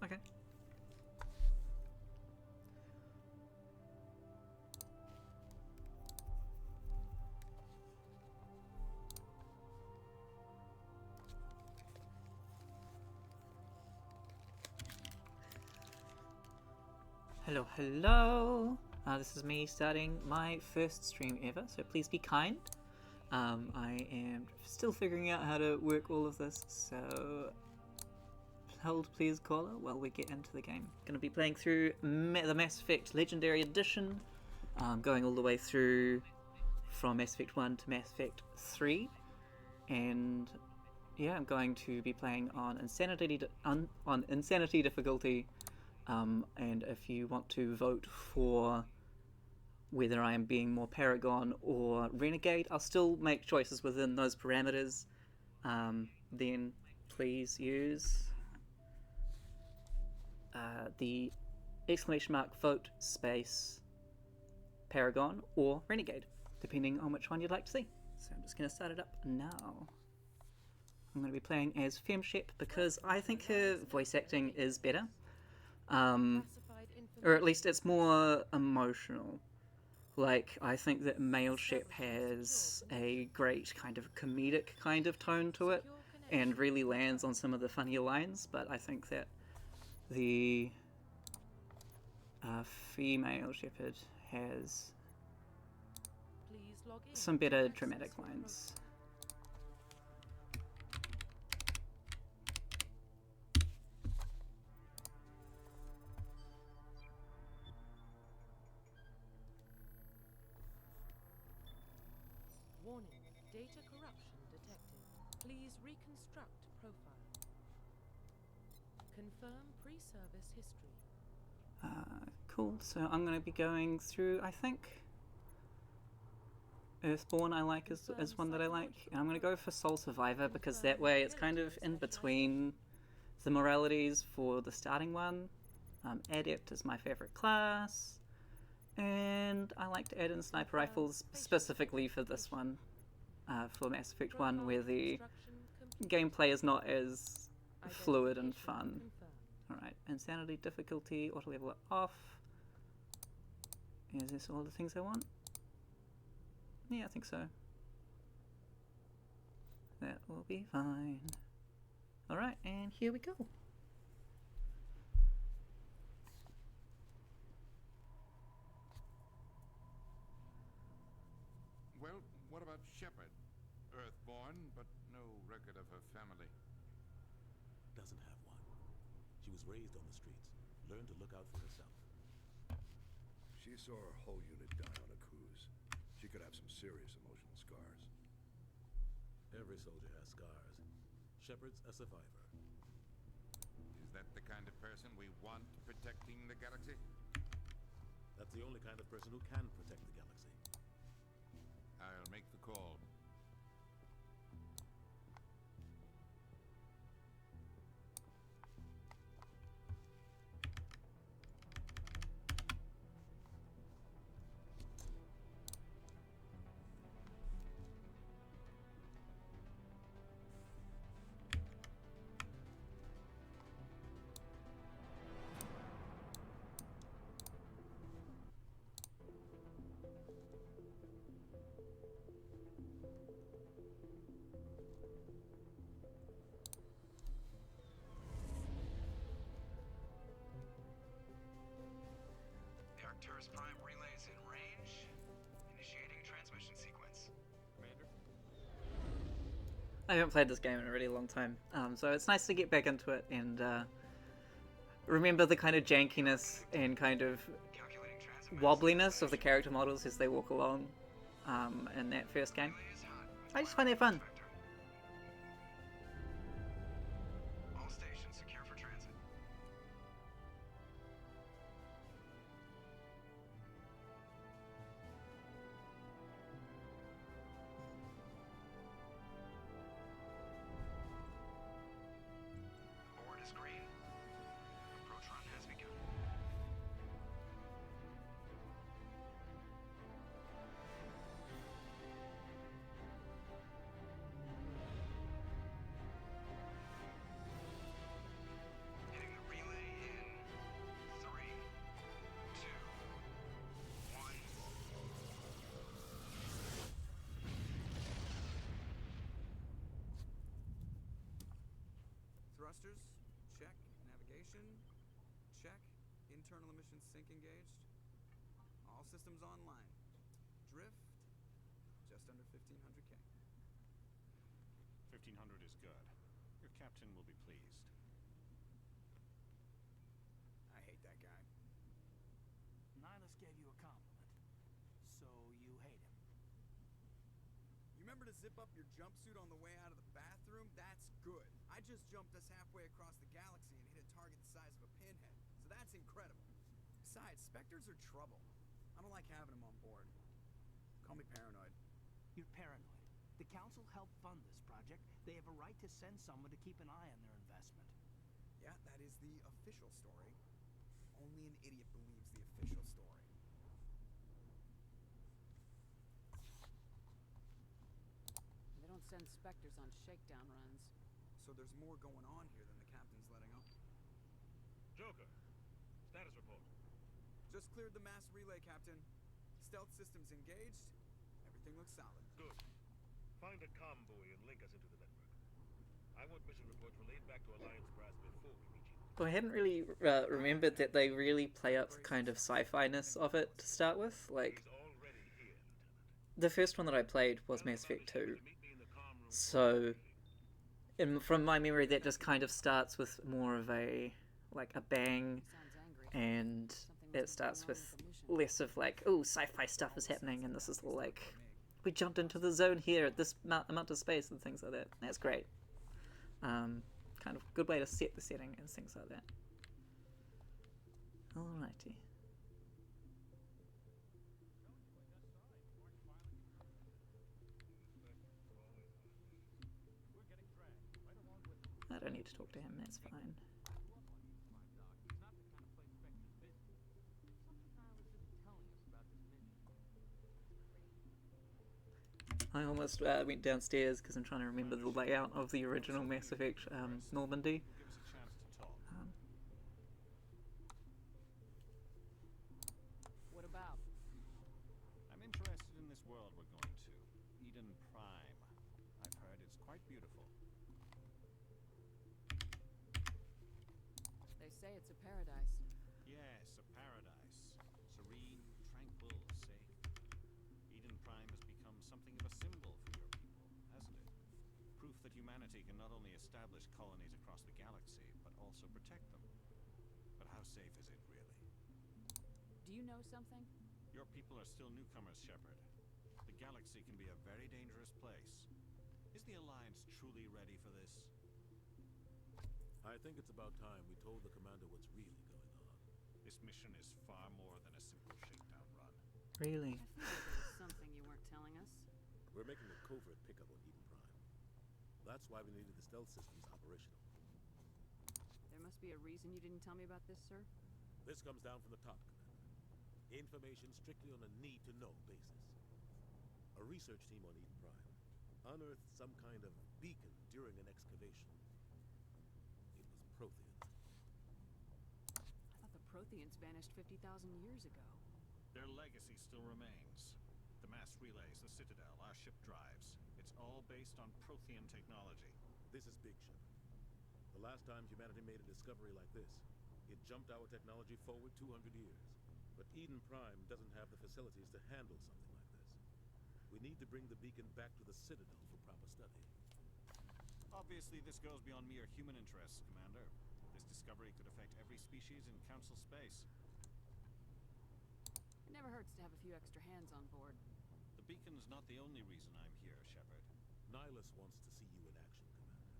Okay. Hello, hello. This is me starting my first stream ever, so please be kind. I am still figuring out how to work all of this, so hold please caller while we get into the game. Going to be playing through the Mass Effect Legendary Edition, going all the way through from Mass Effect 1 to Mass Effect 3, and yeah, I'm going to be playing on Insanity difficulty, and if you want to vote for whether I am being more Paragon or Renegade, I'll still make choices within those parameters. Then please use the exclamation mark vote space Paragon or Renegade, depending on which one you'd like to see. So I'm just going to start it up now. I'm going to be playing as FemShep because I think her voice acting is better. Or at least it's more emotional. Like, I think that male Shep has a great kind of comedic kind of tone to it and really lands on some of the funnier lines, but I think that the female Shepard has some better dramatic lines. Warning, data corruption detected. Please reconstruct profile. Confirm pre-service history. Cool, so I'm going to be going through, I think, Earthborn I like is one that I like. And I'm going to go for Soul Survivor because that way it's kind of in between the moralities for the starting one. Adept is my favorite class. And I like to add in sniper rifles specifically for this one, for Mass Effect 1, where the gameplay is not as fluid and fun. Alright, Insanity difficulty, auto level it off. Is this all the things I want? Yeah, I think so. That will be fine. Alright, and here we go. Well, what about Shepard? Earthborn, but no record of her family. Doesn't have one. She was raised on the streets, learned to look out for herself. She saw her whole unit die on a cruise. She could have some serious emotional scars. Every soldier has scars. Shepard's a survivor. Is that the kind of person we want protecting the galaxy? That's the only kind of person who can protect the galaxy. I'll make the call. Arcturus Prime relays in range. Initiating transmission sequence. Commander? I haven't played this game in a really long time, so it's nice to get back into it and remember the kind of jankiness and kind of wobbliness of the character models as they walk along in that first game. I just find that fun. All stations secure for transit. Board is green. Approach run has begun. Thrusters? Check. Navigation? Check. Internal emission sink engaged? All systems online. Drift? Just under 1500K. 1500 is good. Your captain will be pleased. I hate that guy. Nihilus gave you a compliment, so you hate him. You remember to zip up your jumpsuit on the way out of the bathroom? That's good. I just jumped us halfway across the galaxy and hit a target the size of a pinhead, so that's incredible. Besides, Spectres are trouble. I don't like having them on board. Call me paranoid. You're paranoid. The Council helped fund this project. They have a right to send someone to keep an eye on their investment. Yeah, that is the official story. Only an idiot believes the official story. They don't send Spectres on shakedown runs. So there's more going on here than the captain's letting on. Joker, status report. Just cleared the mass relay, Captain. Stealth systems engaged. Everything looks solid. Good. Find a comm buoy and link us into the network. I want mission reports relayed back to Alliance brass before we reach you. Well, I hadn't really remembered that they really play up the kind of sci-fi-ness of it to start with. Like, He's already here, Lieutenant. the first one that I played was Mass Effect 2, so from my memory that just kind of starts with more of a bang, Sounds angry. and Something it must starts be going with on the mission. less of like, oh, sci-fi stuff is happening, and this is like, we jumped into the zone here at this amount of space and things like that. That's great. Kind of good way to set the setting and things like that. Alrighty. I don't need to talk to him, that's fine. I almost went downstairs because I'm trying to remember the layout of the original Mass Effect Normandy. Give us a chance to talk. What about? I'm interested in this world we're going to. Eden Prime. I've heard it's quite beautiful. They say it's a paradise. Yes, a paradise. Serene, tranquil, safe. Eden Prime has become something of a symbol for your people, hasn't it? Proof that humanity can not only establish colonies across the galaxy, but also protect them. But how safe is it, really? Do you know something? Your people are still newcomers, Shepard. The galaxy can be a very dangerous place. Is the Alliance truly ready for this? I think it's about time we told the commander what's really going on. This mission is far more than a simple shakedown run. Really? I figured there was something you weren't telling us. We're making a covert pickup on Eden Prime. That's why we needed the stealth systems operational. There must be a reason you didn't tell me about this, sir. This comes down from the top, Commander. Information strictly on a need-to-know basis. A research team on Eden Prime unearthed some kind of beacon during an excavation. It was Prothean. I thought the Protheans vanished 50,000 years ago. Their legacy still remains. The mass relays, the Citadel, our ship drives. It's all based on Prothean technology. This is big, Shepard. The last time humanity made a discovery like this, it jumped our technology forward 200 years. But Eden Prime doesn't have the facilities to handle something like this. We need to bring the beacon back to the Citadel for proper study. Obviously, this goes beyond mere human interests, Commander. This discovery could affect every species in Council space. It never hurts to have a few extra hands on board. The beacon's not the only reason I'm here, Shepard. Nihilus wants to see you in action, Commander.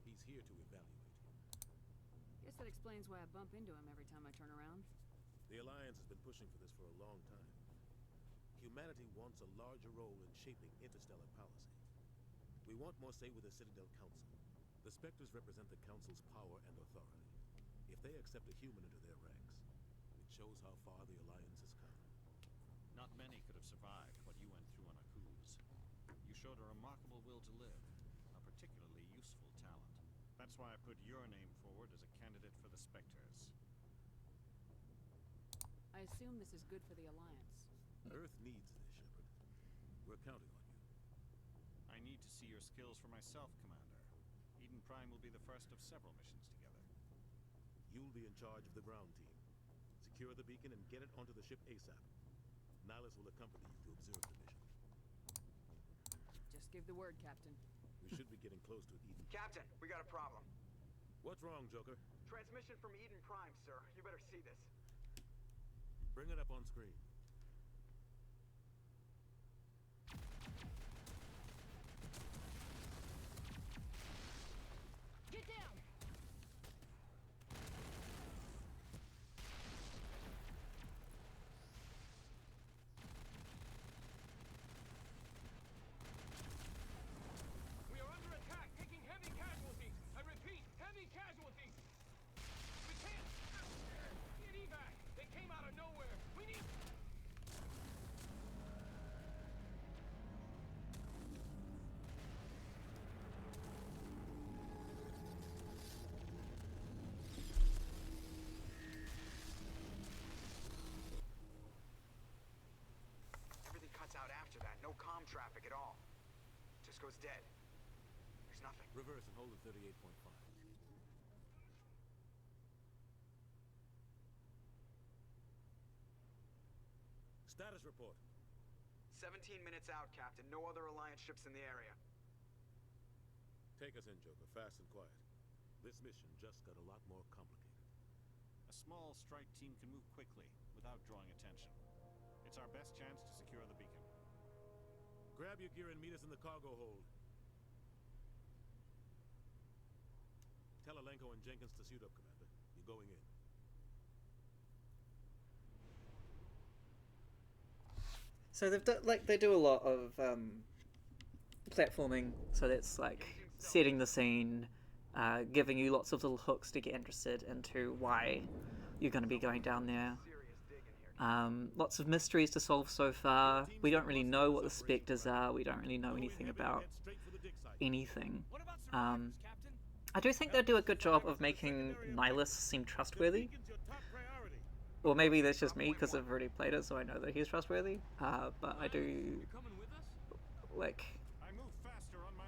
He's here to evaluate you. Guess that explains why I bump into him every time I turn around. The Alliance has been pushing for this for a long time. Humanity wants a larger role in shaping interstellar policy. We want more say with the Citadel Council. The Spectres represent the Council's power and authority. If they accept a human into their ranks, it shows how far the Alliance has come. Not many could have survived what you went through on Akuz. You showed a remarkable will to live, a particularly useful talent. That's why I put your name forward as a candidate for the Spectres. I assume this is good for the Alliance. Earth needs this, Shepard. We're counting on you. I need to see your skills for myself, Commander. Eden Eden Prime will be the first of several missions together. You'll be in charge of the ground team. Secure the beacon and get it onto the ship ASAP. Nihilus will accompany you to observe the mission. Just give the word, Captain. We should be getting close to Eden. Captain, we got a problem. What's wrong, Joker? Transmission from Eden Prime, sir. You better see this. Bring it up on screen. Get down! We are under attack, taking heavy casualties. I repeat, heavy casualties. We can't get evac. They came out of nowhere. We need. Everything cuts out after that. No comm traffic at all. Just goes dead. There's nothing. Reverse and hold at 38.5. Status report. 17 minutes out, Captain. No other Alliance ships in the area. Take us in, Joker, fast and quiet. This mission just got a lot more complicated. A small strike team can move quickly without drawing attention. It's our best chance to secure the beacon. Grab your gear and meet us in the cargo hold. Tell Alenko and Jenkins to suit up, Commander. You're going in. So they've done, like, they do a lot of platforming, so that's like setting the scene, giving you lots of little hooks to get interested into why you're going to be going down there. Lots of mysteries to solve so far. We don't really know what the Spectres are. We don't really know anything about anything. I do think they do a good job of making Nihilus seem trustworthy. Or maybe that's just me because I've already played it, so I know that he's trustworthy. But I do like. I move faster on my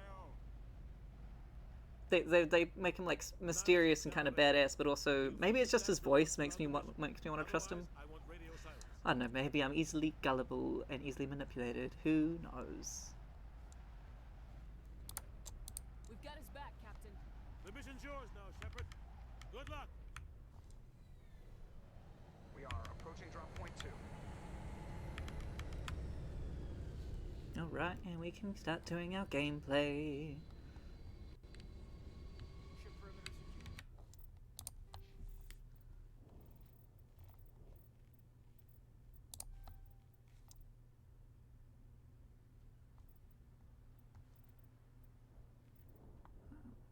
own. They make him like mysterious and kind of badass, but also maybe it's just his voice makes me want to trust him. I don't know. Maybe I'm easily gullible and easily manipulated. Who knows? We've got his back, Captain. The mission's yours now, Shepard. Good luck. We are approaching drop point 2. Alright, and we can start doing our gameplay. Ship perimeter secure.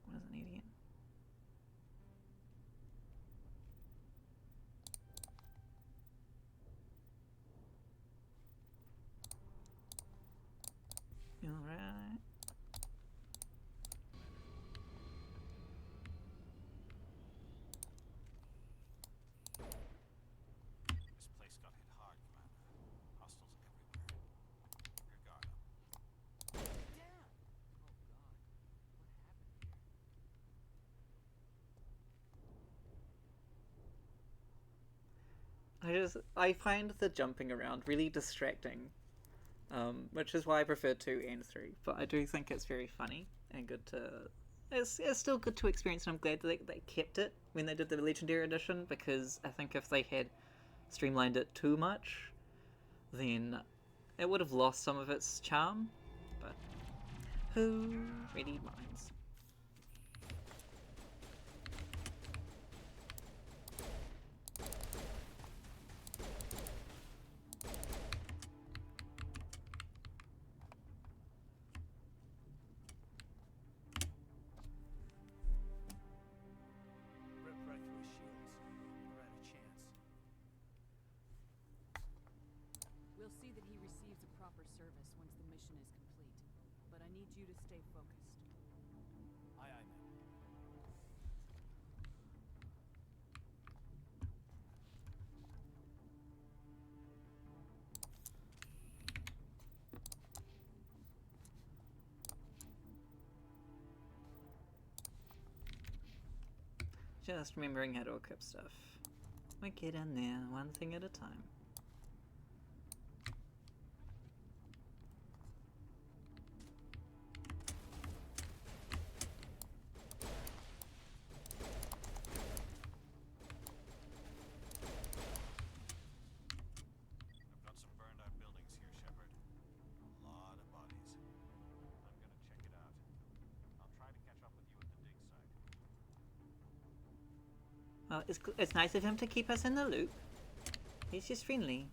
What does it need again? Alright. This place got hit hard, Commander. Hostiles everywhere. Your guard up. Down! Oh god, what happened here? I find the jumping around really distracting, which is why I prefer 2 and 3. But I do think it's very funny and good to. It's still good to experience, and I'm glad that they kept it when they did the Legendary Edition, because I think if they had streamlined it too much, then it would have lost some of its charm. But who really minds? Rip right through his shields. We're out of chance. We'll see that he receives a proper service once the mission is complete. But I need you to stay focused. Aye, aye, ma'am. Just remembering how to equip stuff. We get in there, one thing at a time. I've got some burned out buildings here, Shepard. A lot of bodies. I'm gonna check it out. I'll try to catch up with you at the dig site. Well, it's nice of him to keep us in the loop. He's just friendly.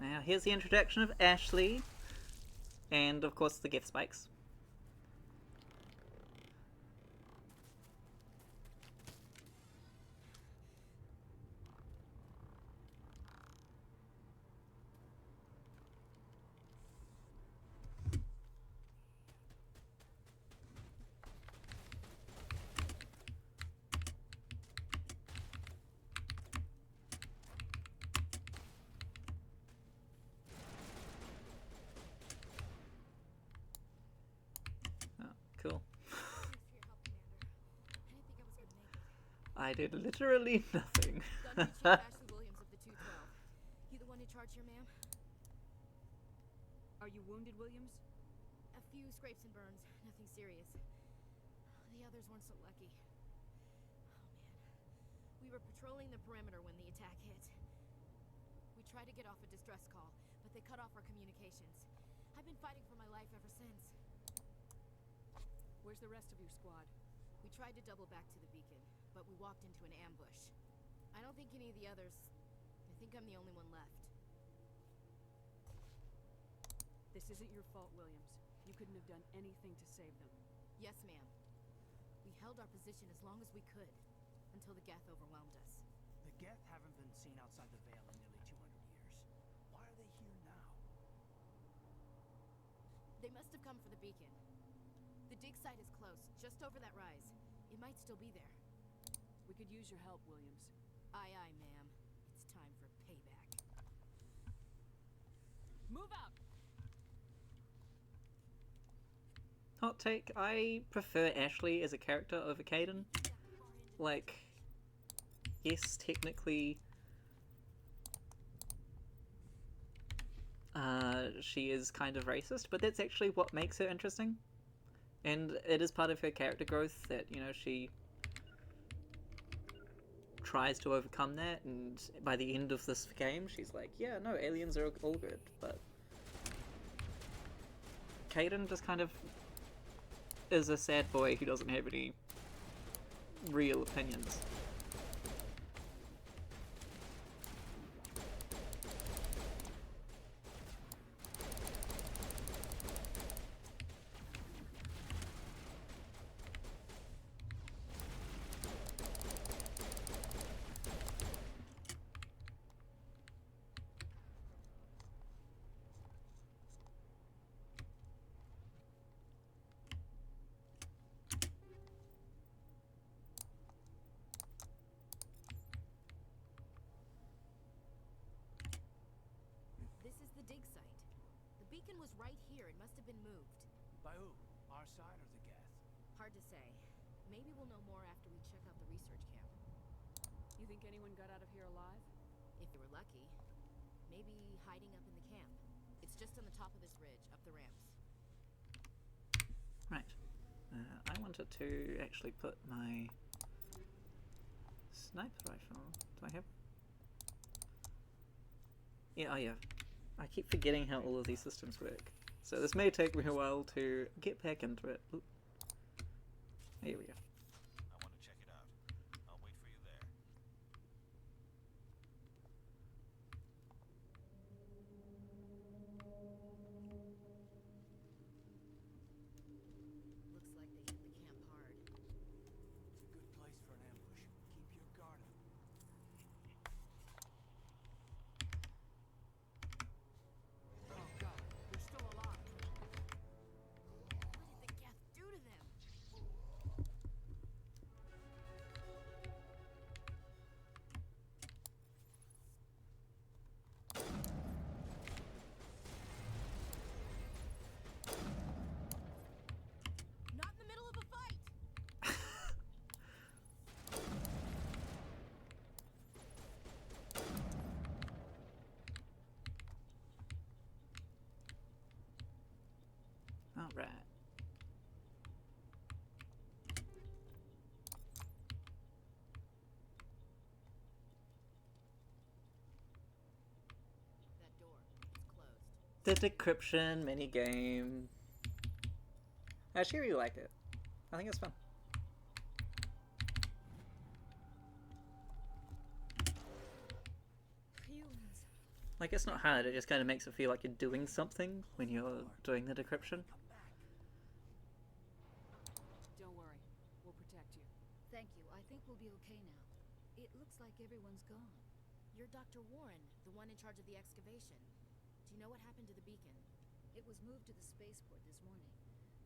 Now, here's the introduction of Ashley, and of course the gift spikes. Cool. I did literally nothing. Gunnery Chief Ashley Williams of the 212. You the one who charged your ma'am? Are you wounded, Williams? A few scrapes and burns, nothing serious. The others weren't so lucky. Oh man. We were patrolling the perimeter when the attack hit. We tried to get off a distress call, but they cut off our communications. I've been fighting for my life ever since. Where's the rest of your squad? We tried to double back to the beacon, but we walked into an ambush. I don't think any of the others... I think I'm the only one left. This isn't your fault, Williams. You couldn't have done anything to save them. Yes, ma'am. We held our position as long as we could, until the Geth overwhelmed us. The Geth haven't been seen outside the Veil in nearly 200 years. Why are they here now? They must have come for the beacon. The dig site is close, just over that rise. It might still be there. We could use your help, Williams. Aye, aye, ma'am. It's time for payback. Move out! Hot take, I prefer Ashley as a character over Kaidan. Like, yes, technically... she is kind of racist, but that's actually what makes her interesting. And it is part of her character growth that, you know, she tries to overcome that, and by the end of this game, she's like, yeah, no, aliens are all good, but... Kaidan just kind of is a sad boy who doesn't have any real opinions. This is the dig site. The beacon was right here. It must have been moved. By who? Our side or the Geth? Hard to say. Maybe we'll know more after we check out the research camp. You think anyone got out of here alive? If they were lucky. Maybe hiding up in the camp. It's just on the top of this ridge, up the ramps. Right. I wanted to actually put my sniper rifle. Do I have? Yeah, oh yeah. I keep forgetting how all of these systems work. So this may take me a while to get back into it. Oop. Here we go. I want to check it out. I'll wait for you there. Looks like they hit the camp hard. The decryption minigame. I actually really like it. I think it's fun. Humans. Like, it's not hard, it just kind of makes it feel like you're doing something when you're doing the decryption. Don't worry. We'll protect you. Thank you. I think we'll be okay now. It looks like everyone's gone. You're Dr. Warren, the one in charge of the excavation. Do you know what happened to the beacon? It was moved to the spaceport this morning.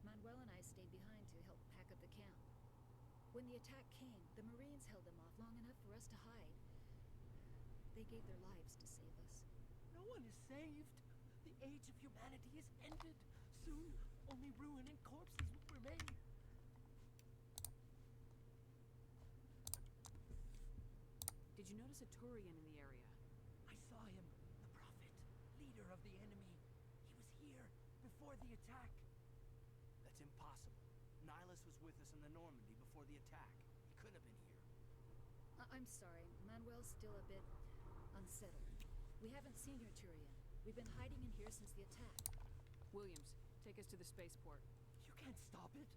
Manuel and I stayed behind to help pack up the camp. When the attack came, the Marines held them off long enough for us to hide. They gave their lives to save us. No one is saved. The age of humanity is ended. Soon, only ruin and corpses will remain. Did you notice a Turian in the area? I saw him, the Prophet, leader of the enemy. He was here before the attack. That's impossible. Nihilus was with us in the Normandy before the attack. He couldn't have been here. I'm sorry. Manuel's still a bit unsettled. We haven't seen your Turian. We've been hiding in here since the attack. Williams, take us to the spaceport. You can't stop it.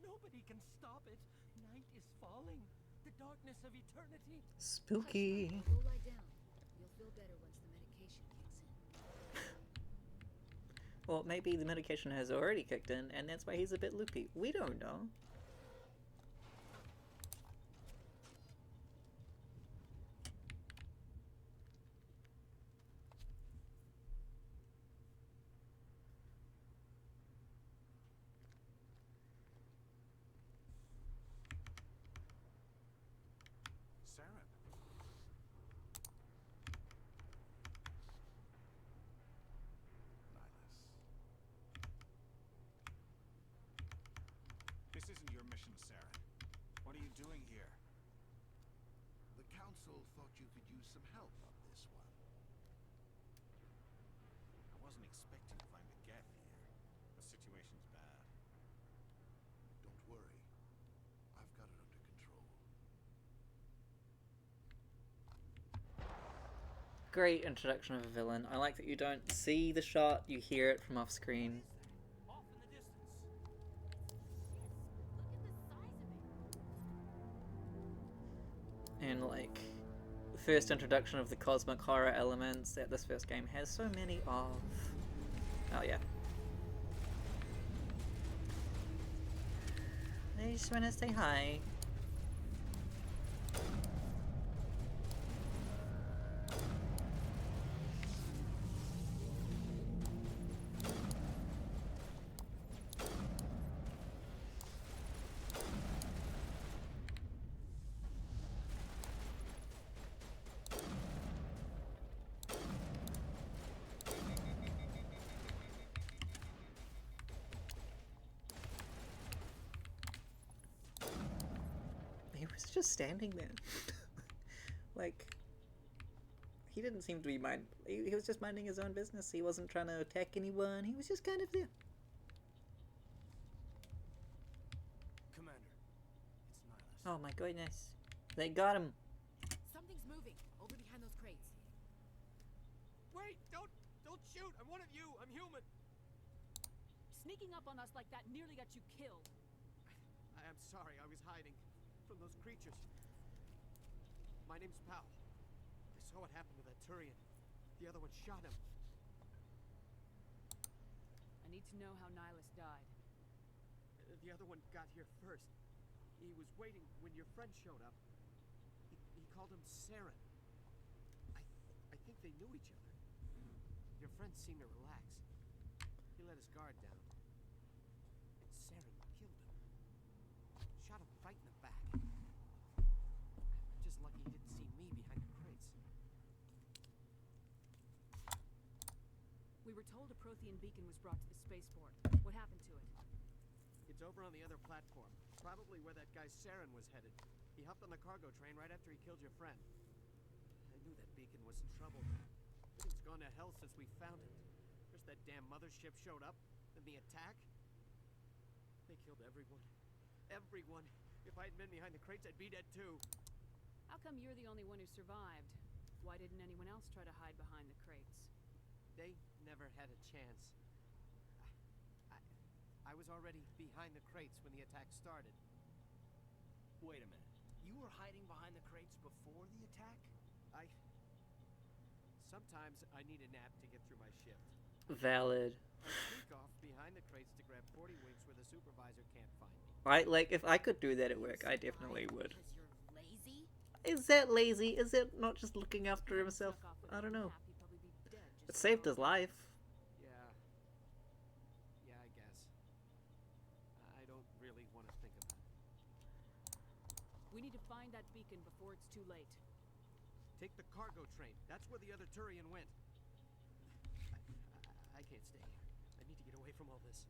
Nobody can stop it. Night is falling. The darkness of eternity. Spooky. Hush, go lie down. You'll feel better once the medication kicks in. Well, maybe the medication has already kicked in, and that's why he's a bit loopy. We don't know. Saren. Nihilus. This isn't your mission, Saren. What are you doing here? The Council thought you could use some help on this one. I wasn't expecting to find the Geth here. The situation's bad. Don't worry. I've got it under control. Great introduction of a villain. I like that you don't see the shot, you hear it from off screen. Off in the distance. And like, the first introduction of the cosmic horror elements that this first game has so many of. Oh yeah. I just wanna say hi. He was just standing there. Like, he didn't seem to be he was just minding his own business. He wasn't trying to attack anyone. He was just kind of there. Commander, it's Nihilus. Oh my goodness. They got him. Something's moving over behind those crates. Wait! Don't shoot! I'm one of you! I'm human! Sneaking up on us like that nearly got you killed. I am sorry, I was hiding from those creatures. My name's Powell. I saw what happened to that Turian. The other one shot him. I need to know how Nihilus died. The other one got here first. He was waiting when your friend showed up. He called him Saren. I think they knew each other. Your friend seemed to relax. He let his guard down. And Saren killed him. Shot him right in the back. I'm just lucky he didn't see me behind the crates. We were told a Prothean beacon was brought to the spaceport. What happened to it? It's over on the other platform. Probably where that guy Saren was headed. He hopped on the cargo train right after he killed your friend. I knew that beacon was in trouble. It's gone to hell since we found it. First that damn mothership showed up, then the attack. They killed everyone. Everyone. If I had been behind the crates, I'd be dead too. How come you're the only one who survived? Why didn't anyone else try to hide behind the crates? They never had a chance. I was already behind the crates when the attack started. Wait a minute. You were hiding behind the crates before the attack? Sometimes I need a nap to get through my shift. Valid. I sneak off behind the crates to grab 40 winks where the supervisor can't find me. Like, if I could do that at work, I definitely would. Because you're lazy? Is that lazy? Is it not just looking after himself? I don't know. It saved his life. Yeah, I guess. I don't really want to think about it. We need to find that beacon before it's too late. Take the cargo train. That's where the other Turian went. I can't stay here. I need to get away from all this.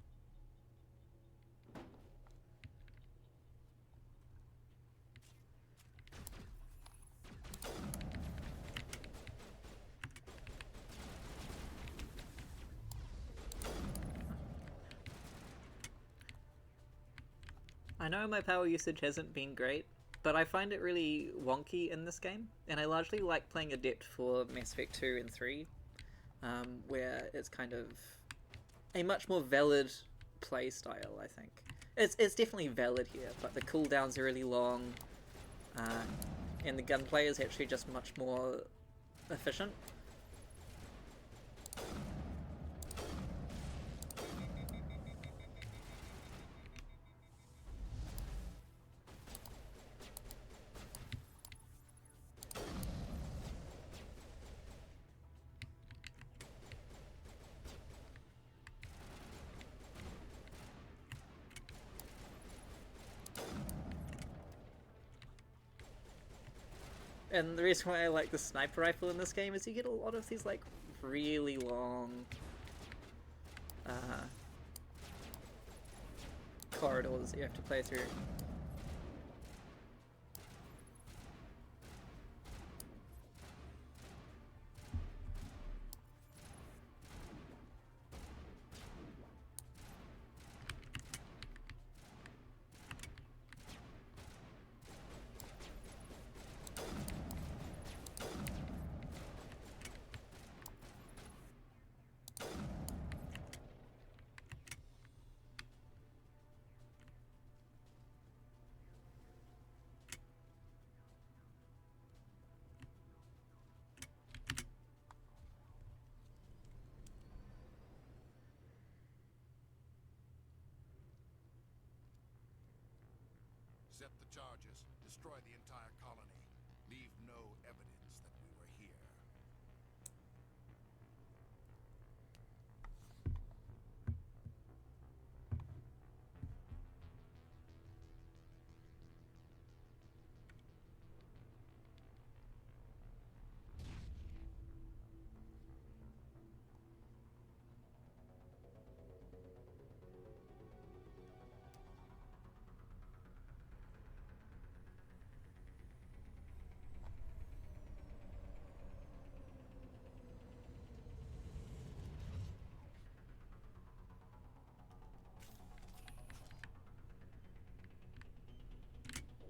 I know my power usage hasn't been great, but I find it really wonky in this game, and I largely like playing Adept for Mass Effect 2 and 3, where it's kind of a much more valid play style, I think. It's definitely valid here, but the cooldowns are really long, and the gunplay is actually just much more efficient. And the reason why I like the sniper rifle in this game is you get a lot of these, like, really long corridors that you have to play through. Set the charges. Destroy the entire colony. Leave no evidence that we were here.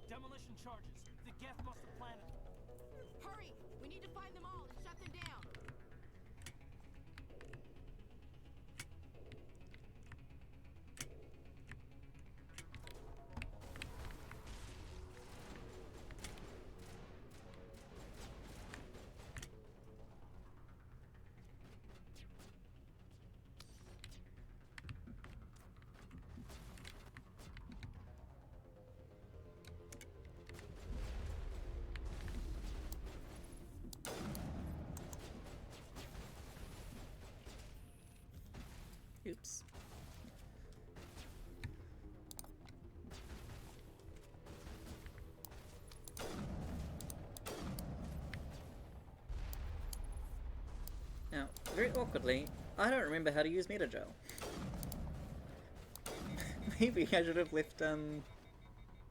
Demolition charges. The Geth must have planted them. Hurry! We need to find them all and shut them down. Oops. Now, very awkwardly, I don't remember how to use Metagel. Maybe I should have left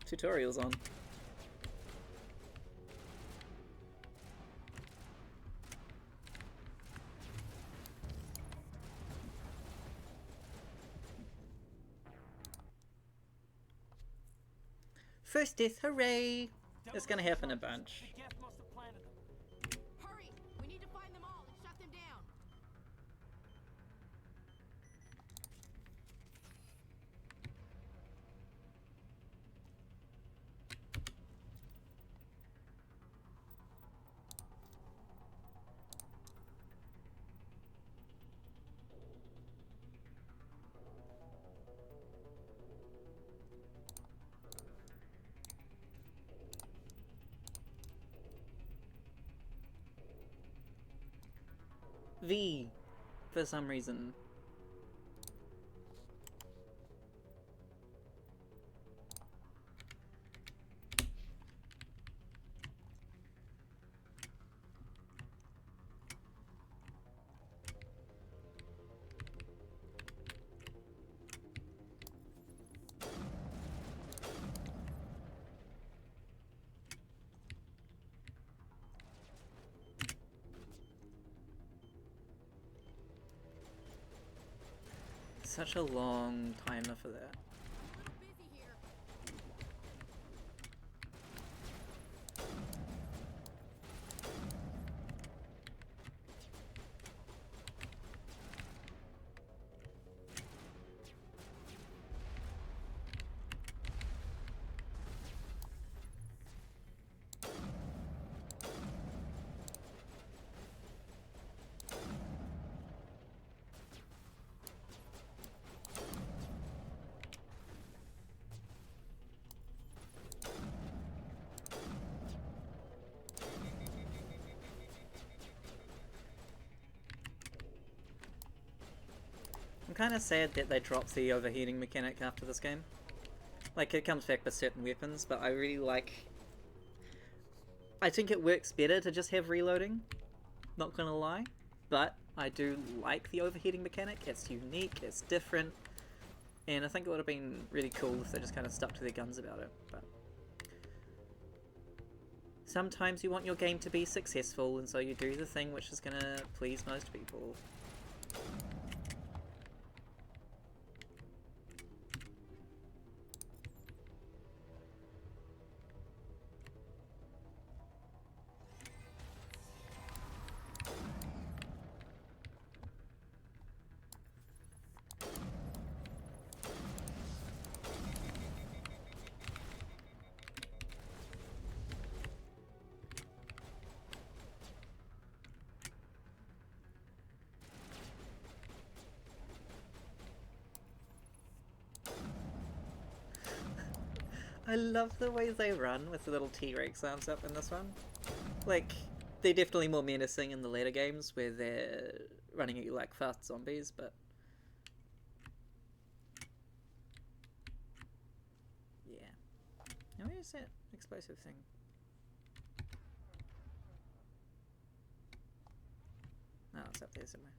tutorials on. First death, hooray! It's gonna happen a bunch. The Geth must have planted them. Hurry! We need to find them all and shut them down. V for some reason. Such a long timer for that. I'm kind of sad that they dropped the overheating mechanic after this game. Like, it comes back with certain weapons, but I really like... I think it works better to just have reloading, not gonna lie. But I do like the overheating mechanic. It's unique, it's different, and I think it would have been really cool if they just kind of stuck to their guns about it. But sometimes you want your game to be successful, and so you do the thing which is gonna please most people. I love the way they run with the little T-Rex arms up in this one. Like, they're definitely more menacing in the later games where they're running at you like fast zombies, but... yeah. Now where's that explosive thing? Oh, it's up there somewhere.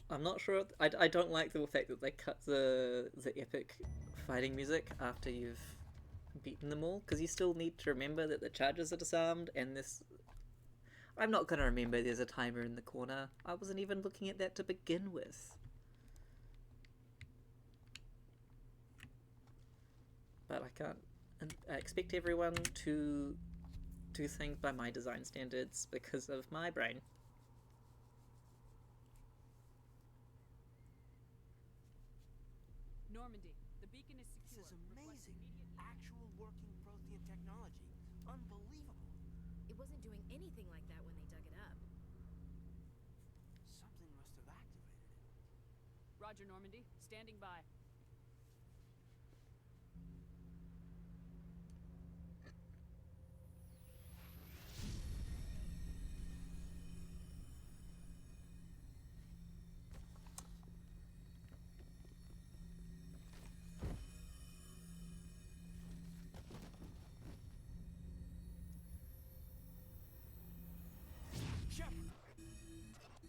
I'm not sure. I don't like the fact that they cut the epic fighting music after you've beaten them all, because you still need to remember that the charges are disarmed, and this... I'm not going to remember there's a timer in the corner. I wasn't even looking at that to begin with. But I can't... I expect everyone to do things by my design standards because of my brain. Normandy, the beacon is secure. This is amazing. Actual working Prothean technology. Unbelievable. It wasn't doing anything like that when they dug it up. Something must have activated it. Roger, Normandy. Standing by.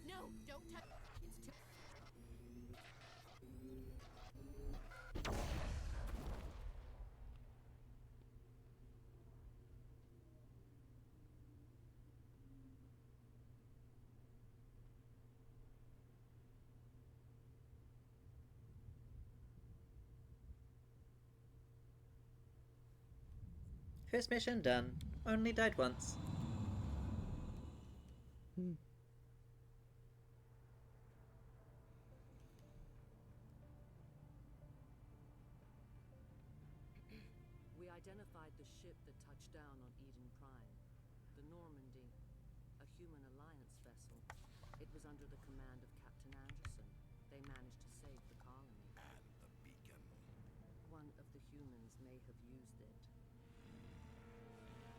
No, don't touch. It's too. First mission done. Only died once. We identified the ship that touched down on Eden Prime. The Normandy. A human alliance vessel. It was under the command of Captain Anderson. They managed to save the colony. And the beacon. One of the humans may have used it. This human must be eliminated.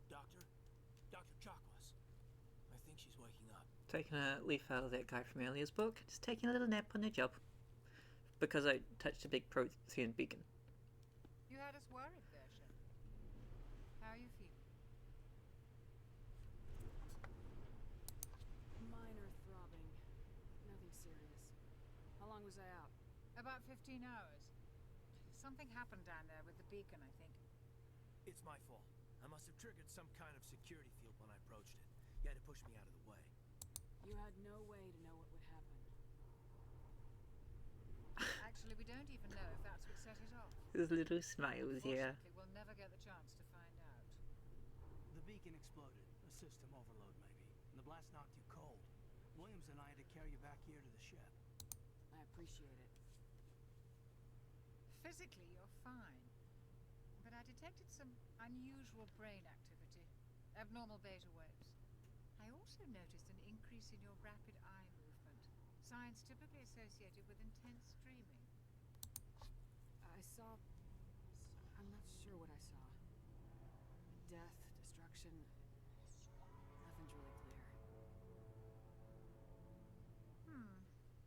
Doctor? Dr. Chakwas. I think she's waking up. Taking a leaf out of that guy from earlier's book, just taking a little nap on the job. Because I touched a big Prothean beacon. You had us worried there, Shepard. How are you feeling? Minor throbbing. Nothing serious. How long was I out? About 15 hours. Something happened down there with the beacon, I think. It's my fault. I must have triggered some kind of security field when I approached it. You had to push me out of the way. You had no way to know what would happen. Actually, we don't even know if that's what set it off. His little smiles, yeah. Unfortunately, we'll never get the chance to find out. The beacon exploded. A system overload, maybe. And the blast knocked you cold. Williams and I had to carry you back here to the ship. I appreciate it. Physically, you're fine. But I detected some unusual brain activity. Abnormal beta waves. I also noticed an increase in your rapid eye movement. Signs typically associated with intense dreaming. I saw... I'm not sure what I saw. Death, destruction... Nothing's really clear.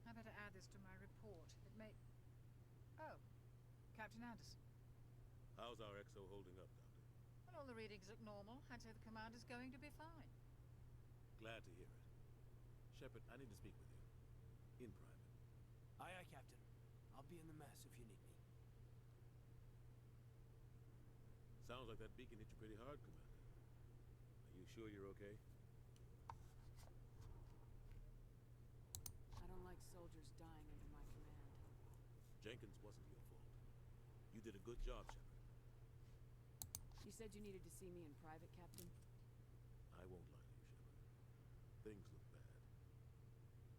I better add this to my report. It may... Oh, Captain Anderson. How's our XO holding up, Doctor? Well, all the readings look normal. I'd say the commander's going to be fine. Glad to hear it. Shepard, I need to speak with you. In private. Aye, aye, Captain. I'll be in the mess if you need me. Sounds like that beacon hit you pretty hard, Commander. Are you sure you're okay? I don't like soldiers dying under my command. Jenkins wasn't your fault. You did a good job, Shepard. You said you needed to see me in private, Captain? I won't lie to you, Shepard. Things look bad.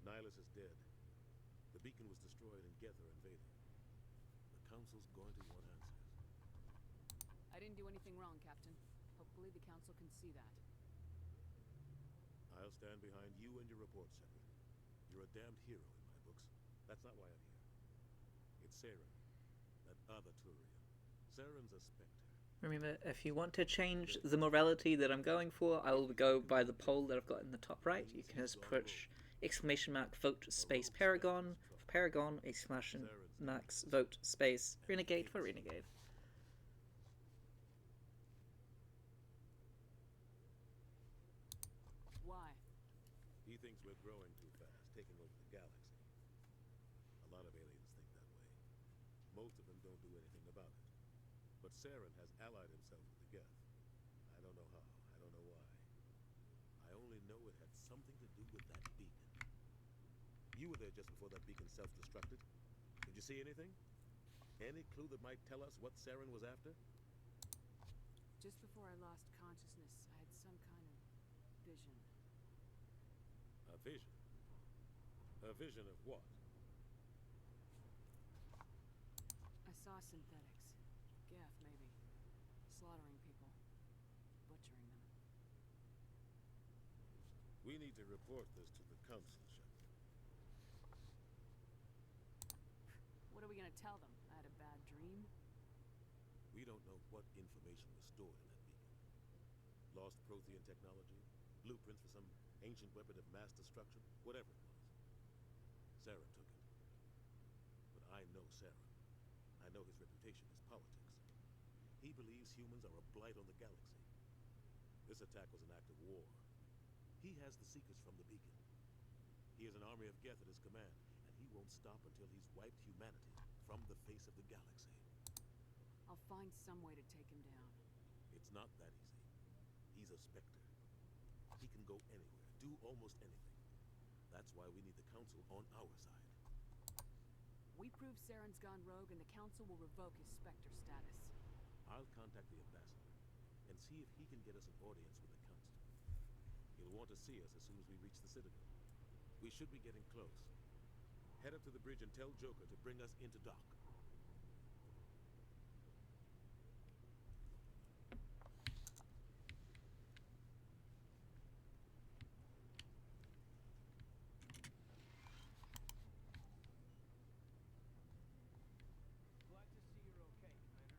Nihilus is dead. The beacon was destroyed and Gether invaded. The Council's going to want answers. I didn't do anything wrong, Captain. Hopefully the Council can see that. I'll stand behind you and your report, Shepard. You're a damned hero in my books. That's not why I'm here. It's Saren, that other Turian. Saren's a Spectre. Remember, if you want to change the morality that I'm going for, I will go by the poll that I've got in the top right. You can just push ! vote space Paragon for Paragon, ! vote space Renegade for Renegade. Why? He thinks we're growing too fast, taking over the galaxy. A lot of aliens think that way. Most of them don't do anything about it. But Saren has allied himself with the Geth. I don't know how, I don't know why. I only know it had something to do with that beacon. You were there just before that beacon self-destructed. Did you see anything? Any clue that might tell us what Saren was after? Just before I lost consciousness, I had some kind of vision. A vision? A vision of what? I saw synthetics. Geth, maybe. Slaughtering people. Butchering them. We need to report this to the Council, Shepard. What are we gonna tell them? I had a bad dream? We don't know what information was stored in that beacon. Lost Prothean technology, blueprints for some ancient weapon of mass destruction, whatever it was. Saren took it. But I know Saren. I know his reputation is politics. He believes humans are a blight on the galaxy. This attack was an act of war. He has the secrets from the beacon. He has an army of Geth at his command, and he won't stop until he's wiped humanity from the face of the galaxy. I'll find some way to take him down. It's not that easy. He's a Spectre. he can go anywhere, do almost anything. That's why we need the Council on our side. We prove Saren's gone rogue and the Council will revoke his Spectre status. I'll contact the ambassador and see if he can get us an audience with the Council. He'll want to see us as soon as we reach the Citadel. We should be getting close. Head up to the bridge and tell Joker to bring us into dock. Glad to see you're okay, Commander.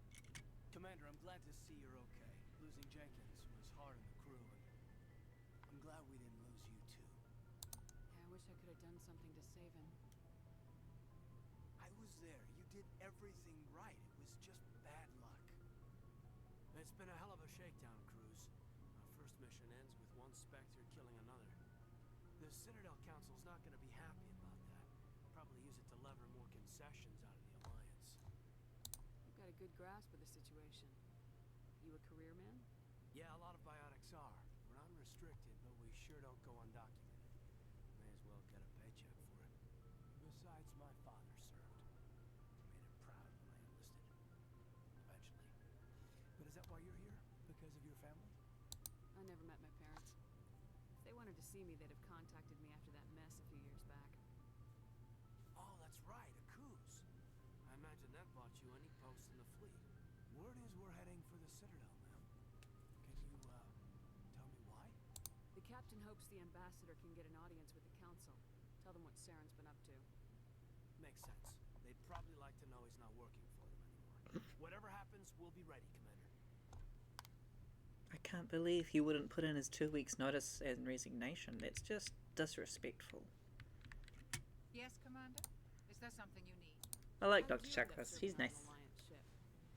Commander, I'm glad to see you're okay. Losing Jenkins was hard on the crew, and I'm glad we didn't lose you too. Yeah, I wish I could have done something to save him. I was there. You did everything right. It was just bad luck. It's been a hell of a shakedown, Cruz. Our first mission ends with one Spectre killing another. The Citadel Council's not going to be happy about that. Probably use it to lever more concessions out of the Alliance. You've got a good grasp of the situation. You a career man? Yeah, a lot of biotics are. We're unrestricted, but we sure don't go undocumented. May as well get a paycheck for it. Besides, my father served. Made him proud when I enlisted. Eventually. But is that why you're here? Because of your family? I never met my parents. If they wanted to see me, they'd have contacted me after that mess a few years back. Oh, that's right, a Coos. I imagine that bought you any post in the fleet. Word is we're heading for the Citadel, ma'am. Can you, tell me why? The captain hopes the ambassador can get an audience with the Council. Tell them what Saren's been up to. Makes sense. They'd probably like to know he's not working for them anymore. Whatever happens, we'll be ready, Commander. I can't believe he wouldn't put in his 2 weeks' notice and resignation. That's just disrespectful. Yes, Commander? Is there something you need? I like How Dr. did you end up Chakras. serving He's on an nice. Alliance ship?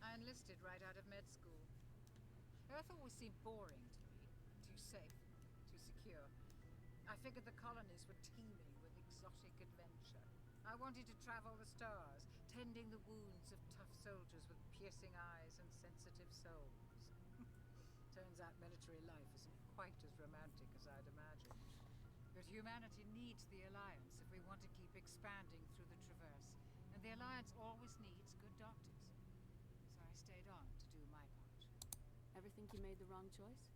I enlisted right out of med school. Earth always seemed boring to me. Too safe, too secure. I figured the colonies were teeming with exotic adventure. I wanted to travel the stars, tending the wounds of tough soldiers with piercing eyes and sensitive souls. Turns out military life isn't quite as romantic as I'd imagined. But humanity needs the Alliance if we want to keep expanding through the Traverse. And the Alliance always needs good doctors. So I stayed on to do my part. Ever think you made the wrong choice?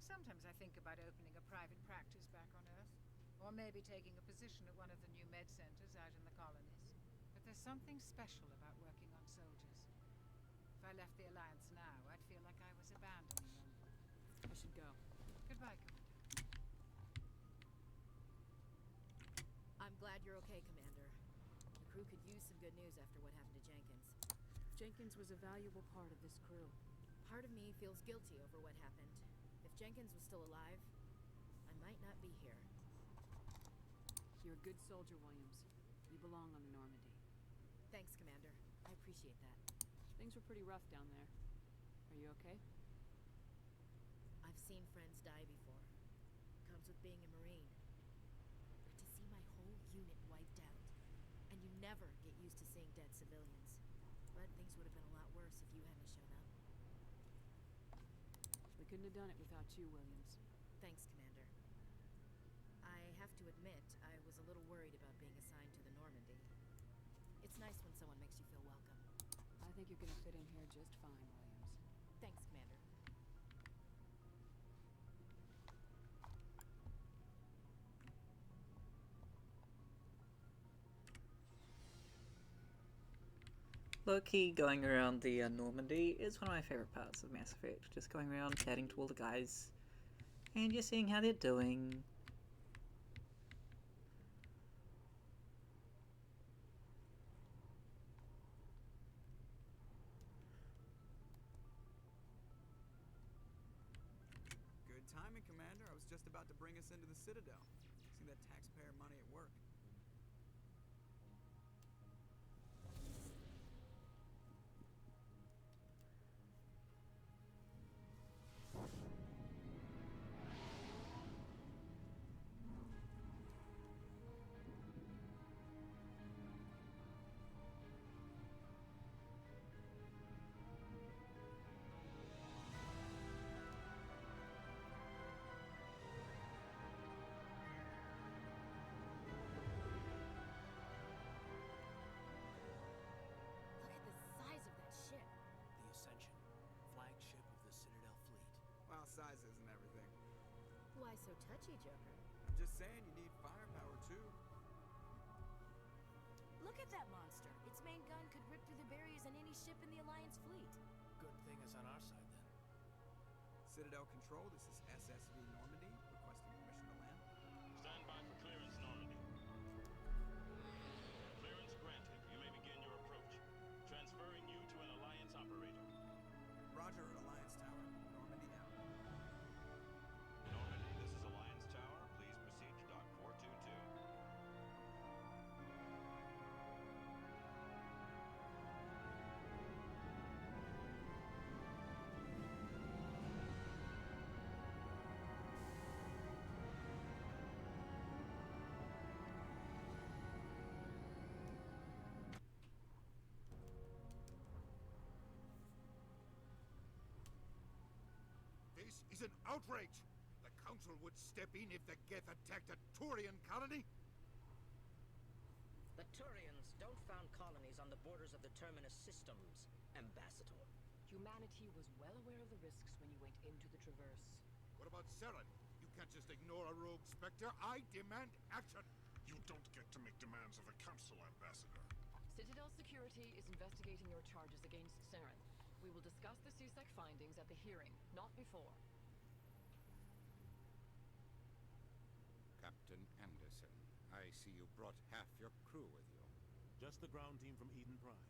Sometimes I think about opening a private practice back on Earth. Or maybe taking a position at one of the new med centers out in the colonies. But there's something special about working on soldiers. If I left the Alliance now, I'd feel like I was abandoning them. I should go. Goodbye, Commander. I'm glad you're okay, Commander. The crew could use some good news after what happened to Jenkins. Jenkins was a valuable part of this crew. Part of me feels guilty over what happened. If Jenkins was still alive, I might not be here. You're a good soldier, Williams. You belong on the Normandy. Thanks, Commander. I appreciate that. Things were pretty rough down there. Are you okay? I've seen friends die before. Comes with being a Marine. But to see my whole unit wiped out, and you never get used to seeing dead civilians. But things would have been a lot worse if you hadn't shown up. We couldn't have done it without you, Williams. Thanks, Commander. I have to admit, I was a little worried about being assigned to the Normandy. It's nice when someone makes you feel welcome. I think you're gonna fit in here just fine, Williams. Thanks, Commander. Low-key, going around the Normandy is one of my favorite parts of Mass Effect. Just going around chatting to all the guys and just seeing how they're doing. Good timing, Commander. I was just about to bring us into the Citadel. See that taxpayer money at work. Why so touchy, Joker? I'm just saying you need firepower too. Look at that monster. Its main gun could rip through the barriers in any ship in the Alliance fleet. Good thing it's on our side then. Citadel Control, this is SSV Normandy, requesting permission to land. Stand by for clearance, Normandy. Clearance granted. You may begin your approach. Transferring you to an Alliance operator. Roger, Alliance Tower. Normandy down. Normandy, this is Alliance Tower. Please proceed to Dock 422. This is an outrage! The Council would step in if the Geth attacked a Turian colony? The Turians don't found colonies on the borders of the Terminus systems, Ambassador. Humanity was well aware of the risks when you went into the Traverse. What about Saren? You can't just ignore a rogue Spectre. I demand action! You don't get to make demands of the Council, Ambassador. Citadel Security is investigating your charges against Saren. We will discuss the CSEC findings at the hearing, not before. Captain Anderson, I see you brought half your crew with you. Just the ground team from Eden Prime,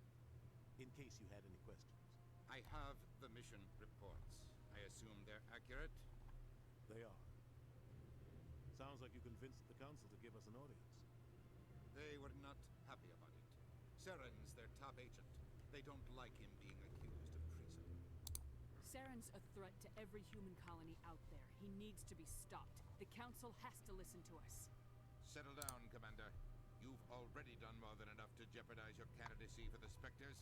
in case you had any questions. I have the mission reports. I assume they're accurate? They are. Sounds like you convinced the Council to give us an audience. They were not happy about it. Saren's their top agent. They don't like him being accused of treason. Saren's a threat to every human colony out there. He needs to be stopped. The Council has to listen to us. Settle down, Commander. You've already done more than enough to jeopardize your candidacy for the Spectres.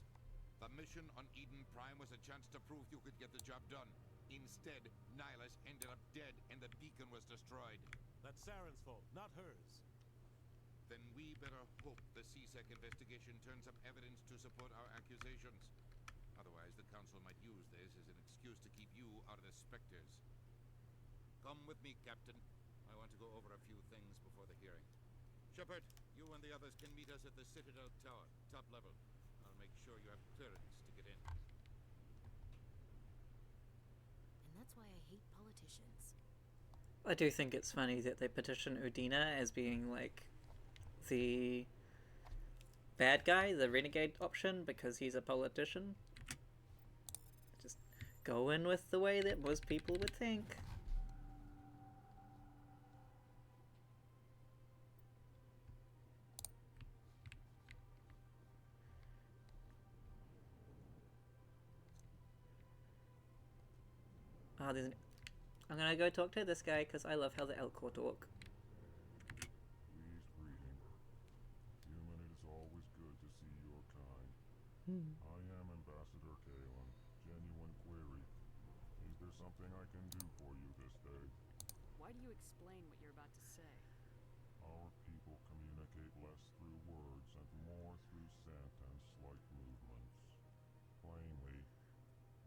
The mission on Eden Prime was a chance to prove you could get the job done. Instead, Nihilus ended up dead and the beacon was destroyed. That's Saren's fault, not hers. Then we better hope the CSEC investigation turns up evidence to support our accusations. Otherwise, the Council might use this as an excuse to keep you out of the Spectres. Come with me, Captain. I want to go over a few things before the hearing. Shepard, you and the others can meet us at the Citadel Tower, top level. I'll make sure you have clearance to get in. And that's why I hate politicians. I do think it's funny that they petition Udina as being like the bad guy, the renegade option, because he's a politician. Just go in with the way that most people would think. Oh, there's an... I'm gonna go talk to this guy because I love how the Elcor talk. Please greeting. Human, it is always good to see your kind. I am Ambassador Kalen. Genuine query. Is there something I can do for you this day? Why do you explain what you're about to say? Our people communicate less through words and more through scent and slight movements. Plainly,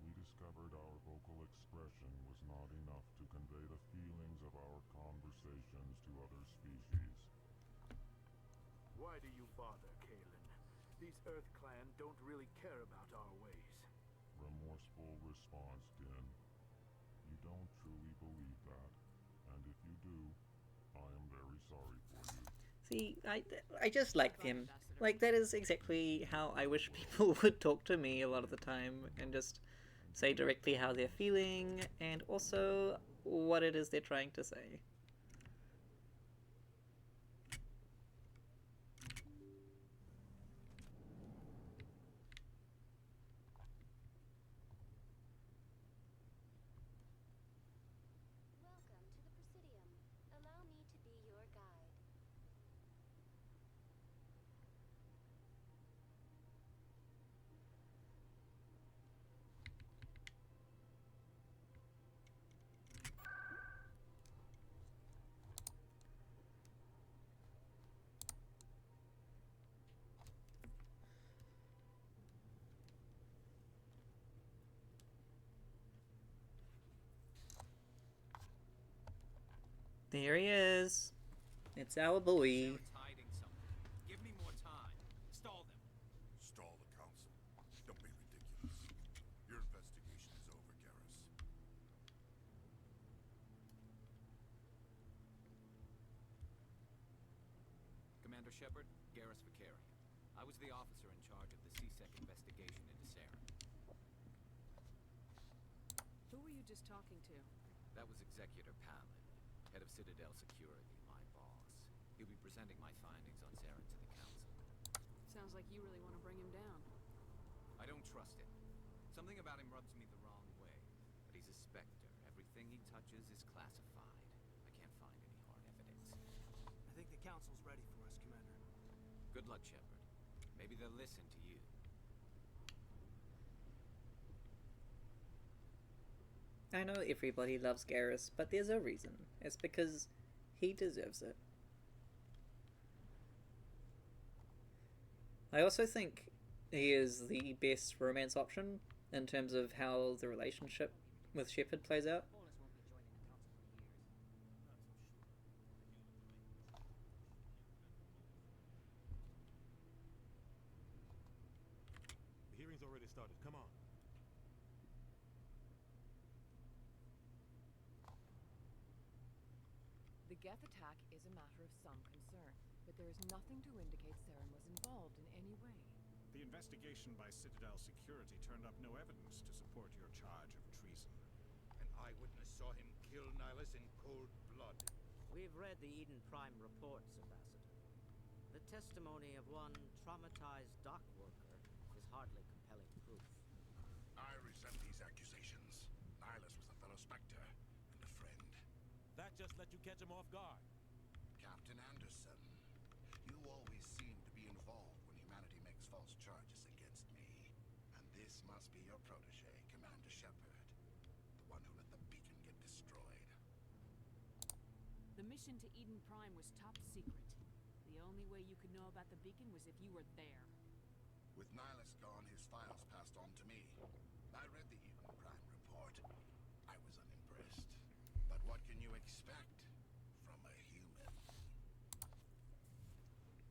we discovered our vocal expression was not enough to convey the feelings of our conversations to other species. Why do you bother, Kalen? These Earth Clan don't really care about our ways. Remorseful response, Din. You don't truly believe that, and if you do, I am very sorry for you. See, I just like them. Like, that is exactly how I wish people would talk to me a lot of the time, and just say directly how they're feeling, and also what it is they're trying to say. Welcome to the Presidium. Allow me to be your guide. There he is. It's our boy. Sarah's hiding something. Give me more time. Stall them. Stall the council. Don't be ridiculous. Your investigation is over, Garrus. Commander Shepard, Garrus Vakarian. I was the officer in charge of the CSEC investigation into Saren. Who were you just talking to? That was Executor Palin, head of Citadel Security, my boss. He'll be presenting my findings on Saren to the council. Sounds like you really want to bring him down. I don't trust him. Something about him rubs me the wrong way. But he's a Spectre. Everything he touches is classified. I can't find any hard evidence. I think the council's ready for us, Commander. Good luck, Shepard. Maybe they'll listen to you. I know everybody loves Garrus, but there's a reason. It's because he deserves it. I also think he is the best romance option in terms of how the relationship with Shepard plays out. The hearing's already started. Come on. The Geth attack is a matter of some concern, but there is nothing to indicate Saren was involved in any way. The investigation by Citadel Security turned up no evidence to support your charge of treason. An eyewitness saw him kill Nihilus in cold blood. We've read the Eden Prime reports, Ambassador. The testimony of one traumatized dock worker is hardly compelling proof. I resent these accusations. Nihilus was a fellow Spectre and a friend. That just let you catch him off guard. Captain Anderson, you always seem to be involved when humanity makes false charges against me. And this must be your protege, Commander Shepard. The one who let the beacon get destroyed. The mission to Eden Prime was top secret. The only way you could know about the beacon was if you were there. With Nihilus gone, his files passed on to me. I read the Eden Prime report. I was unimpressed. But what can you expect from a human?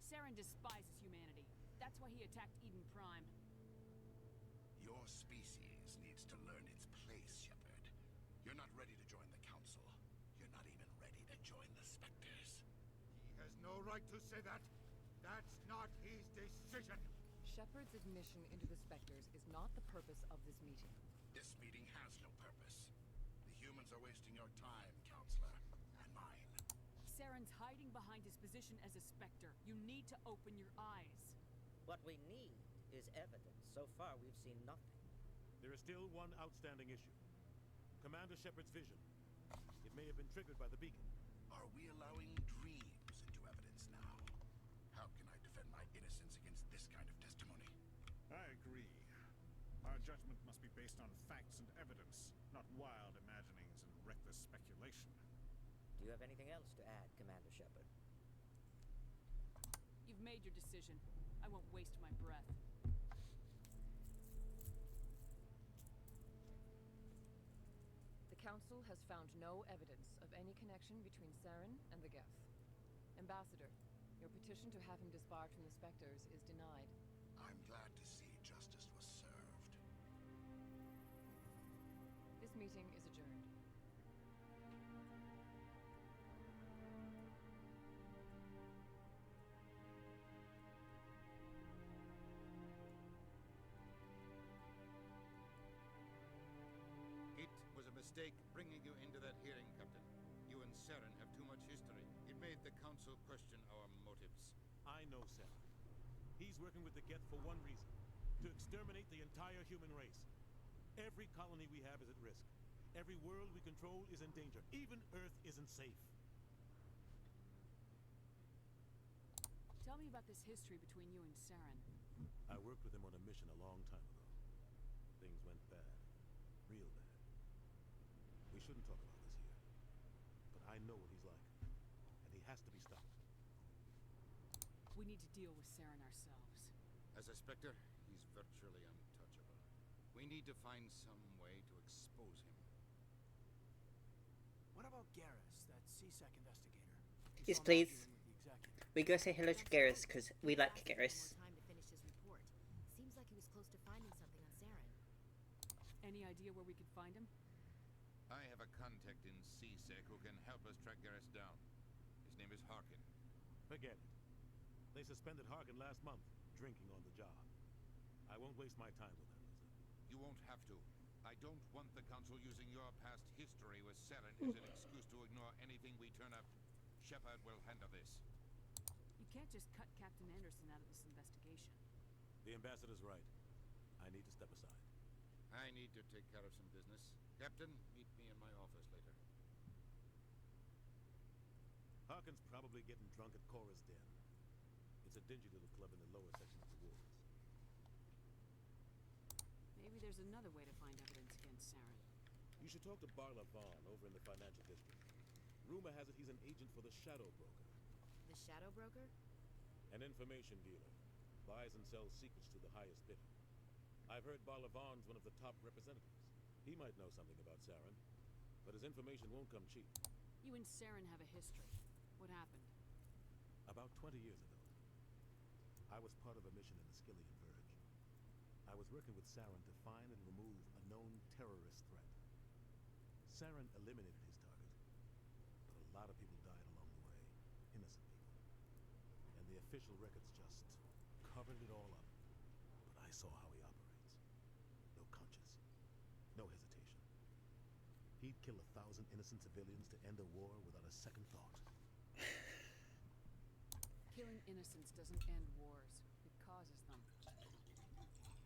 Saren despises humanity. That's why he attacked Eden Prime. Your species needs to learn its place, Shepard. You're not ready to join the Council. You're not even ready to join the Spectres. He has no right to say that. That's not his decision. Shepard's admission into the Spectres is not the purpose of this meeting. This meeting has no purpose. The humans are wasting your time, Counselor, and mine. Saren's hiding behind his position as a Spectre. You need to open your eyes. What we need is evidence. So far, we've seen nothing. There is still one outstanding issue. Commander Shepard's vision. It may have been triggered by the beacon. Are we allowing dreams into evidence now? How can I defend my innocence against this kind of testimony? I agree. Our judgment must be based on facts and evidence, not wild imaginings and reckless speculation. Do you have anything else to add, Commander Shepard? You've made your decision. I won't waste my breath. The Council has found no evidence of any connection between Saren and the Geth. Ambassador, your petition to have him disbarred from the Spectres is denied. I'm glad to see justice was served. This meeting is adjourned. It was a mistake bringing you into that hearing, Captain. You and Saren have too much history. It made the Council question our motives. I know Saren. He's working with the Geth for one reason. To exterminate the entire human race. Every colony we have is at risk. Every world we control is in danger. Even Earth isn't safe. Tell me about this history between you and Saren. I worked with him on a mission a long time ago. Things went bad. Real bad. We shouldn't talk about this here. But I know what he's like. And he has to be stopped. We need to deal with Saren ourselves. As a Spectre, he's virtually untouchable. We need to find some way to expose him. What about Garrus, that CSEC investigator? We Yes, saw him please. arguing with the executive. We go say hello to Garrus because we like Garrus. Time to finish his report. Seems like he was close to finding something on Saren. Any idea where we could find him? I have a contact in CSEC who can help us track Garrus down. His name is Harkin. Forget it. They suspended Harkin last month, drinking on the job. I won't waste my time with that, Lizard. You won't have to. I don't want the Council using your past history with Saren as an excuse to ignore anything we turn up. Shepard will handle this. You can't just cut Captain Anderson out of this investigation. The ambassador's right. I need to step aside. I need to take care of some business. Captain, meet me in my office later. Harkin's probably getting drunk at Cora's Den. It's a dingy little club in the lower section of the woods. Maybe there's another way to find evidence against Saren. You should talk to Barla Vaughn over in the financial district. Rumor has it he's an agent for the Shadow Broker. The Shadow Broker? An information dealer. Buys and sells secrets to the highest bidder. I've heard Barla Vaughn's one of the top representatives. He might know something about Saren, but his information won't come cheap. You and Saren have a history. What happened? About 20 years ago, I was part of a mission in the Skillian Verge. I was working with Saren to find and remove a known terrorist threat. Saren eliminated his target, but a lot of people died along the way. Innocent people. And the official records just covered it all up. But I saw how he operates. No conscience. No hesitation. He'd kill 1,000 innocent civilians to end a war without a second thought. Killing innocents doesn't end wars. It causes them.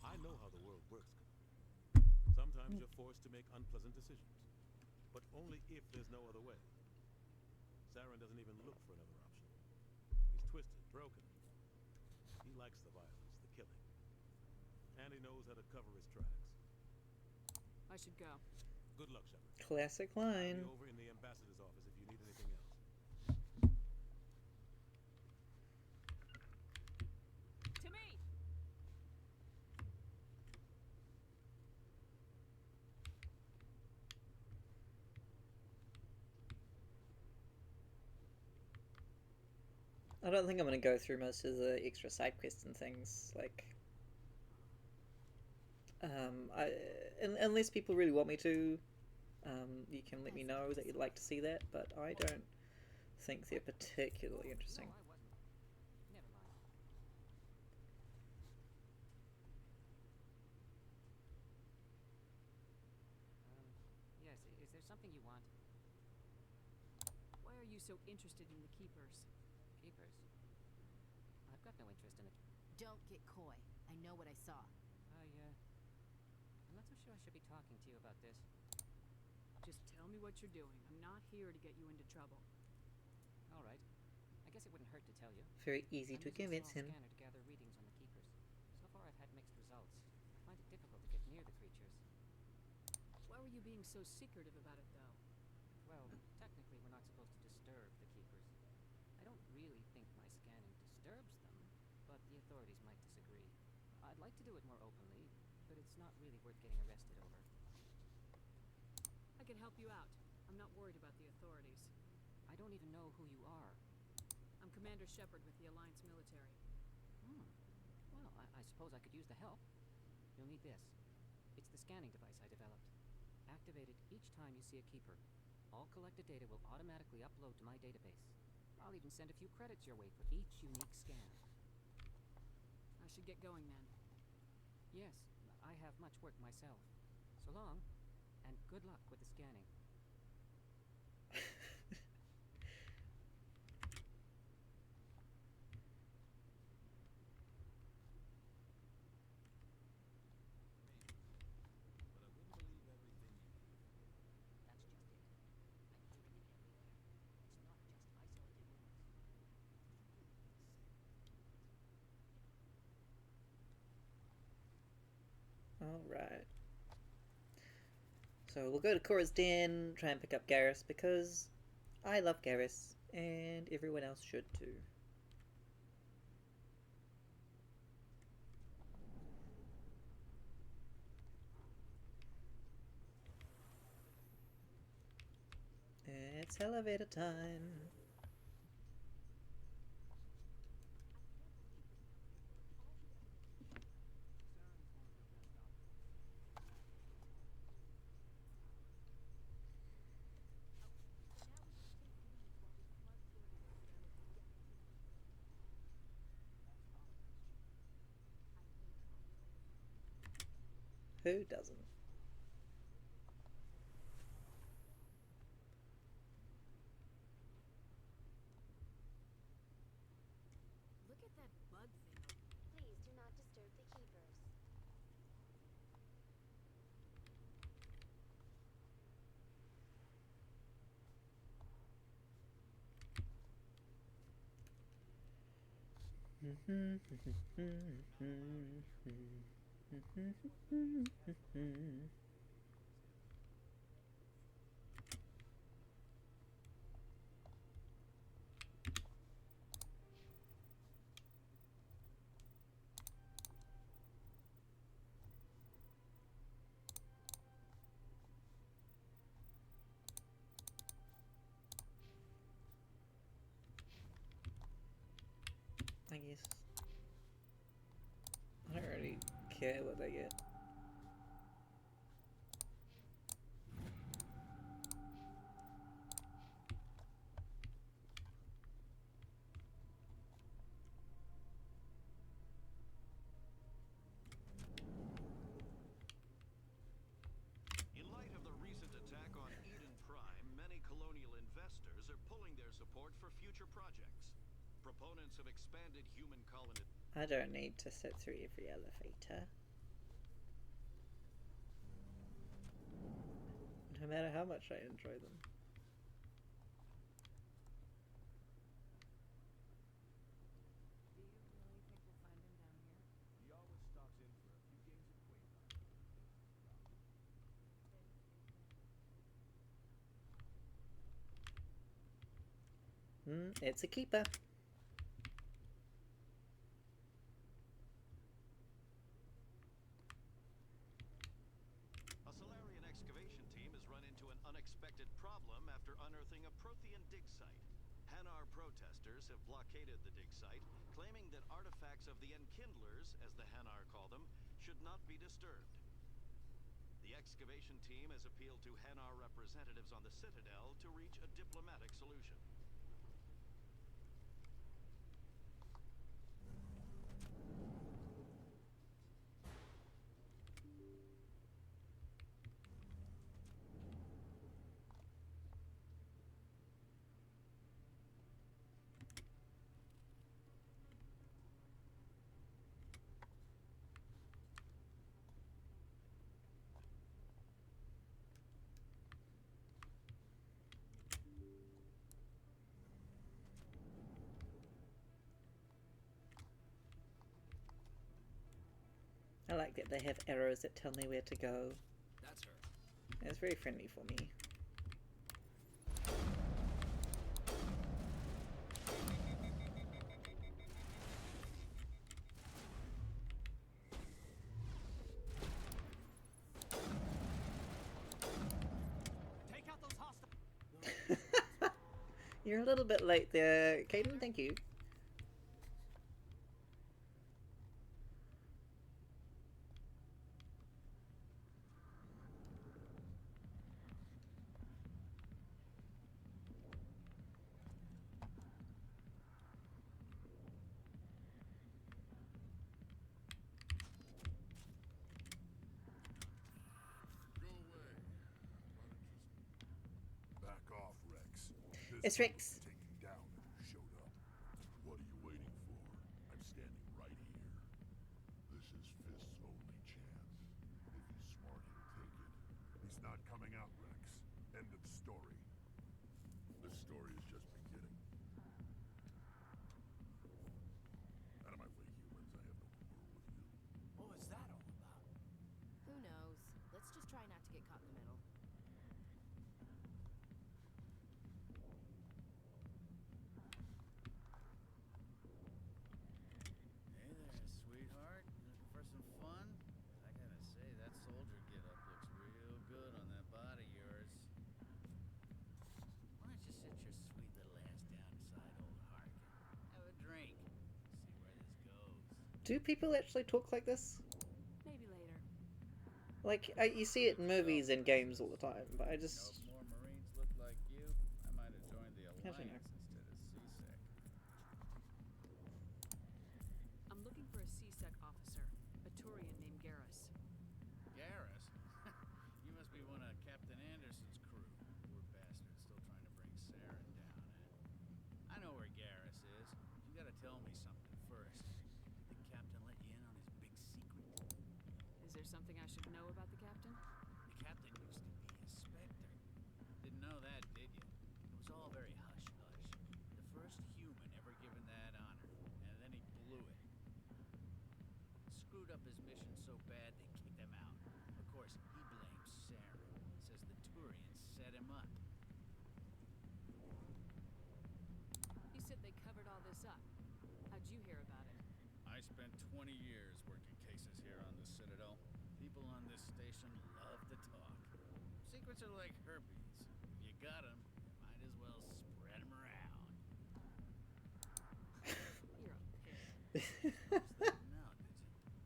I know how the world works, Commander. Sometimes you're forced to make unpleasant decisions. But only if there's no other way. Saren doesn't even look for another option. He's twisted, broken. He likes the violence, the killing. And he knows how to cover his tracks. I should go. Good luck, Shepard. Classic I'll line. be over in the ambassador's office if you need anything else. To me! I don't think I'm going to go through most of the extra side quests and things, like... unless people really want me to, you can let me know that you'd like to see that, but I don't think they're particularly interesting. No, I wasn't. Never mind. Yes, is there something you want? Why are you so interested in the Keepers? Keepers? I've got no interest in it. Don't get coy. I know what I saw. I'm not so sure I should be talking to you about this. Just tell me what you're doing. I'm not here to get you into trouble. All right. I guess it wouldn't hurt to tell you. Very easy I'm to using a convince small him. scanner to gather readings on the Keepers. So far I've had mixed results. I find it difficult to get near the creatures. Why were you being so secretive about it, though? Well, technically we're not supposed to disturb the Keepers. I don't really think my scanning disturbs them, but the authorities might disagree. I'd like to do it more openly, but it's not really worth getting arrested over. I can help you out. I'm not worried about the authorities. I don't even know who you are. I'm Commander Shepard with the Alliance military. Well, I suppose I could use the help. You'll need this. It's the scanning device I developed. Activate it each time you see a Keeper. All collected data will automatically upload to my database. I'll even send a few credits your way for each unique scan. I should get going then. Yes, I have much work myself. So long, and good luck with the scanning. Alright. So we'll go to Cora's Den, try and pick up Garrus, because I love Garrus, and everyone else should too. It's elevator time. Who doesn't? Look at that bug thing. Please do not disturb the keepers. I guess I don't really care what they get. In light of the recent attack on Eden Prime, many colonial investors are pulling their support for future projects. Proponents of expanded human colony. I don't need to sit through every elevator. No matter how much I enjoy them. Do you really think we'll find him down here? He always stops in for a few games of Quavo. It's a keeper. A Solarian excavation team has run into an unexpected problem after unearthing a Prothean dig site. Hanar protesters have blockaded the dig site, claiming that artifacts of the Enkindlers, as the Hanar call them, should not be disturbed. The excavation team has appealed to Hanar representatives on the Citadel to reach a diplomatic solution. I like that they have arrows that tell me where to go. That's her. It's very friendly for me. Take out those hostiles. You're a little bit late there, Caden. Thank you. Back off, Rex. It's Rex. Taking down if you showed up. What are you waiting for? I'm standing right here. This is Fist's only chance. If he's smart, he'll take it. He's not coming out, Rex. End of story. This story is just beginning. Out of my way, humans. I have no quarrel with you. What was that all about? Who knows? Let's just try not to get caught in the middle. Hey there, sweetheart. Looking for some fun? I gotta say, that soldier getup looks real good on that body of yours. Why don't Do people actually talk like this? Maybe later. Like, you see it in movies and games all the time, but I just... If more Marines look like you, I might have joined the How'd you know? Alliance instead of CSEC. I'm looking for a CSEC officer, a Turian named Garrus. Garrus? You must be one of Captain Anderson's crew. Poor bastard, still trying to bring Saren down, eh? I know where Garrus is. You gotta tell me something first. The captain let you in on his big secret? Is there something I should know about the captain? The captain used to be a Spectre. Didn't know that, did you? It was all very hush-hush. The first human ever given that honor, and then he blew it. Screwed up his mission so bad they kicked him out. Of course, he blames Saren. Says the Turians set him up. You said they covered all this up. How'd you hear about it? I spent 20 years working cases here on the Citadel. People on this station love to talk. Secrets are like herpes. If you got them, you might as well spread them around. You're a pig. No,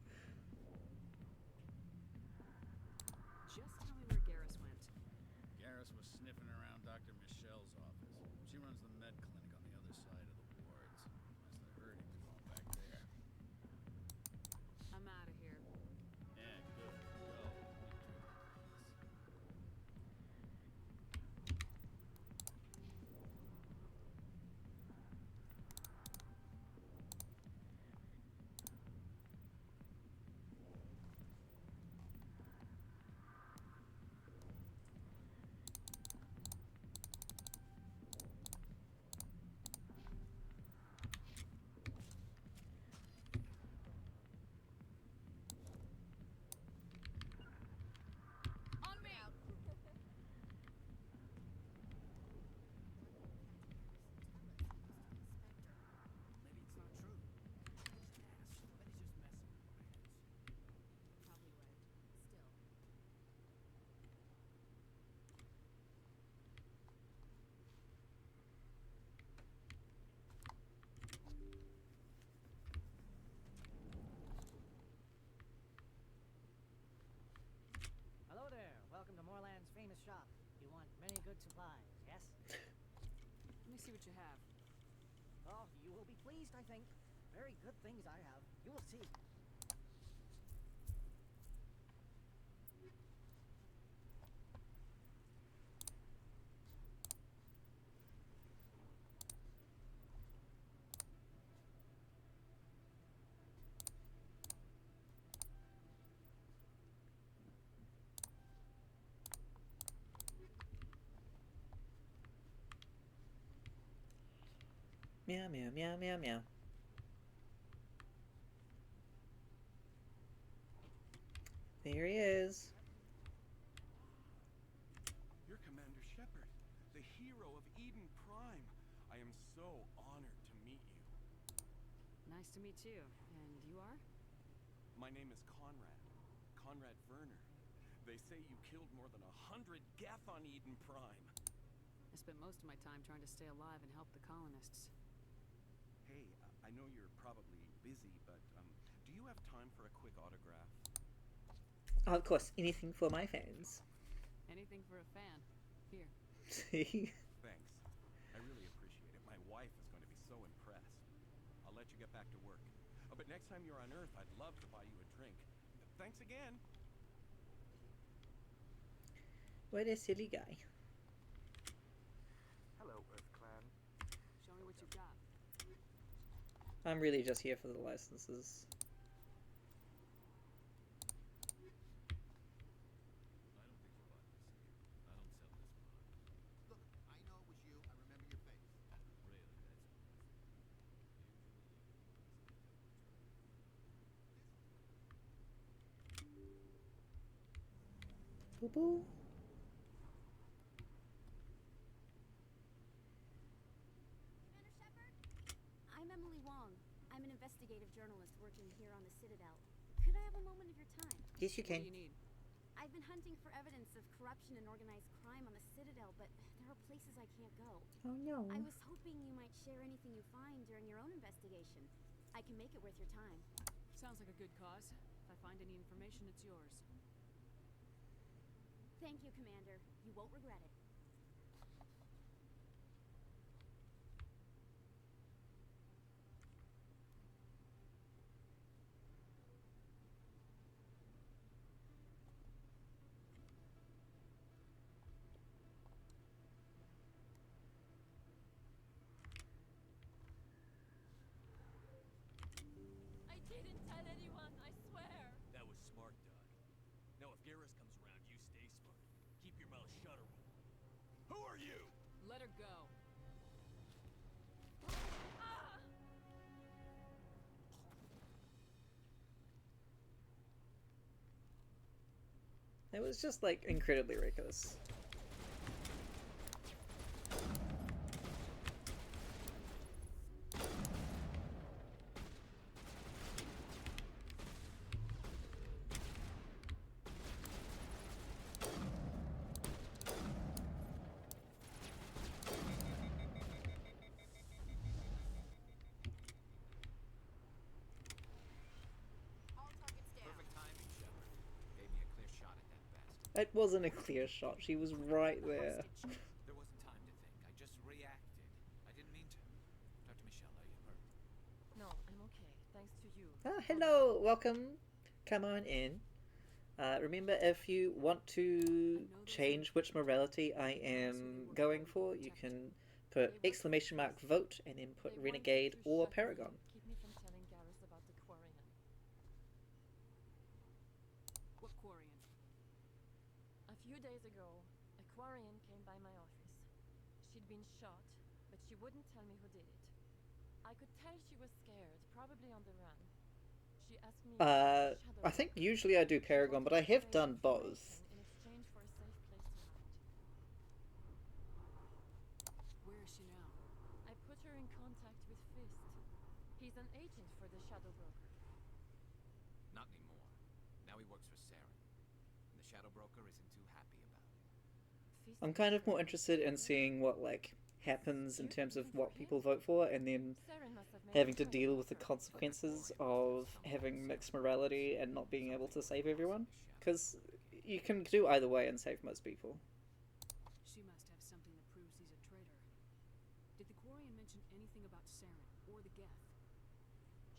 did you? Just tell me where Garrus went. Garrus was sniffing around Dr. Michelle's office. She runs the med clinic on the other side of the wards. Must have heard he was going back there. I'm out of here. Yeah, good. Go. On me! Maybe it's not true. Just ask. I bet he's just messing with my heads. Probably right. Still. Hello there. Welcome to Moorland's famous shop. You want many good supplies, yes? Let me see what you have. Oh, you will be pleased, I think. Very good things I have. You will see. Meow, meow, meow, meow, meow. There he is. You're Commander Shepard, the hero of Eden Prime. I am so honored to meet you. Nice to meet you. And you are? My name is Conrad. Conrad Werner. They say you killed more than 100 Geth on Eden Prime. I spent most of my time trying to stay alive and help the colonists. Hey, I know you're probably busy, but do you have time for a quick autograph? Oh, of course, anything for my fans. Anything for a fan. Here. Thanks. I really appreciate it. My wife is going to be so impressed. I'll let you get back to work. But next time you're on Earth, I'd love to buy you a drink. Thanks again. What a silly guy. Hello, Earth Clan. Show me what you've got. I'm really just here for the licenses. Look, I know it was you. I remember your face. Boo boo. I'm Emily Wong. I'm an investigative journalist working here on the Citadel. Could I have a moment of your time? Yes, you can. What do you need? I've been hunting for evidence of corruption and organized crime on the Citadel, but there are places I can't go. Oh no. I was hoping you might share anything you find during your own investigation. I can make it worth your time. Sounds like a good cause. If I find any information, it's yours. Thank you, Commander. You won't regret it. I didn't tell anyone, I swear. That was smart, Doc. Now if Garrus comes around, you stay smart. Keep your mouth shut or we'll... Who are you? Let her go. It was just like incredibly reckless. Perfect timing, Shepard. Gave me a clear shot at that bastard. It wasn't a clear shot. She was right there. There wasn't time to think. I just reacted. I didn't mean to. Dr. Michelle, are you hurt? No, I'm okay. Thanks to you. Ah, hello, welcome. Come on in. Remember, if you want to change which morality I am going for, you can put exclamation mark vote and then put renegade or paragon. Keep me from telling Garrus about the Quarian. What Quarian? A few days ago, a Quarian came by my office. She'd been shot, but she wouldn't tell me who did it. I could tell she was scared, probably on the run. She asked me I think usually I do paragon, but I have done both. in exchange for a safe place to hide. Where is she now? I put her in contact with Fist. He's an agent for the Shadow Broker. Not anymore. Now he works for Saren. And the Shadow Broker isn't too happy about it. I'm kind of more interested in seeing what like happens in terms of what people vote for, and then having to deal with the consequences of having mixed morality and not being able to save everyone. Because you can do either way and save most people. She must have something that proves he's a traitor. Did the Quarian mention anything about Saren or the Geth?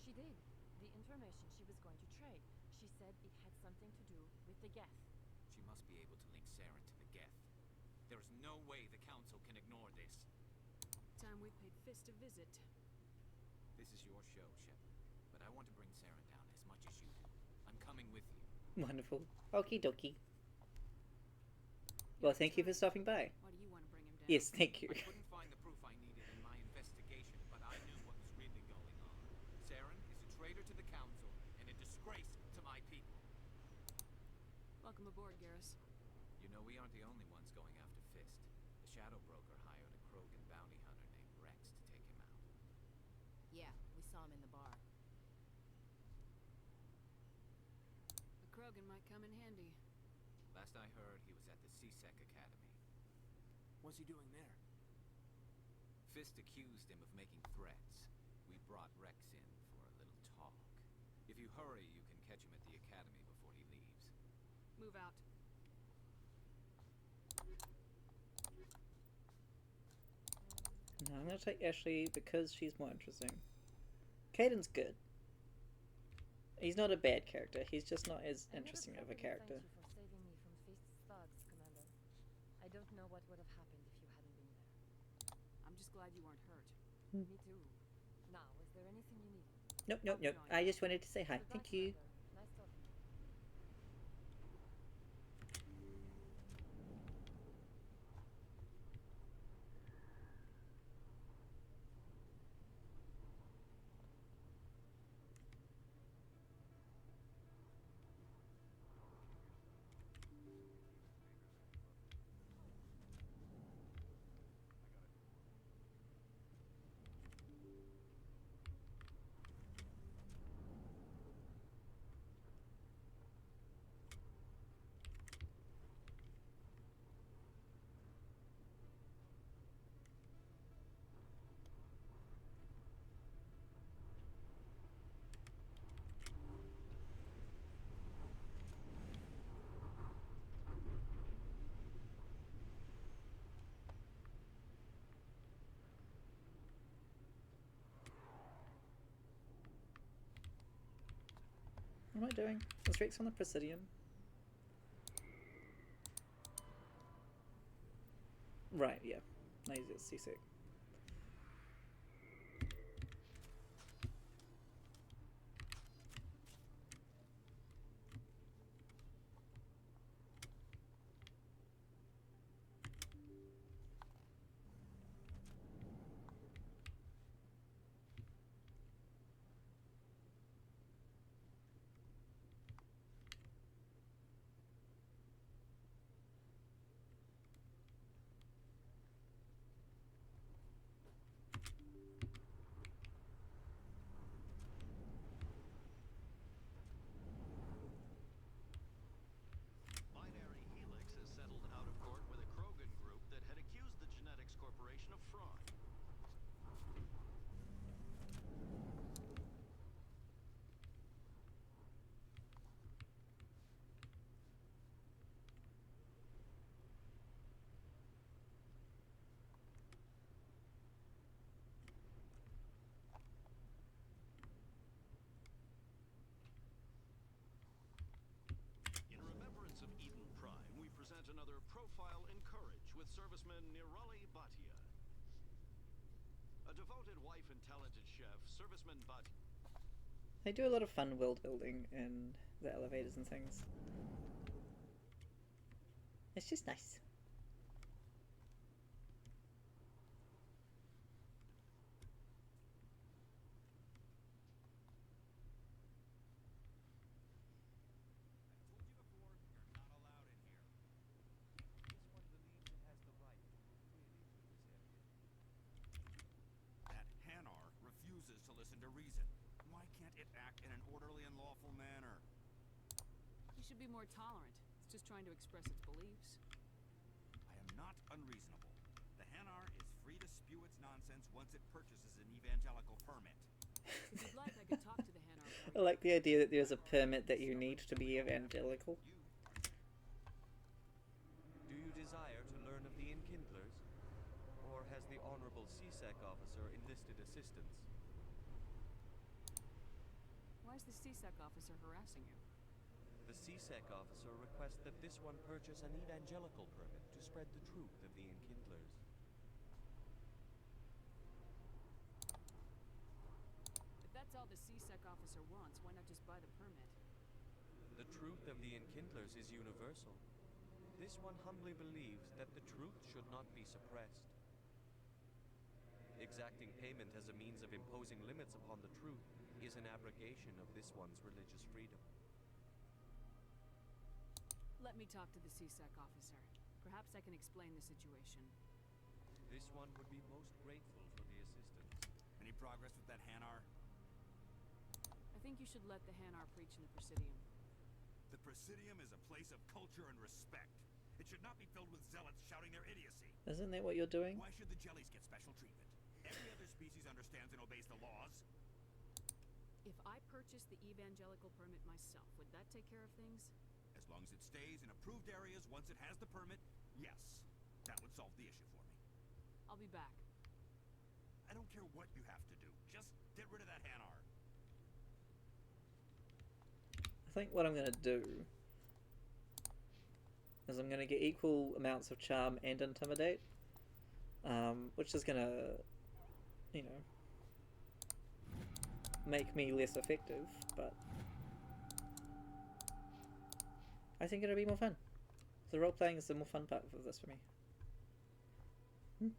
She did. The information she was going to trade. She said it had something to do with the Geth. She must be able to link Saren to the Geth. There is no way the Council can ignore this. Time we paid Fist a visit. This is your show, Shepard. But I want to bring Saren down as much as you do. I'm coming with you. Wonderful. Okie dokie. Well, thank you for stopping by. Why do you want to bring him down? Yes, thank you. I couldn't find the proof I needed in my investigation, but I knew what was really going on. Saren is a traitor to the Council and a disgrace to my people. Welcome aboard, Garrus. You know, we aren't the only ones going after Fist. The Shadow Broker hired a Krogan bounty hunter named Rex to take him out. Yeah, we saw him in the bar. A Krogan might come in handy. Last I heard, he was at the CSEC Academy. What's he doing there? Fist accused him of making threats. We brought Rex in for a little talk. If you hurry, you can catch him at the Academy before he leaves. Move out. No, I'm gonna take Ashley because she's more interesting. Caden's good. He's not a bad character, he's just not as interesting of a character. Thank you for saving me from Fist's thugs, Commander. I don't know what would have happened if you hadn't been there. I'm just glad you weren't hurt. Me too. Now, is there anything you need? Nope, nope, nope. I just wanted to say hi. Thank you. Nice talking. What am I doing? Was Rex on the Presidium? Right, yeah. I use it seasick. Binary Helix has settled out of court with a Krogan group that had accused the Genetics Corporation of fraud. In remembrance of Eden Prime, we present another Profile in Courage with serviceman Nirali Bhatia. A devoted wife and talented chef, serviceman Bhatia. They do a lot of fun world building in the elevators and things. It's just nice. That Hanar refuses to listen to reason. Why can't it act in an orderly and lawful manner? You should be more tolerant. It's just trying to express its beliefs. I am not unreasonable. The Hanar is free to spew its nonsense once it purchases an evangelical permit. If you'd like, I could talk to the Hanar for I like the idea that there's a permit that you need to be evangelical. Do you desire to learn of the Enkindlers? Or has the Honorable CSEC officer enlisted assistance? Why is the CSEC officer harassing you? The CSEC officer requests that this one purchase an evangelical permit to spread the truth of the Enkindlers. If that's all the CSEC officer wants, why not just buy the permit? The truth of the Enkindlers is universal. This one humbly believes that the truth should not be suppressed. Exacting payment as a means of imposing limits upon the truth is an abrogation of this one's religious freedom. Let me talk to the CSEC officer. Perhaps I can explain the situation. This one would be most grateful for the assistance. Any progress with that Hanar? I think you should let the Hanar preach in the Presidium. The Presidium is a place of culture and respect. It should not be filled with zealots shouting their idiocy. Isn't that what you're doing? Why should the jellies get special treatment? Every other species understands and obeys the laws. If I purchased the evangelical permit myself, would that take care of things? As long as it stays in approved areas once it has the permit, yes. That would solve the issue for me. I'll be back. I don't care what you have to do. Just get rid of that Hanar. I think what I'm going to do is I'm going to get equal amounts of charm and intimidate, which is going to, you know, make me less effective, but I think it'll be more fun. The role playing is the more fun part of this for me. In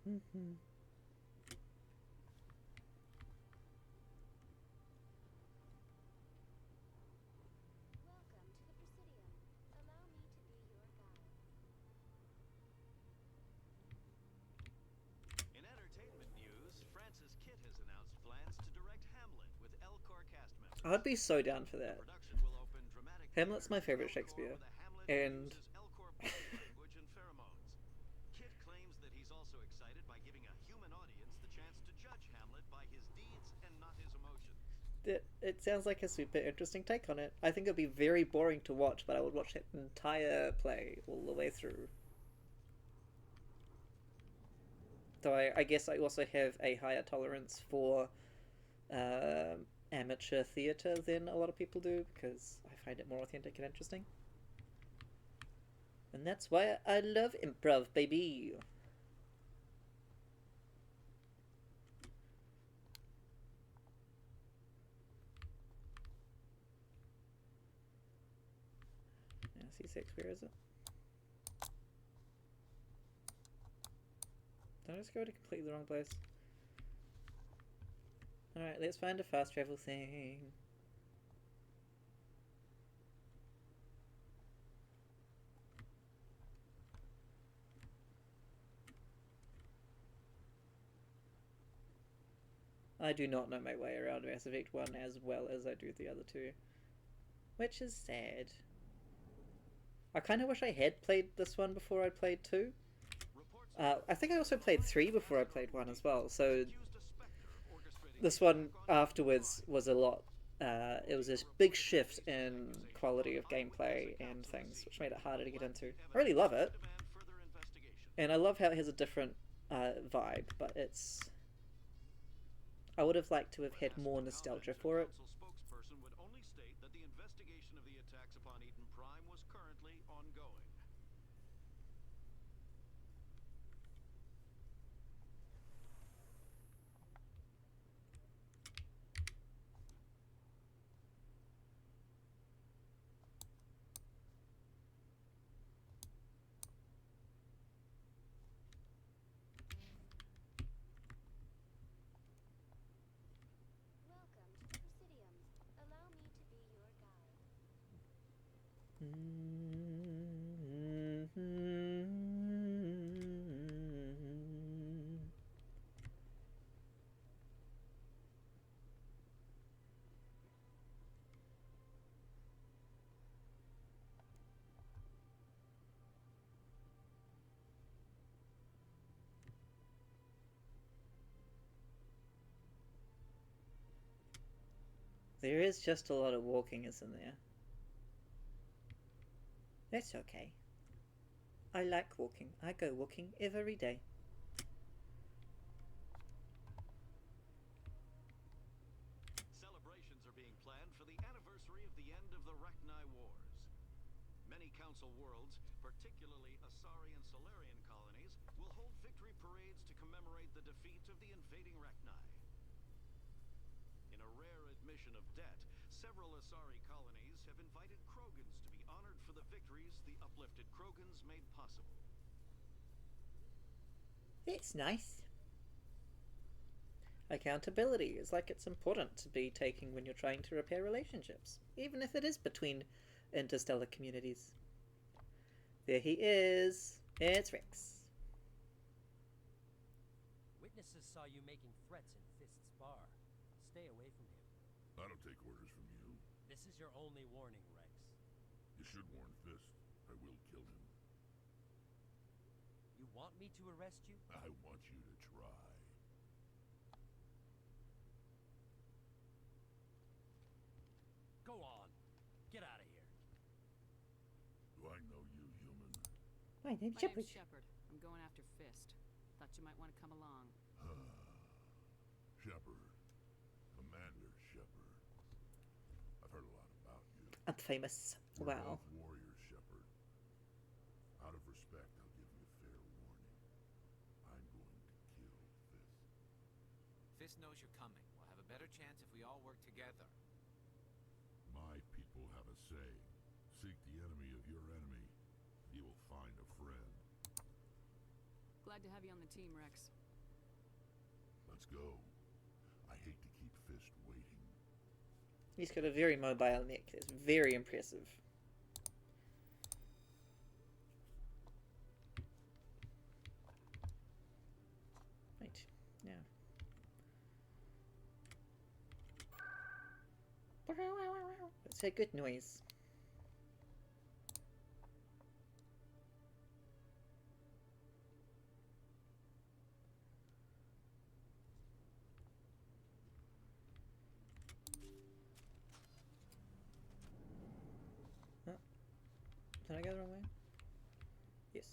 entertainment news, Francis Kitt has announced plans to direct Hamlet with Elcor cast members. I'd be so down for that. Production will open dramatic Hamlet's my favorite Shakespeare, and Elcor body language and pheromones. Kitt claims that he's also excited by giving a human audience the chance to judge Hamlet by his deeds and not his emotions. it sounds like a super interesting take on it. I think it'd be very boring to watch, but I would watch that entire play all the way through. Though I guess I also have a higher tolerance for amateur theatre than a lot of people do, because I find it more authentic and interesting. And that's why I love improv, baby. Now, C6, where is it? Did I just go to completely the wrong place? Alright, let's find a fast travel thing. I do not know my way around Mass Effect 1 as well as I do the other two. Which is sad. I kind of wish I had played this one before I played 2. I think I also played 3 before I played 1 as well, so this one afterwards was a lot, it was this big shift in quality of gameplay and things, which made it harder to get into. I really love it, and I love how it has a different vibe, but it's... I would have liked to have had more nostalgia for it. Spokesperson would only state that the investigation of the attacks upon Eden Prime was currently ongoing. There is just a lot of walking, isn't there? That's okay. I like walking. I go walking every day. Celebrations are being planned for the anniversary of the end of the Rachni Wars. Many Council worlds, particularly Asari and Solarian colonies, will hold victory parades to commemorate the defeat of the invading Rachni. In a rare admission of debt, several Asari colonies have invited Krogans to be honored for the victories the uplifted Krogans made possible. It's nice. Accountability is like it's important to be taking when you're trying to repair relationships, even if it is between interstellar communities. There he is. It's Rex. Witnesses saw you making threats in Fist's bar. Stay away from him. I don't take orders from you. This is your only warning, Rex. You should warn Fist. I will kill him. You want me to arrest you? I want you to try. Go on. Get out of here. Do I know you, human? My name's My Shepard. name's Shepard. I'm going after Fist. Thought you might want to come along. Shepard. Commander Shepard. I've heard a lot about you. I'm famous. We're Wow. both warriors, Shepard. Out of respect, I'll give you a fair warning. I'm going to kill Fist. Fist knows you're coming. We'll have a better chance if we all work together. My people have a saying. Seek the enemy of your enemy. You will find a friend. Glad to have you on the team, Rex. Let's go. I hate to keep Fist waiting. He's got a very mobile neck. It's very impressive. Right, now. It's a good noise. Did I go the wrong way? Yes.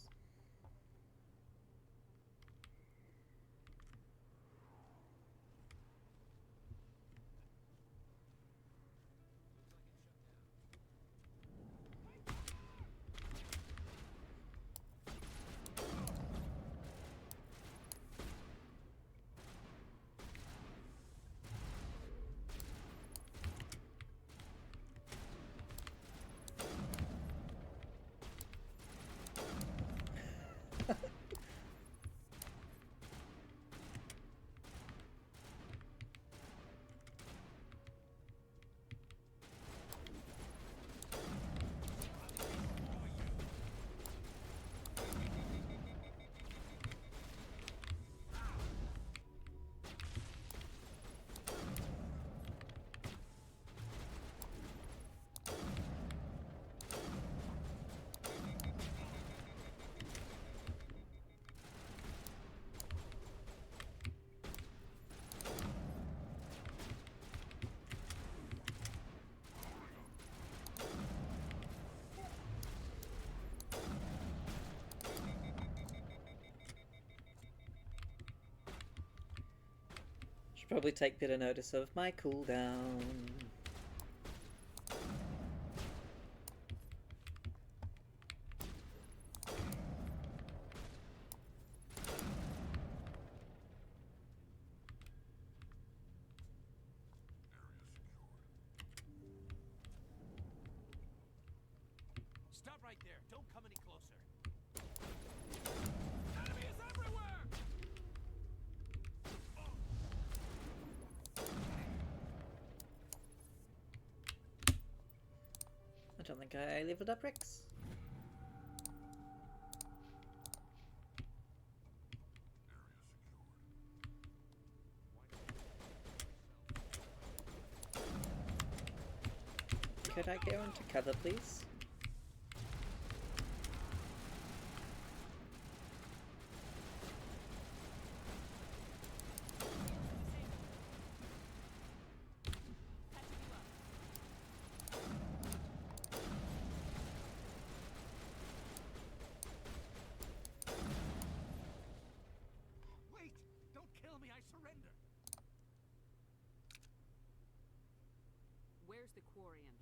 probably take better notice of my cooldown. Stop right there. Don't come any closer. Enemy is everywhere! I don't think I leveled up Rex. Could I go into cover, please? Wait! Don't kill me, I surrender! Where's the Quarian?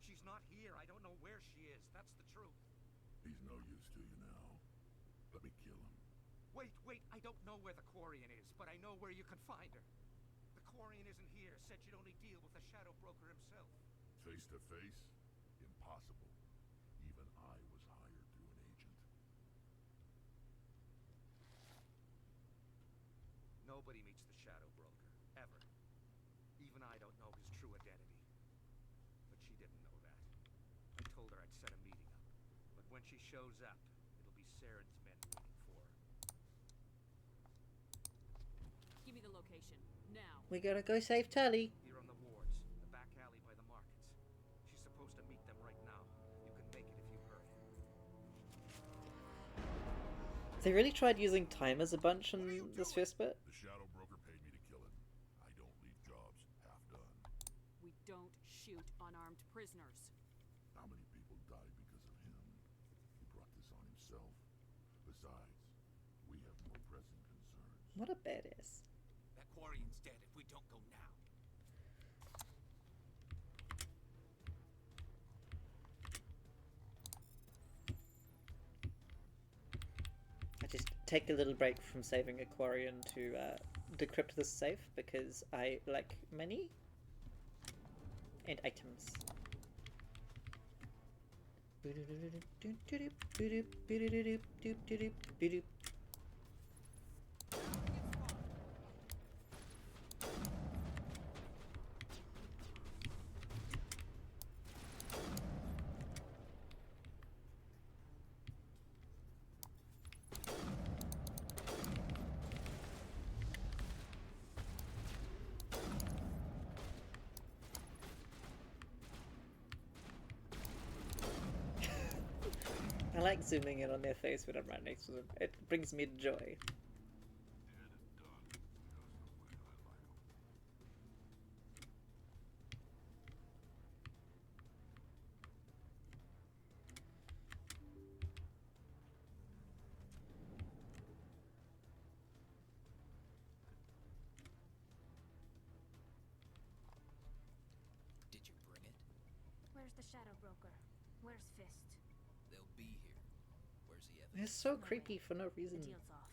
She's not here. I don't know where she is. That's the truth. He's no use to you now. Let me kill him. Wait. I don't know where the Quarian is, but I know where you can find her. The Quarian isn't here. Said she'd only deal with the Shadow Broker himself. Face to face? Impossible. Even I was hired through an agent. Nobody meets the Shadow Broker, ever. Even I don't know his true identity. But she didn't know that. I told her I'd set a meeting up. But when she shows up, it'll be Saren's men waiting for her. Give me the location. Now. We gotta go save Tally. Here on the wards, the back alley by the markets. She's supposed to meet them right now. You can make it if you hurry. They really tried using timers a bunch in this first bit. The Shadow Broker paid me to kill him. I don't leave jobs half done. We don't shoot unarmed prisoners. How many people died because of him? He brought this on himself. Besides, we have more pressing concerns. What a badass. That Quarian's dead if we don't go now. I just take a little break from saving Aquarian to decrypt this safe because I like money and items. I like zooming in on their face when I'm right next to them. It brings me joy. Did you bring it? Where's the Shadow Broker? Where's Fist? They'll be here. Where's the evidence? It's so creepy for no The reason. deal's off.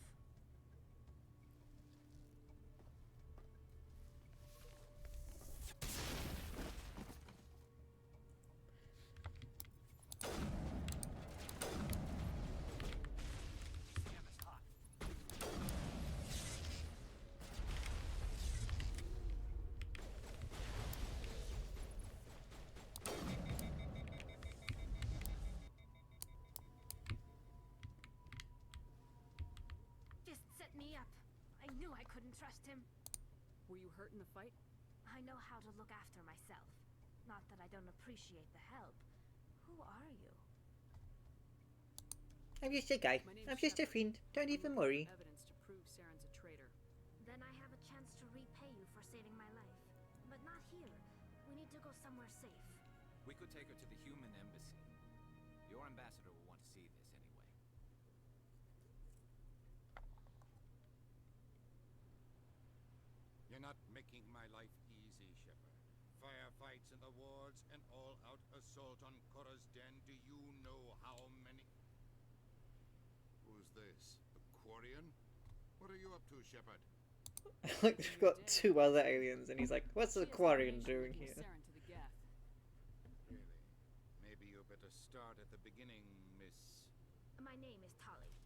Fist set me up. I knew I couldn't trust him. Were you hurt in the fight? I know how to look after myself. Not that I don't appreciate the help. Who are you? I'm just a guy. My name's I'm just a Shepard. friend. Don't even worry. Evidence to prove Saren's a traitor. Then I have a chance to repay you for saving my life. But not here. We need to go somewhere safe. We could take her to the human embassy. Your ambassador will want to see this anyway. You're not making my life easy, Shepard. Firefights in the wards, an all-out assault on Korra's den. Do you know how many... Who's this? A Quarian? What are you up to, Shepard? Like, they've got two other aliens, and he's like, what's the Quarian doing here? Really? Maybe you better start at the beginning, Miss... My name is Tali.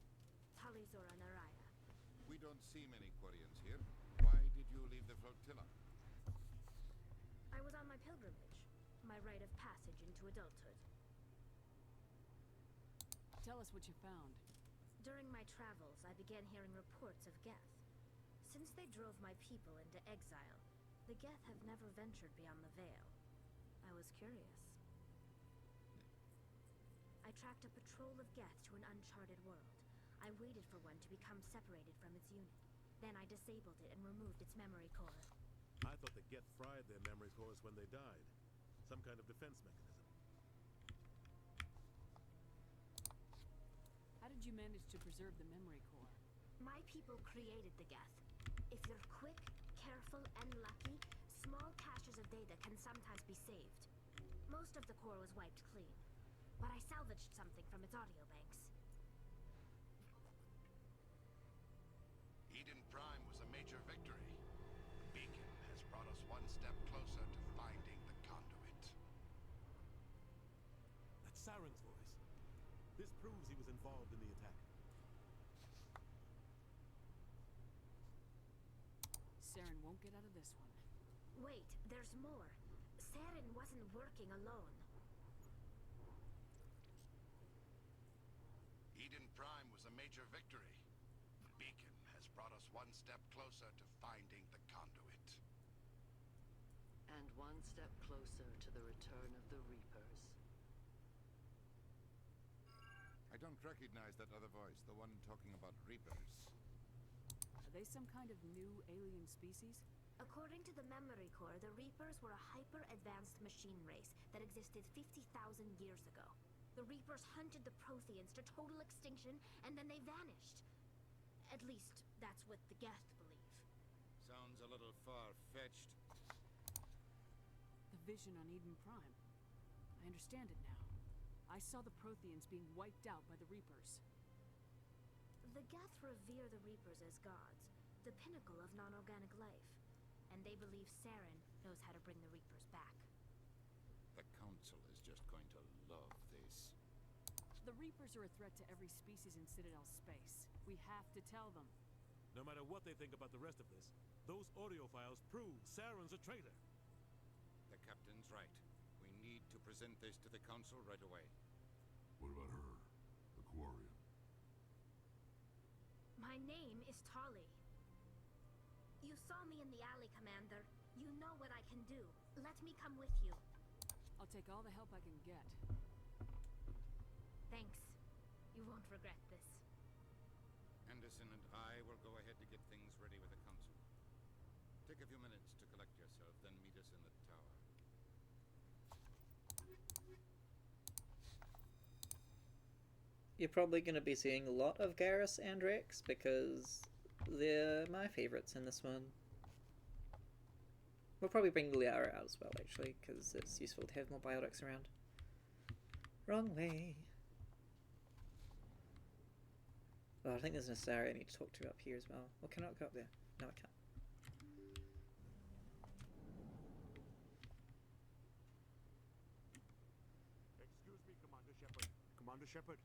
Tali Zora Naraya. We don't see many Quarians here. Why did you leave the flotilla? I was on my pilgrimage, my rite of passage into adulthood. Tell us what you found. During my travels, I began hearing reports of Geth. Since they drove my people into exile, the Geth have never ventured beyond the Veil. I was curious. I tracked a patrol of Geth to an uncharted world. I waited for one to become separated from its unit. Then I disabled it and removed its memory core. I thought the Geth fried their memory cores when they died. Some kind of defense mechanism. How did you manage to preserve the memory core? My people created the Geth. If you're quick, careful, and lucky, small caches of data can sometimes be saved. Most of the core was wiped clean, but I salvaged something from its audio banks. Eden Prime was a major victory. The beacon has brought us one step closer to finding the conduit. That's Saren's voice. This proves he was involved in the attack. Saren won't get out of this one. Wait, there's more. Saren wasn't working alone. Eden Prime was a major victory. The beacon has brought us one step closer to finding the conduit. And one step closer to the return of the Reapers. I don't recognize that other voice, the one talking about Reapers. Are they some kind of new alien species? According to the memory core, the Reapers were a hyper-advanced machine race that existed 50,000 years ago. The Reapers hunted the Protheans to total extinction, and then they vanished. At least, that's what the Geth believe. Sounds a little far-fetched. The vision on Eden Prime. I understand it now. I saw the Protheans being wiped out by the Reapers. The Geth revere the Reapers as gods, the pinnacle of non-organic life. And they believe Saren knows how to bring the Reapers back. The Council is just going to love this. The Reapers are a threat to every species in Citadel space. We have to tell them. No matter what they think about the rest of this, those audio files prove Saren's a traitor. The captain's right. We need to present this to the Council right away. What about her? The Quarian? My name is Tali. You saw me in the alley, Commander. You know what I can do. Let me come with you. I'll take all the help I can get. Thanks. You won't regret this. Anderson and I will go ahead to get things ready with the Council. Take a few minutes to collect yourself, then meet us in the tower. You're probably going to be seeing a lot of Garrus and Rex, because they're my favourites in this one. We'll probably bring Liara out as well, actually, because it's useful to have more biotics around. Wrong way. Oh, I think there's an Asari I need to talk to up here as well. Well, can I not go up there? No, I can't. Excuse me, Commander Shepard. Commander Shepard,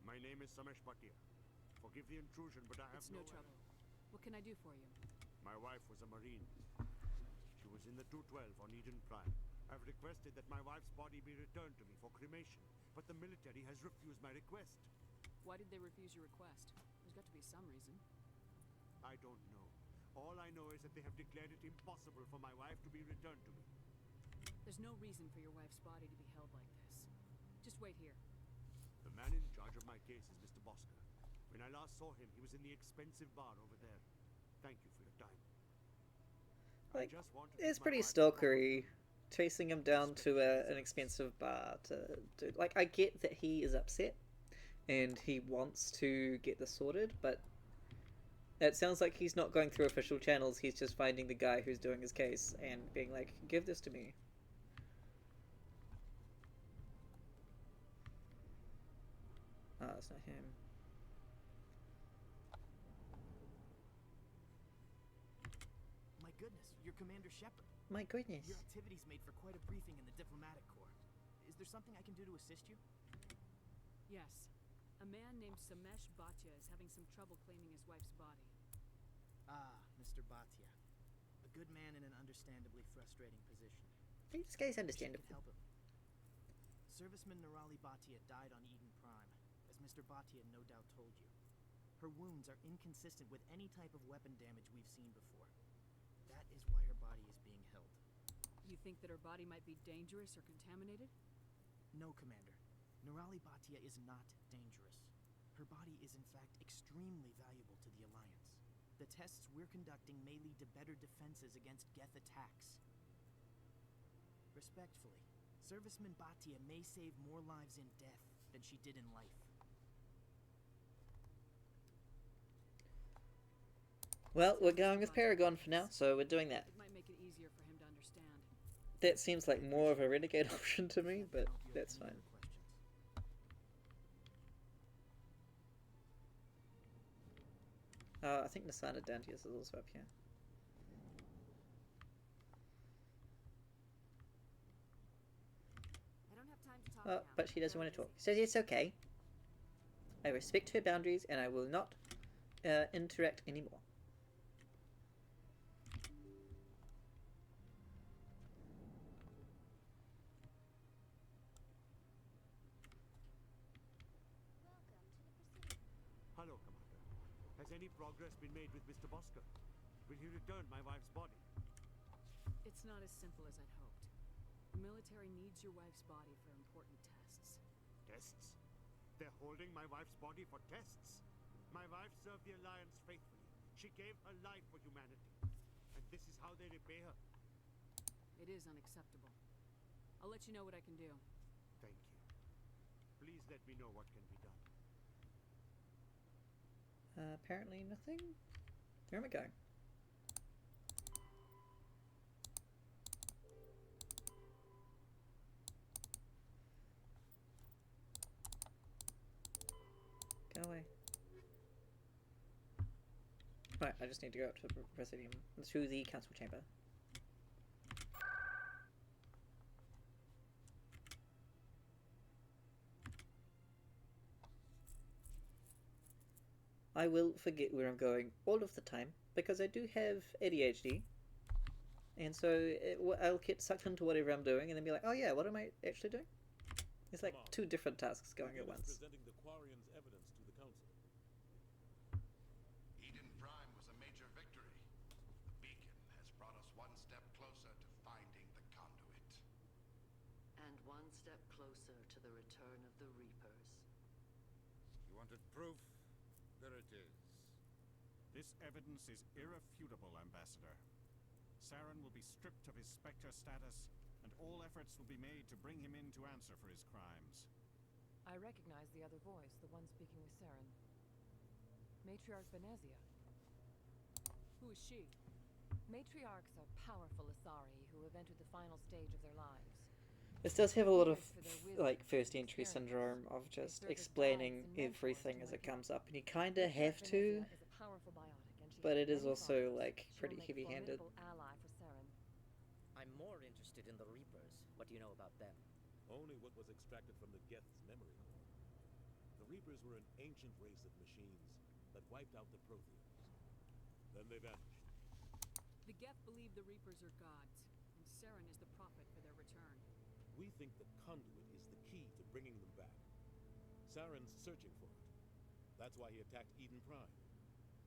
my name is Samesh Bhatia. Forgive the intrusion, but I have It's no trouble. What can I do for you? My wife was a Marine. She was in the 212 on Eden Prime. I've requested that my wife's body be returned to me for cremation, but the military has refused my request. Why did they refuse your request? There's got to be some reason. I don't know. All I know is that they have declared it impossible for my wife to be returned to me. There's no reason for your wife's body to be held like this. Just wait here. The man in charge of my case is Mr. Bosker. When I last saw him, he was in the expensive bar over there. Thank you for your time. Like, it's pretty stalkery, chasing him down to an expensive bar to do. Like, I get that he is upset, and he wants to get this sorted, but It sounds like he's not going through official channels, he's just finding the guy who's doing his case and being like, give this to me. Ah, it's not him. My goodness, you're Commander Shepard. My goodness. Your activities made for quite a briefing in the diplomatic corps. Is there something I can do to assist you? Yes. A man named Samesh Bhatia is having some trouble claiming his wife's body. Ah, Mr. Bhatia. A good man in an understandably frustrating position. This guy's understandable. Help him. Serviceman Nirali Bhatia died on Eden Prime, as Mr. Bhatia no doubt told you. Her wounds are inconsistent with any type of weapon damage we've seen before. That is why her body is being held. You think that her body might be dangerous or contaminated? No, Commander. Nirali Bhatia is not dangerous. Her body is in fact extremely valuable to the Alliance. The tests we're conducting may lead to better defenses against Geth attacks. Respectfully, Serviceman Bhatia may save more lives in death than she did in life. Well, we're going with Paragon for now, so we're doing that. It might make it easier for him to understand. That seems like more of a renegade option to me, but that's fine. I think Nasana Dantius is also up here. I don't have time to talk now. But she doesn't want to talk. So it's okay. I respect her boundaries and I will not interact anymore. Hello, Commander. Has any progress been made with Mr. Bosker? Will he return my wife's body? It's not as simple as I'd hoped. The military needs your wife's body for important tests. Tests? They're holding my wife's body for tests? My wife served the Alliance faithfully. She gave her life for humanity. And this is how they repay her. It is unacceptable. I'll let you know what I can do. Thank you. Please let me know what can be done. Apparently nothing. Where am I going? Go away. Right, I just need to go up to the Presidium, to the Council Chamber. I will forget where I'm going all of the time because I do have ADHD, and so I'll get sucked into whatever I'm doing and then be like, oh yeah, what am I actually doing? It's like two different tasks going at once. Presenting the Quarian's evidence to the Council. Eden Prime was a major victory. The beacon has brought us one step closer to finding the conduit. And one step closer to the return of the Reapers. You wanted proof? There it is. This evidence is irrefutable, Ambassador. Saren will be stripped of his Spectre status, and all efforts will be made to bring him in to answer for his crimes. I recognize the other voice, the one speaking with Saren. Matriarch Benezia. Who is she? Matriarchs are powerful Asari who have entered the final stage of their lives. This does have a lot of like first entry syndrome of just explaining everything as it comes up, and you kind of have to, but it is also like pretty heavy-handed. I'm more interested in the Reapers. What do you know about them? Only what was extracted from the Geth's memory core. The Reapers were an ancient race of machines that wiped out the Protheans. Then they vanished. The Geth believe the Reapers are gods, and Saren is the prophet for their return. We think the conduit is the key to bringing them back. Saren's searching for it. That's why he attacked Eden Prime.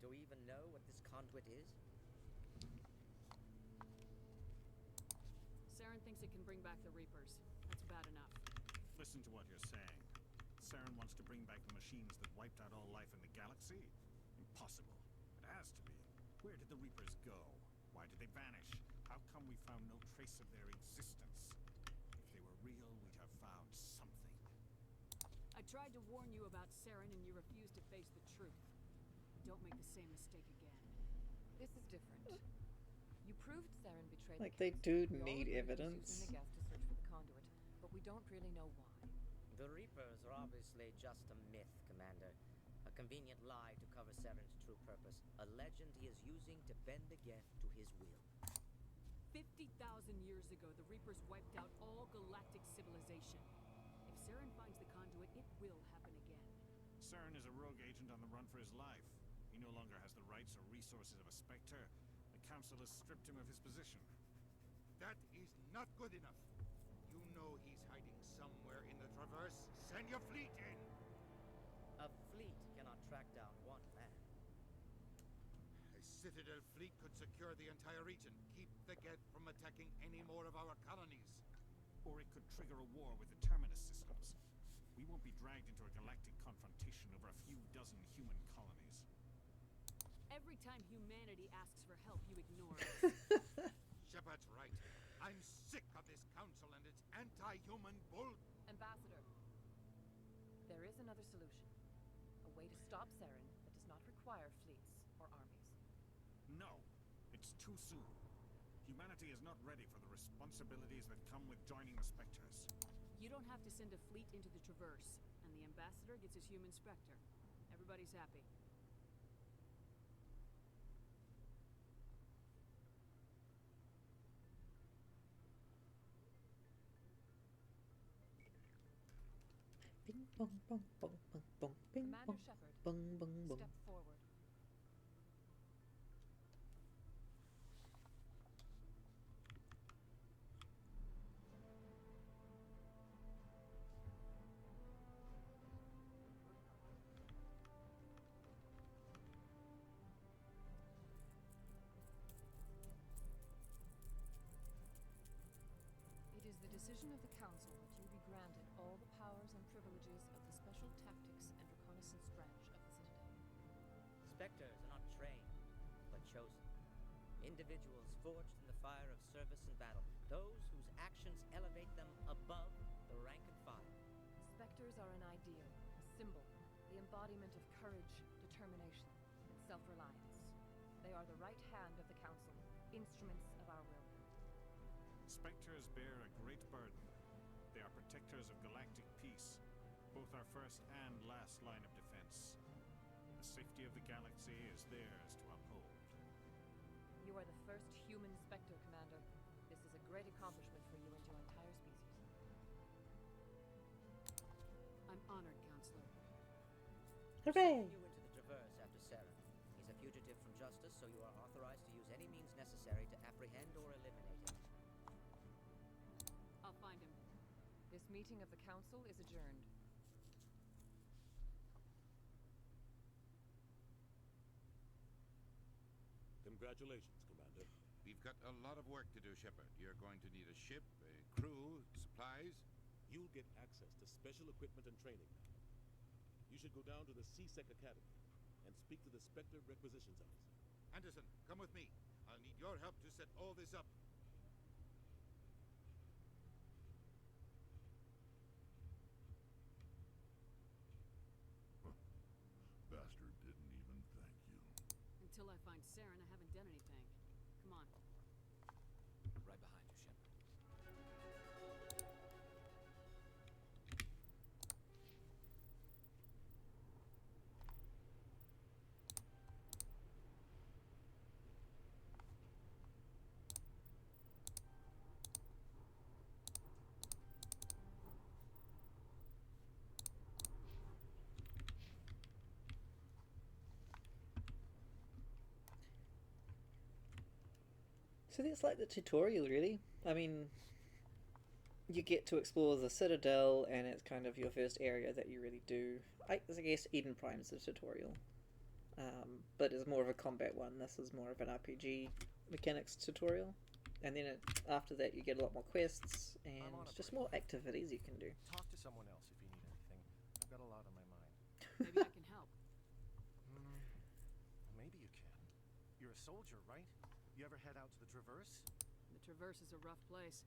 Do we even know what this conduit is? Saren thinks it can bring back the Reapers. That's bad enough. Listen to what you're saying. Saren wants to bring back the machines that wiped out all life in the galaxy? Impossible. It has to be. Where did the Reapers go? Why did they vanish? How come we found no trace of their existence? If they were real, we'd have found something. I tried to warn you about Saren and you refused to face the truth. Don't don't make the same mistake again. This is different. You proved Saren betrayed Like, the they do council. We all need agree he's evidence. using the gas to search for the conduit, but we don't really know why. The Reapers are obviously just a myth, Commander. A convenient lie to cover Saren's true purpose. A legend he is using to bend the Geth to his will. 50,000 years ago, the Reapers wiped out all galactic civilization. If Saren finds the conduit, it will happen again. Saren is a rogue agent on the run for his life. He no longer has the rights or resources of a Spectre. The Council has stripped him of his position. That is not good enough. You know he's hiding somewhere in the Traverse. Send your fleet in! A fleet cannot track down one man. A Citadel fleet could secure the entire region, keep the Geth from attacking any more of our colonies. Or it could trigger a war with the Terminus systems. We won't be dragged into a galactic confrontation over a few dozen human colonies. Every time humanity asks for help, you ignore us. Shepard's right. I'm sick of this council and its anti-human bull... Ambassador, there is another solution. A way to stop Saren that does not require fleets or armies. No, it's too soon. Humanity is not ready for the responsibilities that come with joining the Spectres. You don't have to send a fleet into the Traverse, and the Ambassador gets his human Spectre. Everybody's happy. Bing bong bong bong bong bong bing Commander bong Shepard, bong bong bong. step forward. It is the decision of the Council that you be granted all the powers and privileges of the Special Tactics and Reconnaissance Branch of the Citadel. Spectres are not trained, but chosen. Individuals forged in the fire of service and battle. Those whose actions elevate them above the rank and file. Spectres are an ideal, a symbol, the embodiment of courage, determination, and self-reliance. They are the right hand of the Council, instruments of our will. Spectres bear a great burden. They are protectors of galactic peace, both our first and last line of defense. The safety of the galaxy is theirs to uphold. You are the first human Spectre, Commander. This is a great accomplishment for you and your entire species. I'm honored, Counselor. Hooray! You into the Traverse after Saren. He's a fugitive from justice, so you are authorized to use any means necessary to apprehend or eliminate him. I'll find him. This meeting of the Council is adjourned. Congratulations, Commander. We've got a lot of work to do, Shepard. You're going to need a ship, a crew, supplies. You'll get access to special equipment and training now. You should go down to the C-Sec Academy and speak to the Spectre Requisitions Officer. Anderson, come with me. I'll need your help to set all this up. Bastard didn't even thank you. Until I find Saren, I haven't done anything. Come on. Right behind you, Shepard. So that's like the tutorial, really. I mean, you get to explore the Citadel, and it's kind of your first area that you really do. I guess Eden Prime is a tutorial, but it's more of a combat one. This is more of an RPG mechanics tutorial, and then after that you get a lot more quests and just more activities you can do. Talk to someone else if you need anything. I've got a lot on my mind. Maybe I can help. Maybe you can. You're a soldier, right? You ever head out to the Traverse? The Traverse is a rough place.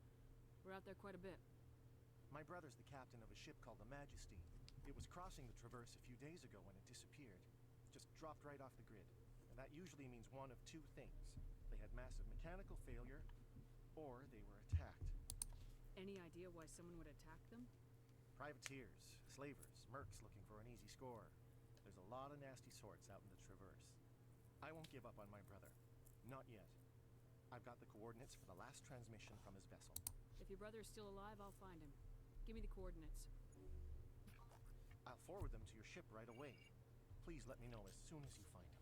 We're out there quite a bit. My brother's the captain of a ship called the Majesty. It was crossing the Traverse a few days ago when it disappeared. just dropped right off the grid. And that usually means one of two things. They had massive mechanical failure, or they were attacked. Any idea why someone would attack them? Privateers, slavers, mercs looking for an easy score. There's a lot of nasty sorts out in the Traverse. I won't give up on my brother. Not yet. I've got the coordinates for the last transmission from his vessel. If your brother is still alive, I'll find him. Give me the coordinates. I'll forward them to your ship right away. Please let me know as soon as you find him.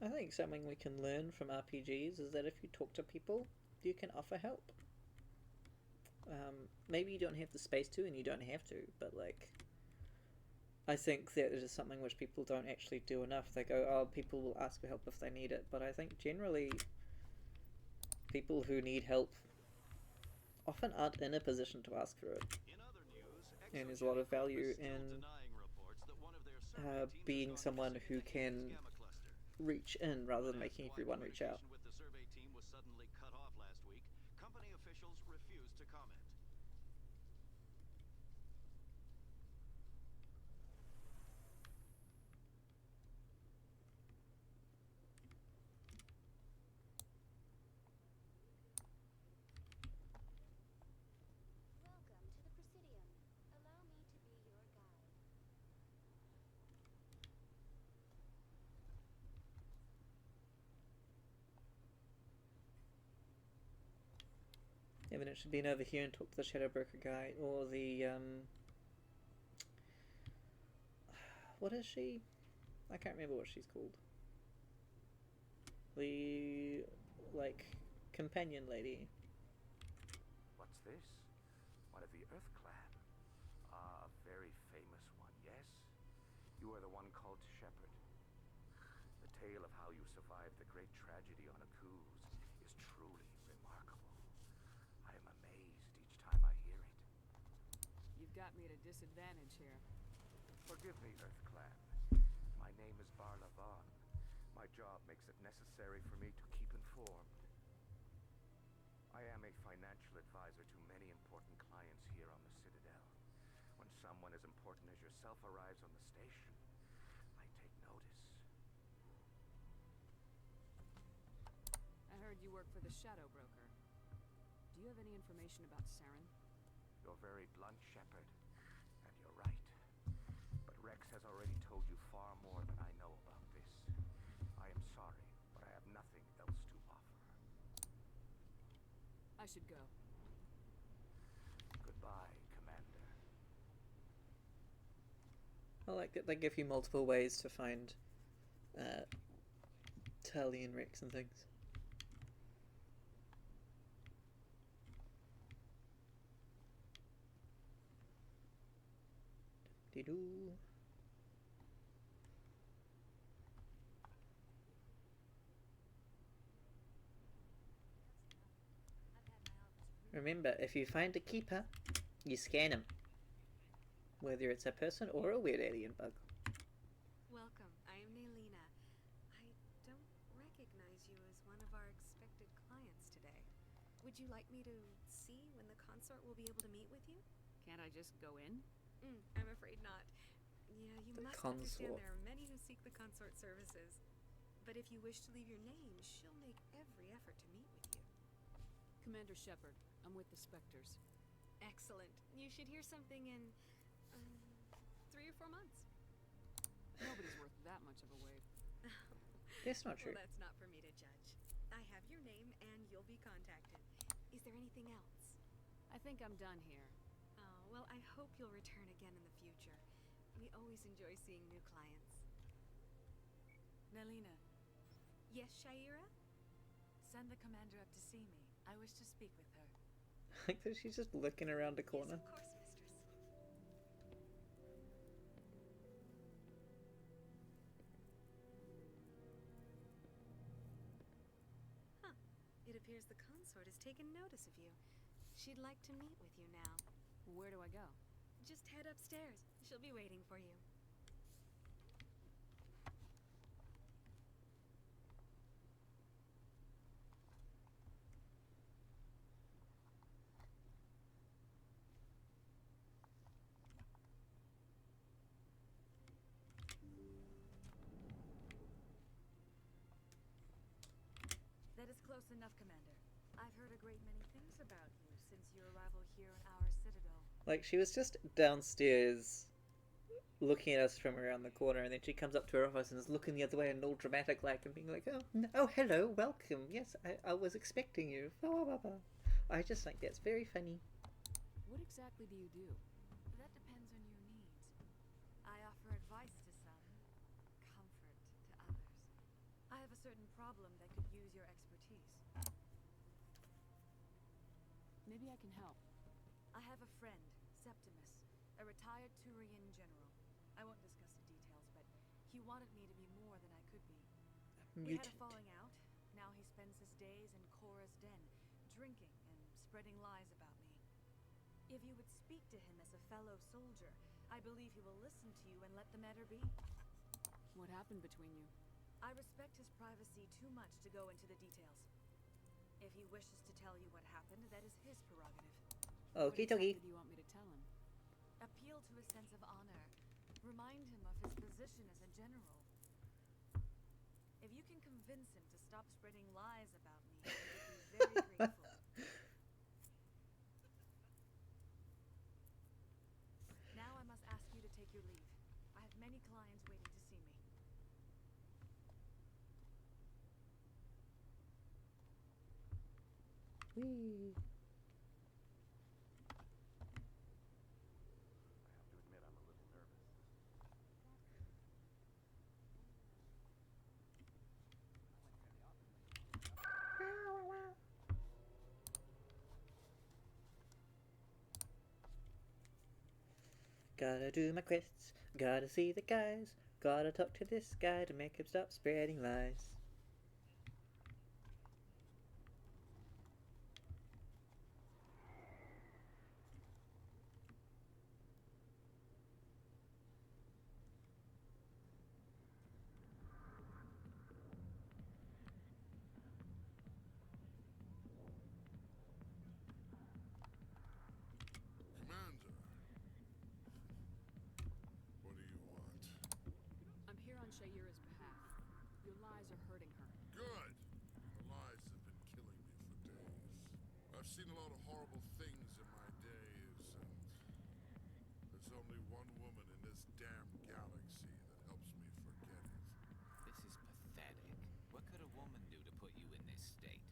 I think something we can learn from RPGs is that if you talk to people, you can offer help. Maybe you don't have the space to, and you don't have to, but like, I think that it is something which people don't actually do enough. They go, oh, people will ask for help if they need it, but I think generally people who need help often aren't in a position to ask for it. And there's a lot of value in being someone who can reach in rather than making everyone reach out. With the survey team was suddenly cut off last week. Company officials refused to comment. Welcome to the Presidium. Allow me to be your guide. Yeah, but it should be over here and talk to the Shadow Broker guy, or the, what is she? I can't remember what she's called. The, like, companion lady. What's this? One of the Earth Clan. Ah, a very famous one, yes? You are the one called Shepard. The tale of how you survived the great tragedy on Akuz is truly remarkable. I am amazed each time I hear it. You've got me at a disadvantage here. Forgive me, Earth Clan. My name is Barla Vaughn. My job makes it necessary for me to keep informed. I am a financial advisor to many important clients here on the Citadel. When someone as important as yourself arrives on the station, I take notice. I heard you work for the Shadow Broker. Do you have any information about Saren? You're very blunt, Shepard, and you're right. But Rex has already told you far more than I know about this. I am sorry, but I have nothing else to offer. I should go. Goodbye, Commander. I like that they give you multiple ways to find Tali and Rex and things. Dee-doo. Remember, if you find a keeper, you scan him. Whether it's a person or a weird alien bug. Welcome. I am Naylina. I don't recognize you as one of our expected clients today. Would you like me to see when the consort will be able to meet with you? Can't I just go in? I'm afraid not. Yeah, you must understand there are many who seek the consort services. But if you wish to leave your name, she'll make every effort to meet with you. Commander Shepard, I'm with the Spectres. Excellent. You should hear something in 3 or 4 months. Nobody's worth that much of a wait. That's not true. Well, that's not for me to judge. I have your name and you'll be contacted. Is there anything else? I think I'm done here. Oh, well, I hope you'll return again in the future. We always enjoy seeing new clients. Naylina. Yes, Shaira? Send the commander up to see me. I wish to speak with her. Like that she's just looking around a corner. Yes, of course, mistress. Huh. It appears the consort has taken notice of you. She'd like to meet with you now. Where do I go? Just head upstairs. She'll be waiting for you. That's enough, Commander. I've heard a great many things about you since your arrival here in our citadel. Like, she was just downstairs looking at us from around the corner, and then she comes up to her office and is looking the other way and all dramatic like and being like, oh, no, hello, welcome. Yes, I was expecting you. Blah, blah, blah. I just think that's very funny. What exactly do you do? That depends on your needs. I offer advice to some, comfort to others. I have a certain problem that could use your expertise. Maybe I can help. I have a friend, Septimus, a retired Turian general. I won't discuss the details, but he wanted me to be more than I could be. We had a falling out. Now he spends his days in Korra's den, drinking and spreading lies about me. If you would speak to him as a fellow soldier, I believe he will listen to you and let the matter be. What happened between you? I respect his privacy too much to go into the details. If he wishes to tell you what happened, that is his prerogative. Okie dokie. What do you want me to tell him? Appeal to his sense of honor. Remind him of his position as a general. If you can convince him to stop spreading lies about me, I would be very grateful. Now I must ask you to take your leave. I have many clients waiting to see me. Whee. Gotta do my quests, gotta see the guys, gotta talk to this guy to make him stop spreading lies. Commander, what do you want? I'm here on Shaira's behalf. Your lies are hurting her. Good. The lies have been killing me for days. I've seen a lot of horrible things in my days, and there's only one woman in this damn galaxy that helps me forget it. This is pathetic. What could a woman do to put you in this state?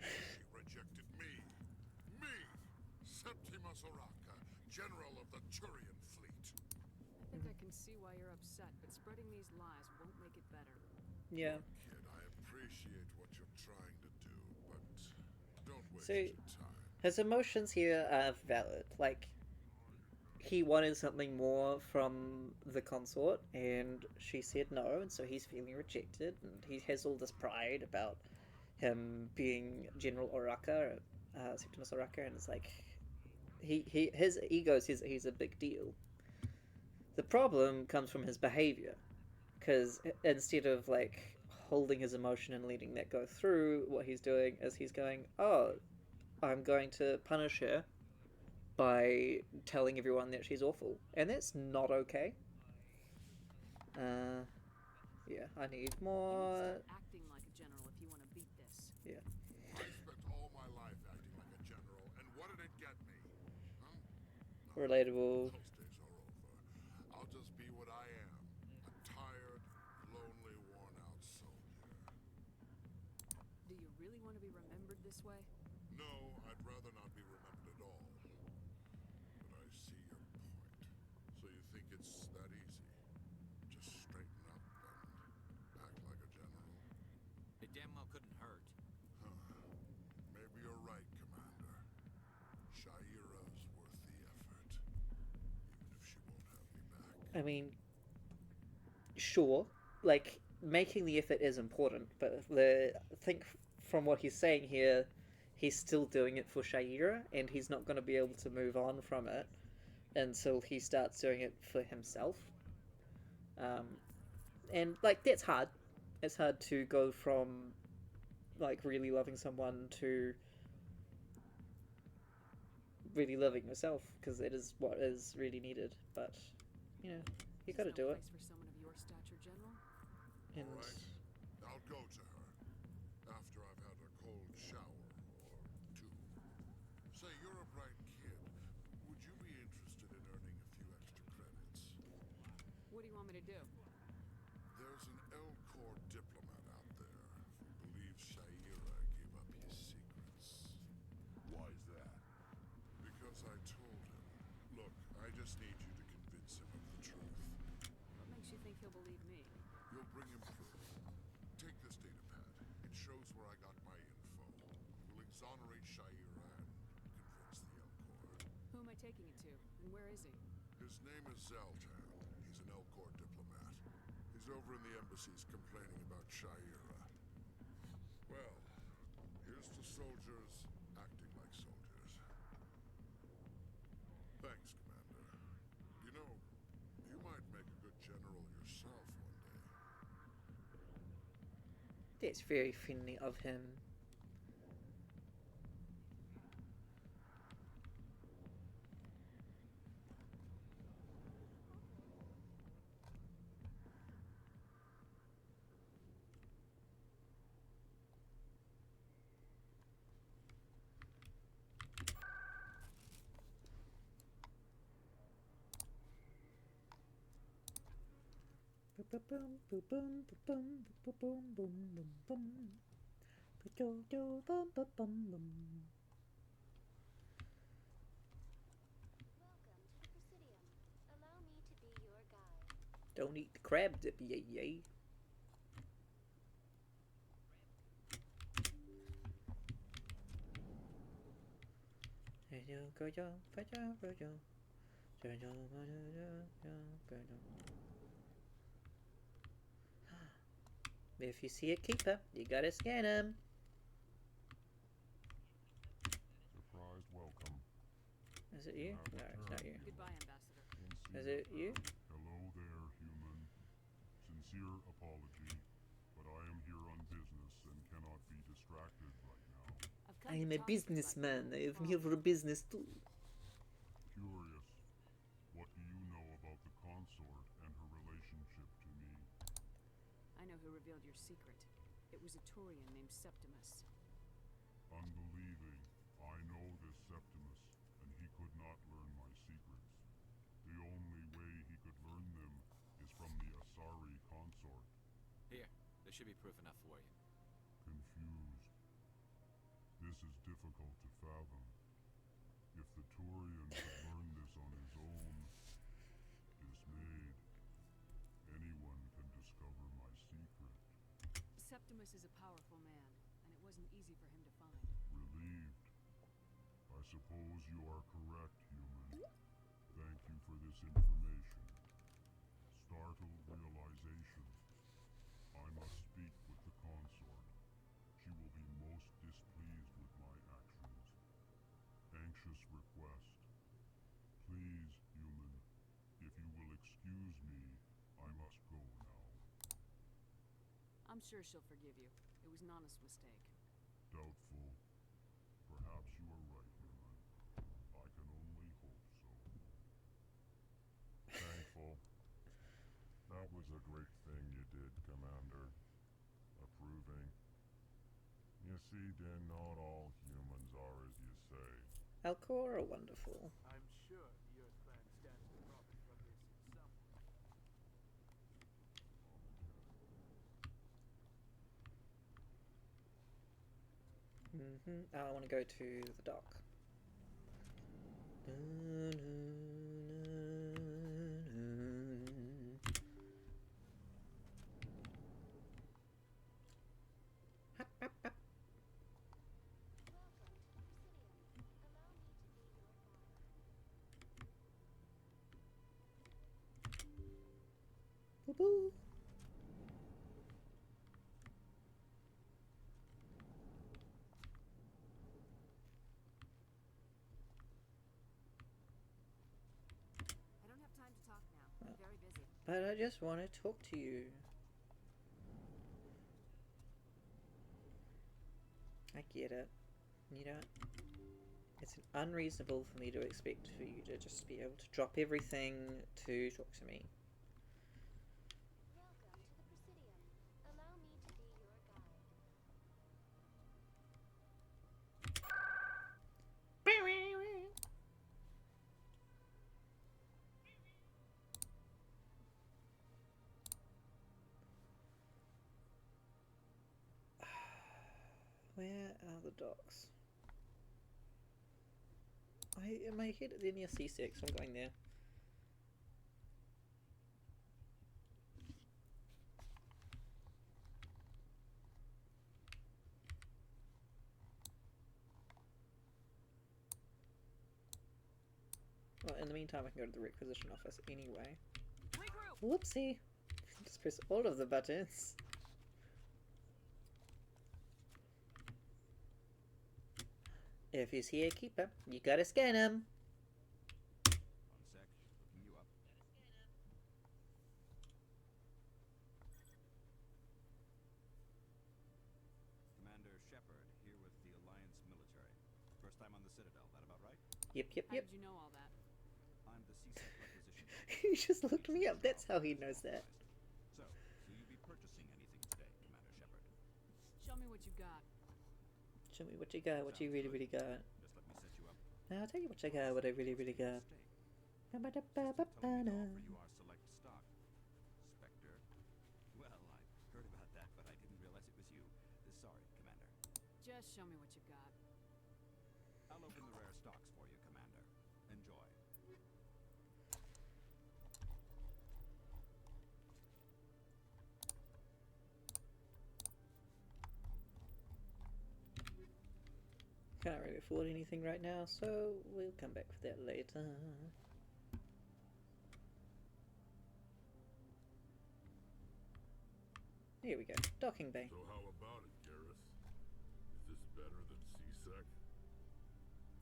She rejected me. Me! Septimus Oraka, General of the Turian Fleet. I think I can see why you're upset, but spreading these lies won't make it better. Yeah. Kid, I appreciate what you're trying to do, but don't waste So, your time. his emotions here are valid. Like, he wanted something more from the consort, and she said no, and so he's feeling rejected, and he has all this pride about him being General Oraka, Septimus Oraka, and it's like, his ego says that he's a big deal. The problem comes from his behavior, because instead of like holding his emotion and letting that go through, what he's doing is he's going, oh, I'm going to punish her by telling everyone that she's awful, and that's not okay. Yeah, I need more. Stop acting like a general if you want to beat this. Yeah. I spent all my life acting like a general, and what did it get me? Huh? Relatable. Those days are over. I'll just be what I am. A tired, lonely, worn-out soldier. Do you really want to be remembered this way? No, I'd rather not be remembered at all. But I see your point. So you think it's that easy? Just straighten up and act like a general? It damn well couldn't hurt. Huh. Maybe you're right, Commander. Shaira's worth the effort. Even if she won't have me back. I mean, sure, like, making the effort is important, but I think from what he's saying here, he's still doing it for Shaira, and he's not going to be able to move on from it until he starts doing it for himself. And, like, that's hard. It's hard to go from, like, really loving someone to really loving yourself, because it is what is really needed, but, you know, you gotta do it. Place for someone of your stature, General. And All right. I'll go to her after I've What do you want me to do? There's an Elcor diplomat out there who believes Shaira gave up his secrets. Why is that? Because I told him. Look, I just need you to convince him of the truth. What makes you think he'll believe me? You'll bring him proof. Take this data pad. It shows where I got my info. We'll exonerate Shaira and convince the Elcor. Who am I taking it to? And where is he? His name is Zaltan. He's an Elcor diplomat. He's over in the embassies complaining about Shaira. Well, here's to soldiers acting like soldiers. Thanks, Commander. You know, you might make a good general yourself one day. That's very friendly of him. Don't eat the crab dip, yay yay. If you see a keeper, you gotta scan him. Surprised welcome. Is it you? No, it's not you. Goodbye, Ambassador. Is it you? Hello there, human. Sincere apology, but I am here on business and cannot be distracted right now. I am a businessman. I am here for business too. Curious, what do you know about the consort and her relationship to me? I know who revealed your secret. It was a Turian named Septimus. Unbelieving, I know this Septimus, and he could not learn my secrets. The only way he could learn them is from the Asari consort. Here, there should be proof enough for you. Confused. This is difficult to fathom. If the Turian could learn this on his own, dismayed, anyone can discover my secret. Septimus is a powerful man, and it wasn't easy for him to find. Relieved. I suppose you are correct, human. Thank you for this information. Startled realization. I must speak with the consort. She will be most displeased with my actions. Anxious request. Please, human, if you will excuse me, I must go now. I'm sure she'll forgive you. It was an honest mistake. Doubtful. Perhaps you are right, human. I can only hope so. Thankful. That was a great thing you did, Commander. Approving. You see, then not all humans are as you say. Elcor are wonderful. I'm sure the Earth Clan stands to profit from this in some way. I want to go to the dock. Boo-boo. I don't have time to talk now. I'm very busy. But I just want to talk to you. I get it. You know, it's unreasonable for me to expect for you to just be able to drop everything to talk to me. Welcome to the Presidium. Allow me to be your guide. Where are the docks? In my head they're near C6, so I'm going there. Well, in the meantime I can go to the requisition office anyway. Whoopsie! Just press all of the buttons. If he's here, keep him. You gotta scan him. 1 sec, looking you up. Commander Shepard, here with the Alliance military. First time on the Citadel, that about right? Yep. How did you know all that? I'm the CSEC requisition. He just looked me up. That's how he knows that. So, will you be purchasing anything today, Commander Shepard? Show me what you got. Show me what you got, what you really, really got. Just let me set you up. I'll tell you what I got, what I really, really got. Offer you our select stock. Spectre. Well, I heard about that, but I didn't realize it was you. Sorry, Commander. Just show me what you got. I'll open the rare stocks for you, Commander. Enjoy. Can't really afford anything right now, so we'll come back for that later. Here we go, docking bay. So how about it, Gareth? Is this better than CSEC?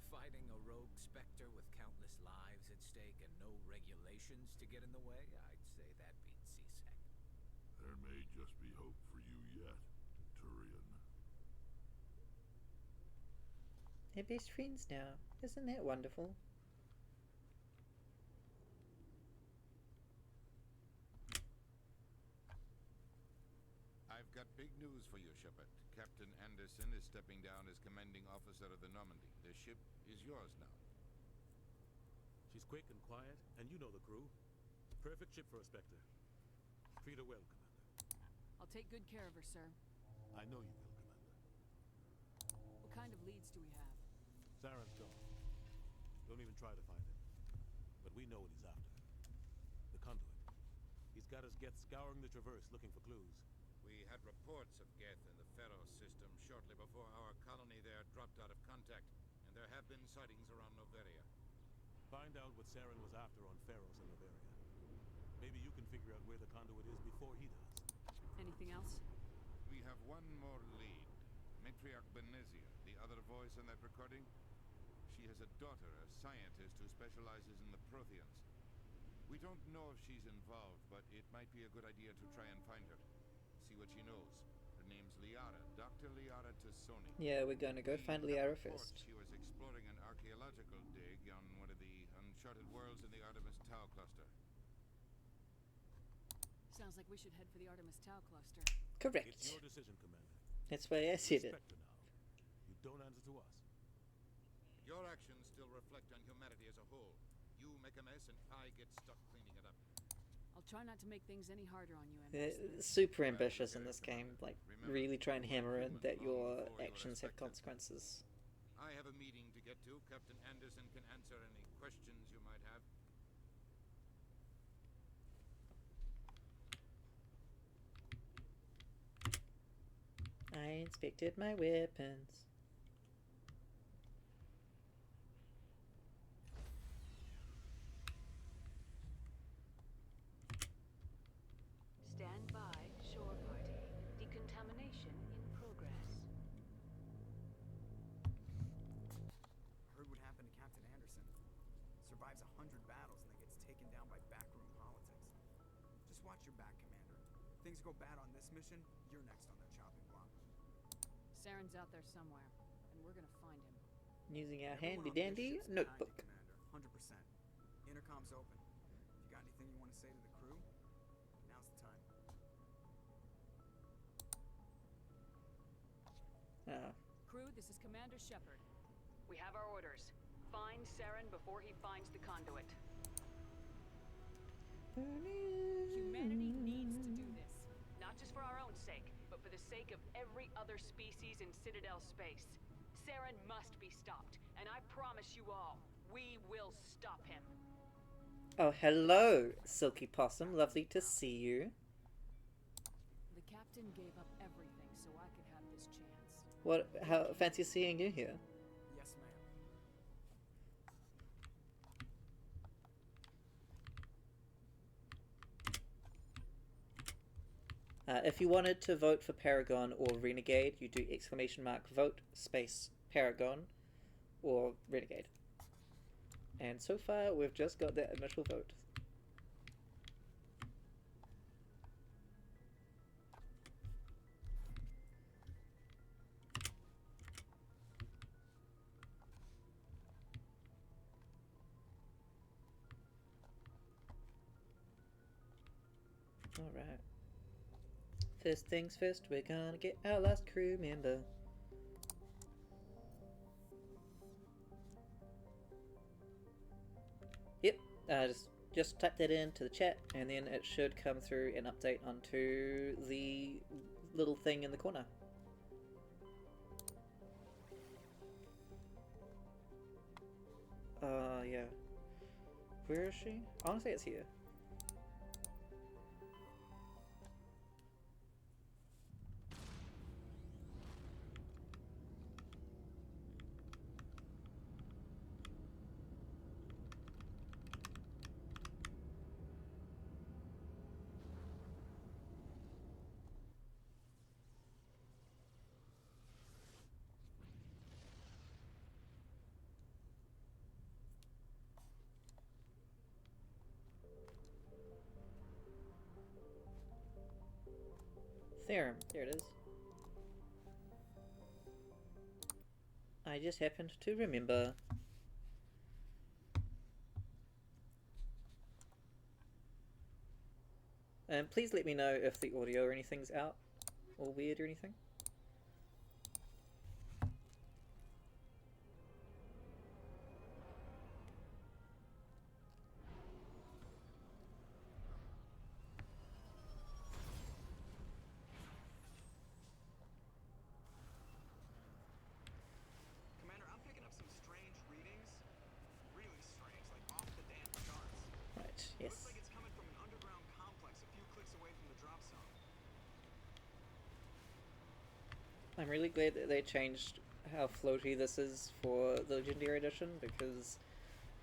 Fighting a rogue Spectre with countless lives at stake and no regulations to get in the way? I'd say that beats CSEC. There may just be hope for you yet, Turian. They're best friends now. Isn't that wonderful? I've got big news for you, Shepard. Captain Anderson is stepping down as commanding officer of the Normandy. The ship is yours now. She's quick and quiet, and you know the crew. Perfect ship for a Spectre. Treat her well, Commander. I'll take good care of her, sir. I know you will, Commander. What kind of leads do we have? Saren's gone. Don't even try to find him. But we know what he's after. The conduit. He's got his Geth scouring the Traverse looking for clues. We had reports of Geth in the Pharaoh system shortly before our colony there dropped out of contact, and there have been sightings around Noveria. Find out what Saren was after on Pharos and Noveria. Maybe you can figure out where the conduit is before he does. Anything else? We have one more lead. Matriarch Benezia, the other voice in that recording. She has a daughter, a scientist who specializes in the Protheans. We don't know if she's involved, but it might be a good idea to try and find her. See what she knows. Her name's Liara, Dr. Liara Tassoni. Yeah, we're gonna go find Liara first. She was exploring an archaeological dig on one of the uncharted worlds in the Artemis Tau cluster. Sounds like we should head for the Artemis Tau cluster. Correct. It's your decision, Commander. That's why I said it. Spectre now. You don't answer to us. Your actions still reflect on humanity as a whole. You make a mess and I get stuck cleaning it up. I'll try not to make things any harder on you, Super ambitious in this game. Like, really try and hammer in that your actions have consequences. I have a meeting to get to. Captain Anderson can answer any questions you might have. I inspected my weapons. Stand by, shore party. Decontamination in progress. Heard what happened to Captain Anderson. Survives 100 battles and then gets taken down by backroom politics. Just watch your back, Commander. Things go bad on this mission, you're next on their chopping block. Saren's out there somewhere, and we're gonna find him. Using our Everyone handy on this dandy ship's behind you, notebook. Commander. 100%. Intercom's open. If you got anything you want to say to the crew, now's the time. Crew, this is Commander Shepard. We have our orders. Find Saren before he finds the conduit. Humanity needs to do this. Not just for our own sake, but for the sake of every other species in Citadel space. Saren must be stopped, and I promise you all, we will stop him. Oh, hello, Silky Possum. Lovely to see you. The captain gave up everything so I could have this chance. What? How fancy seeing you here. Yes, ma'am. If you wanted to vote for Paragon or Renegade, you do !vote space Paragon or Renegade. And so far, we've just got that initial vote. Alright. First things first, we're gonna get our last crew member. Yep, just type that into the chat, and then it should come through an update onto the little thing in the corner. Yeah. Where is she? I want to say it's here. Theorem, there it is. I just happened to remember. Please let me know if the audio or anything's out or weird or anything. Commander, I'm picking up some strange readings. Really strange, like off the damn charts. Right, yes. Looks like it's coming from an underground complex a few clicks away from the drop zone. I'm really glad that they changed how floaty this is for the Legendary Edition, because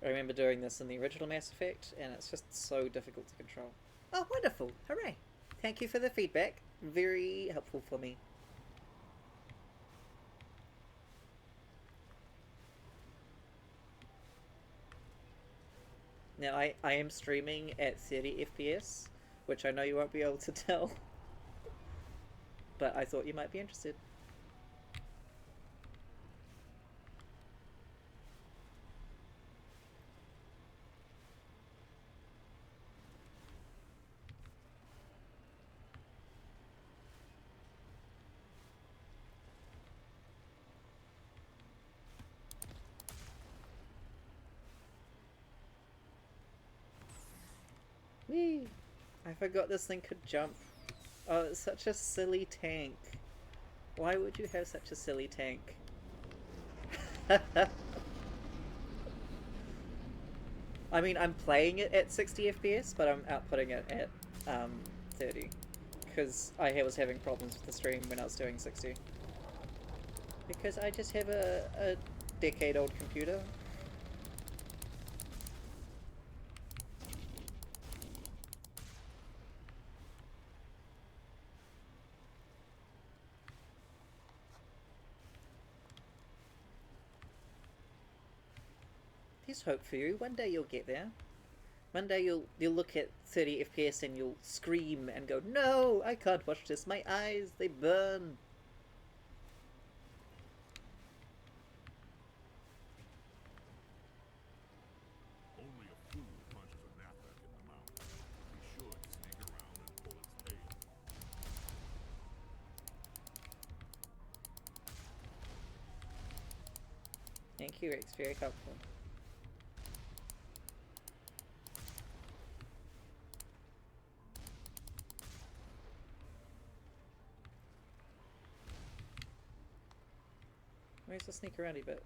I remember doing this in the original Mass Effect, and it's just so difficult to control. Oh, wonderful! Hooray! Thank you for the feedback. Very helpful for me. Now, I am streaming at 30 FPS, which I know you won't be able to tell, but I thought you might be interested. Whee! I forgot this thing could jump. Oh, it's such a silly tank. Why would you have such a silly tank? I mean, I'm playing it at 60 FPS, but I'm outputting it at 30. Because I was having problems with the stream when I was doing 60. Because I just have a decade-old computer. There's hope for you. One day you'll get there. One day you'll look at 30 FPS and you'll scream and go, "No, I can't watch this. My eyes, they burn." Only a fool punches a Nathak in the mouth. He should sneak around and pull its tail. Thank you, Rex. Very helpful. Where's the sneak aroundy bit?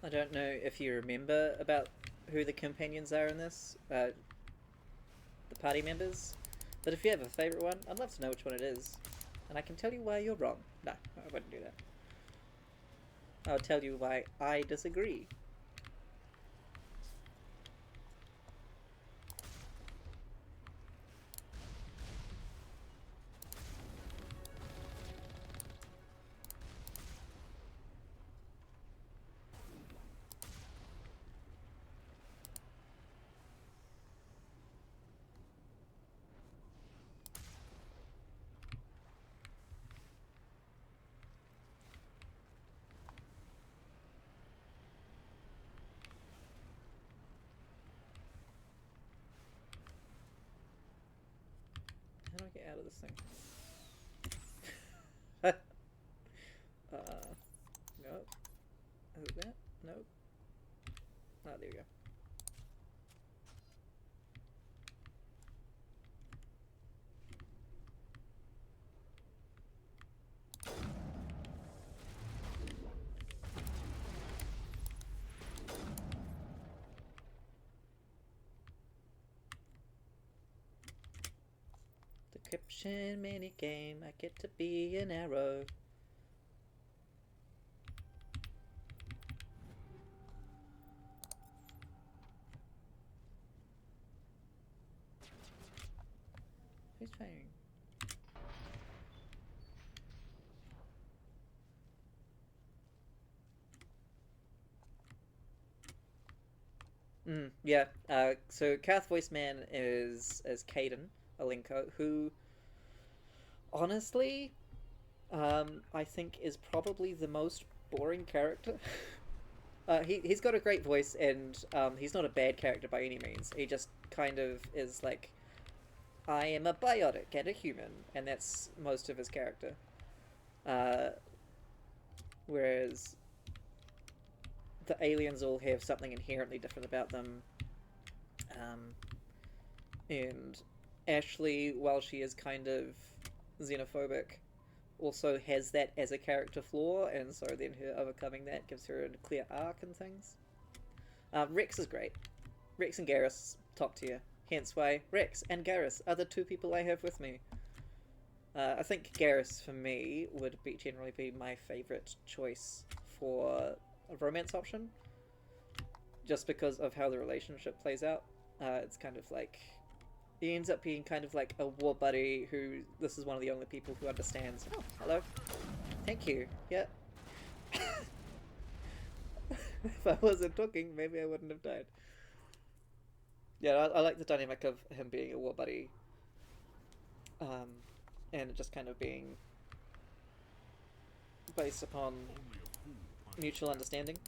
I don't know if you remember about who the companions are in this, the party members, but if you have a favourite one, I'd love to know which one it is, and I can tell you why you're wrong. No, I wouldn't do that. I'll tell you why I disagree. How do I get out of this thing? Nope. Is it that? Nope. Ah, there we go. Decryption minigame, I get to be an arrow. Who's firing? Yeah. So Kath Voiceman is Caden Alenko, who honestly, I think is probably the most boring character. He's got a great voice, and he's not a bad character by any means. He just kind of is like, I am a biotic and a human, and that's most of his character. Whereas the aliens all have something inherently different about them. And Ashley, while she is kind of xenophobic, also has that as a character flaw, and so then her overcoming that gives her a clear arc and things. Rex is great. Rex and Garrus, top tier. Hence why Rex and Garrus are the two people I have with me. I think Garrus, for me, would generally be my favourite choice for a romance option. Just because of how the relationship plays out. It's kind of like... He ends up being kind of like a war buddy who... This is one of the only people who understands. Oh, hello. Thank you. Yeah. If I wasn't talking, maybe I wouldn't have died. Yeah, I like the dynamic of him being a war buddy. And it just kind of being based upon mutual understanding.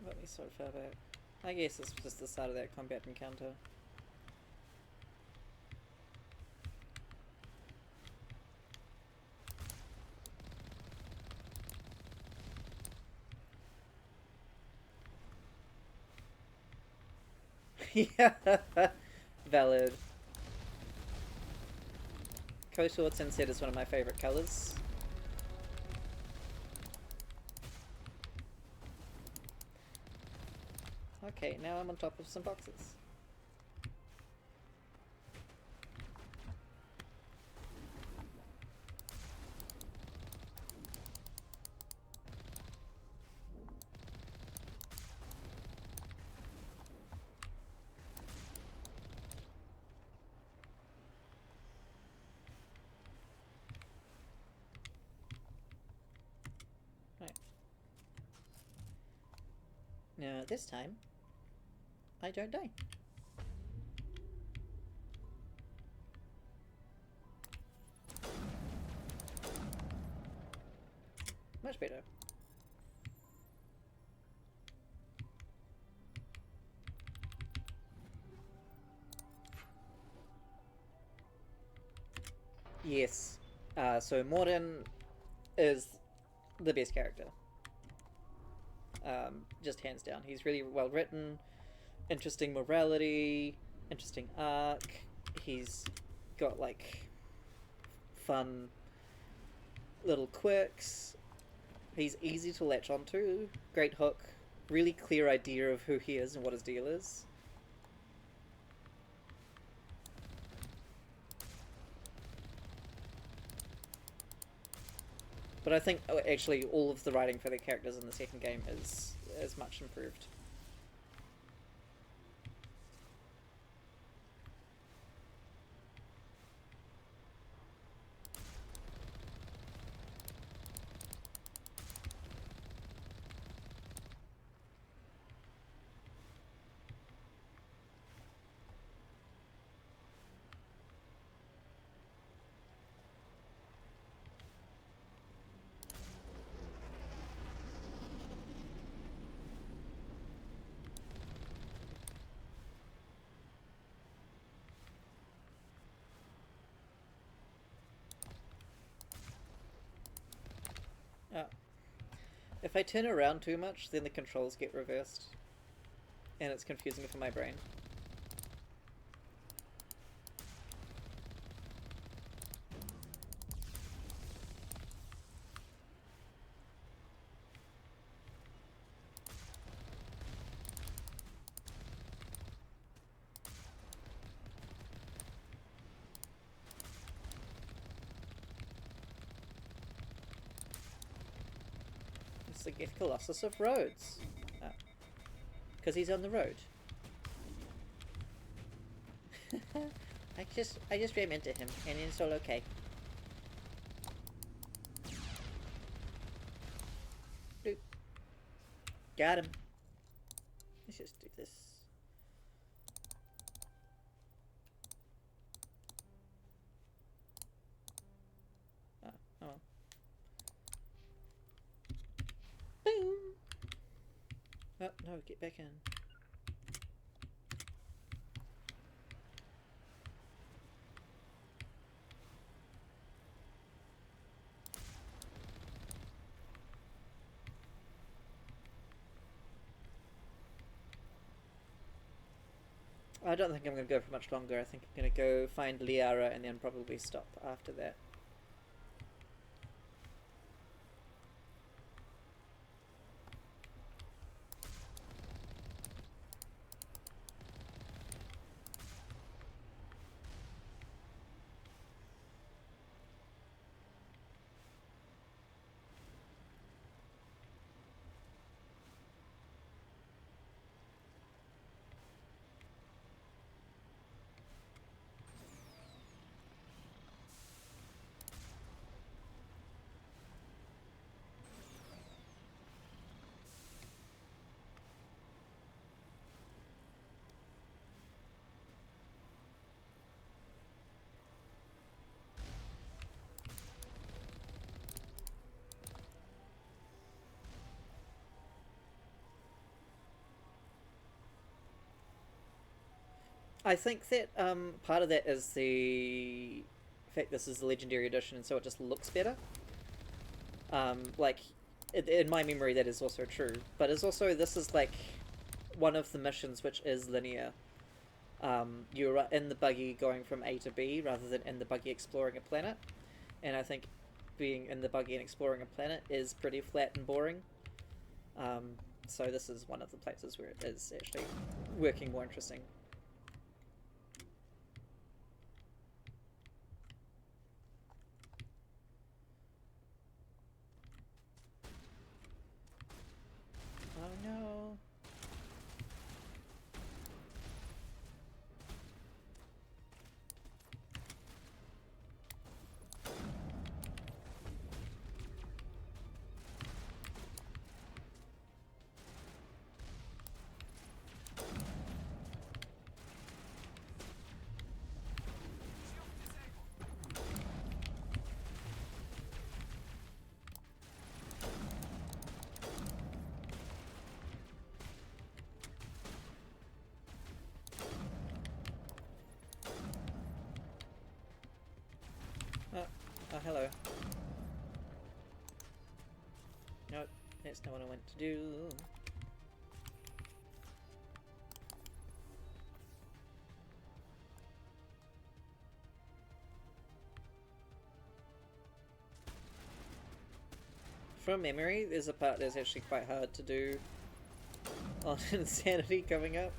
Let me so far back. I guess it's just the start of that combat encounter. Yeah, valid. KOTOR Sunset is one of my favourite colours. Okay, now I'm on top of some boxes. Now, this time, I don't die. Much better. Yes. So Mordin is the best character. Just hands down. He's really well written, interesting morality, interesting arc. He's got like fun little quirks. He's easy to latch onto. Great hook. Really clear idea of who he is and what his deal is. But I think actually all of the writing for the characters in the second game is much improved. If I turn around too much, then the controls get reversed. And it's confusing for my brain. The Colossus of Rhodes. Because he's on the road. I just ran into him, and it's all okay. Doop. Got him. Let's just do this. Oh well. Boom! Oh, no, get back in. I don't think I'm going to go for much longer. I think I'm going to go find Liara and then probably stop after that. I think that part of that is the fact this is the Legendary Edition, and so it just looks better. Like, in my memory that is also true. But it's also, this is like one of the missions which is linear. You're in the buggy going from A to B rather than in the buggy exploring a planet. And I think being in the buggy and exploring a planet is pretty flat and boring. So this is one of the places where it is actually working more interesting. Oh no. That's not what I want to do. From memory, there's a part that's actually quite hard to do on Insanity coming up.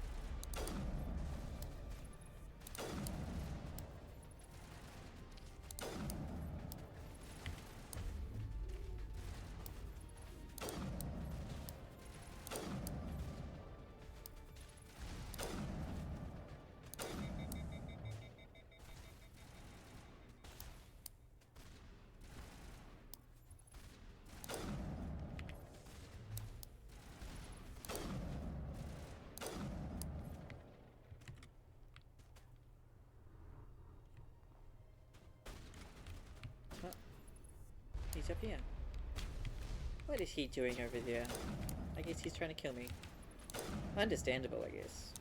He's up here. What is he doing over there? I guess he's trying to kill me. Understandable, I guess.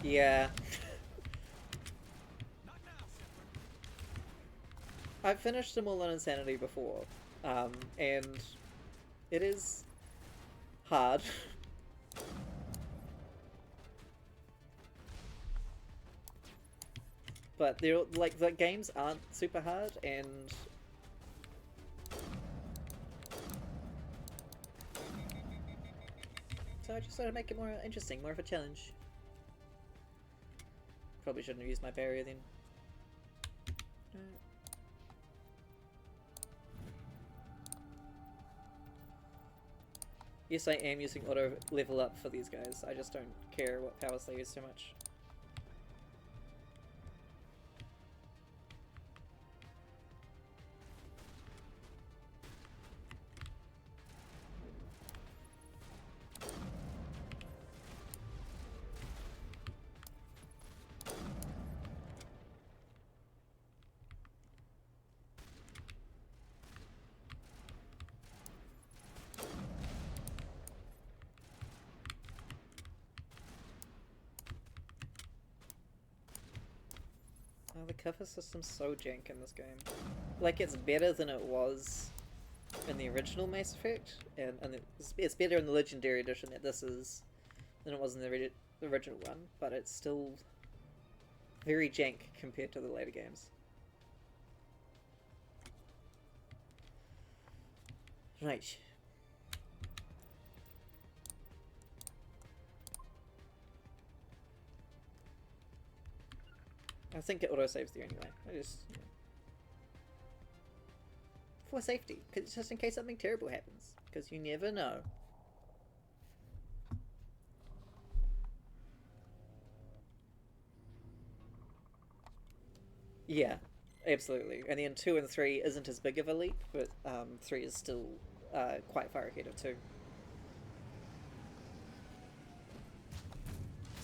Yeah. I've finished them all on Insanity before, and it is hard. But they're like, the games aren't super hard, and so I just thought I'd make it more interesting, more of a challenge. Probably shouldn't have used my barrier then. Yes, I am using auto level up for these guys. I just don't care what powers they use so much. Oh, the cover system's so jank in this game. Like, it's better than it was in the original Mass Effect, and it's better in the Legendary Edition that this is than it was in the original one, but it's still very jank compared to the later games. Right. I think it autosaves there anyway. I just... Yeah. For safety, cause just in case something terrible happens. Because you never know. Yeah, absolutely. And then 2 and 3 isn't as big of a leap, but 3 is still quite far ahead of 2.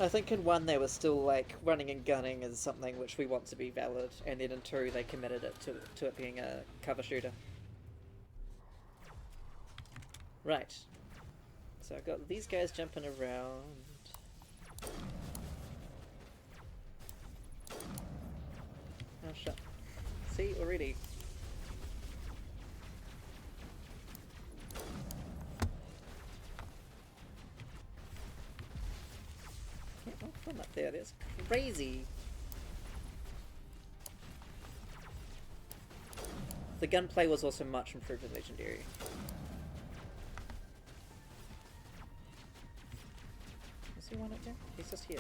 I think in 1 they were still like running and gunning as something which we want to be valid, and then in 2 they committed it to it being a cover shooter. Right. So I've got these guys jumping around. Oh shut. See, already. From up there, that's crazy. The gunplay was also much improved in Legendary. Is there one up there? He's just here.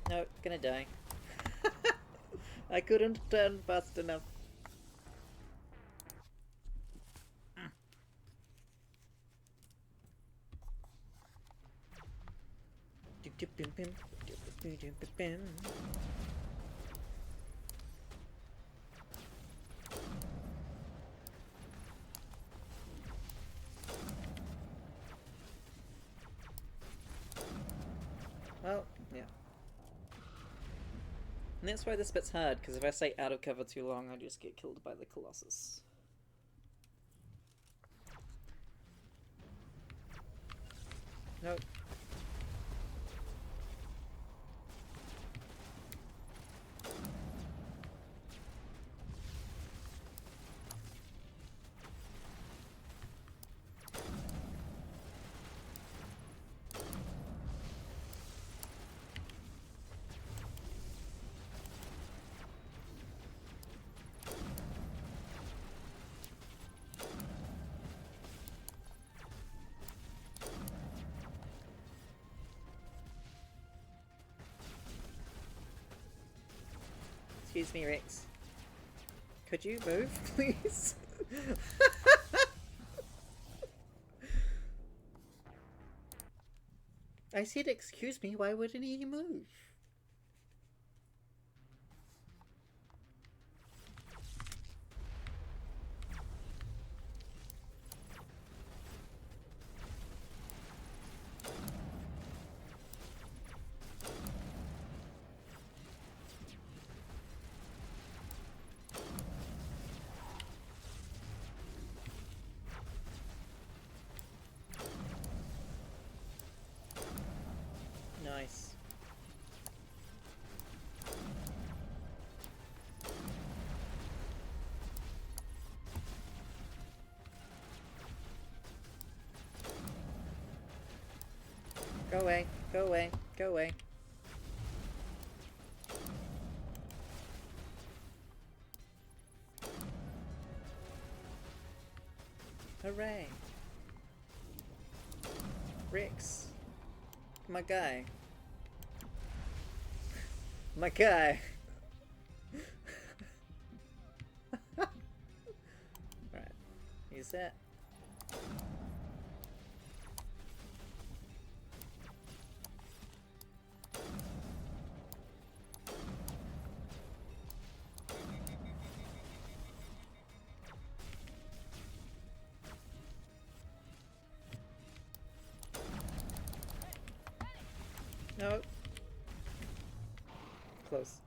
No, gonna die. I couldn't turn fast enough. Well, yeah. And that's why this bit's hard, because if I stay out of cover too long, I just get killed by the Colossus. Nope. Excuse me, Rex. Could you move, please? I said excuse me, why wouldn't he move? Nice. Go away, go away, go away. Hooray. Rex. My guy. My guy. Right. Use that. No. Close.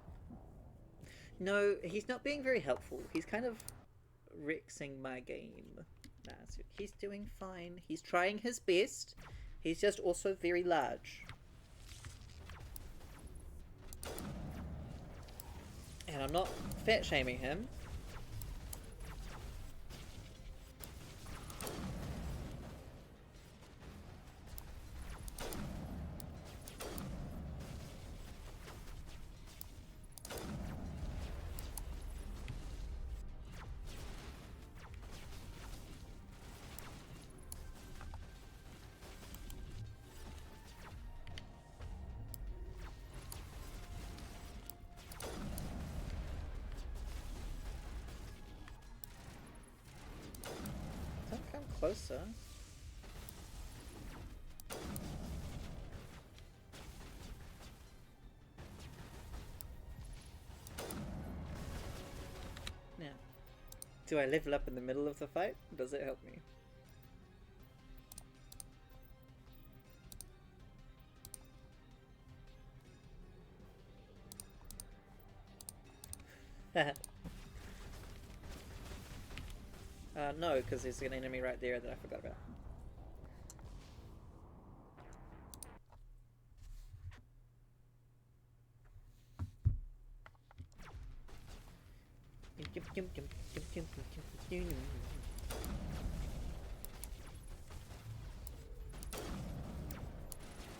No, he's not being very helpful. He's kind of Rexing my game. Nah, so he's doing fine. He's trying his best. He's just also very large. And I'm not fat shaming him. Closer. Now, do I level up in the middle of the fight? Does it help me? No, because there's an enemy right there that I forgot about.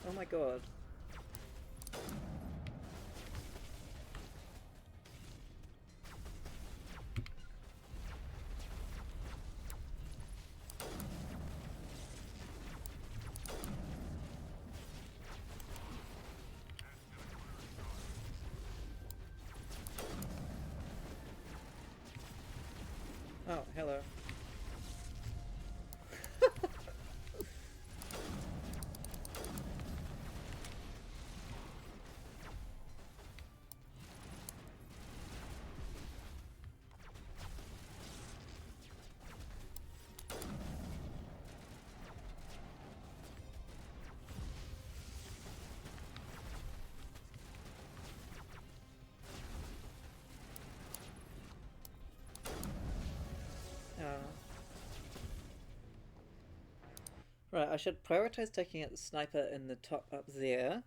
Oh my god. Oh, hello. Right, I should prioritize taking out the sniper in the top up there,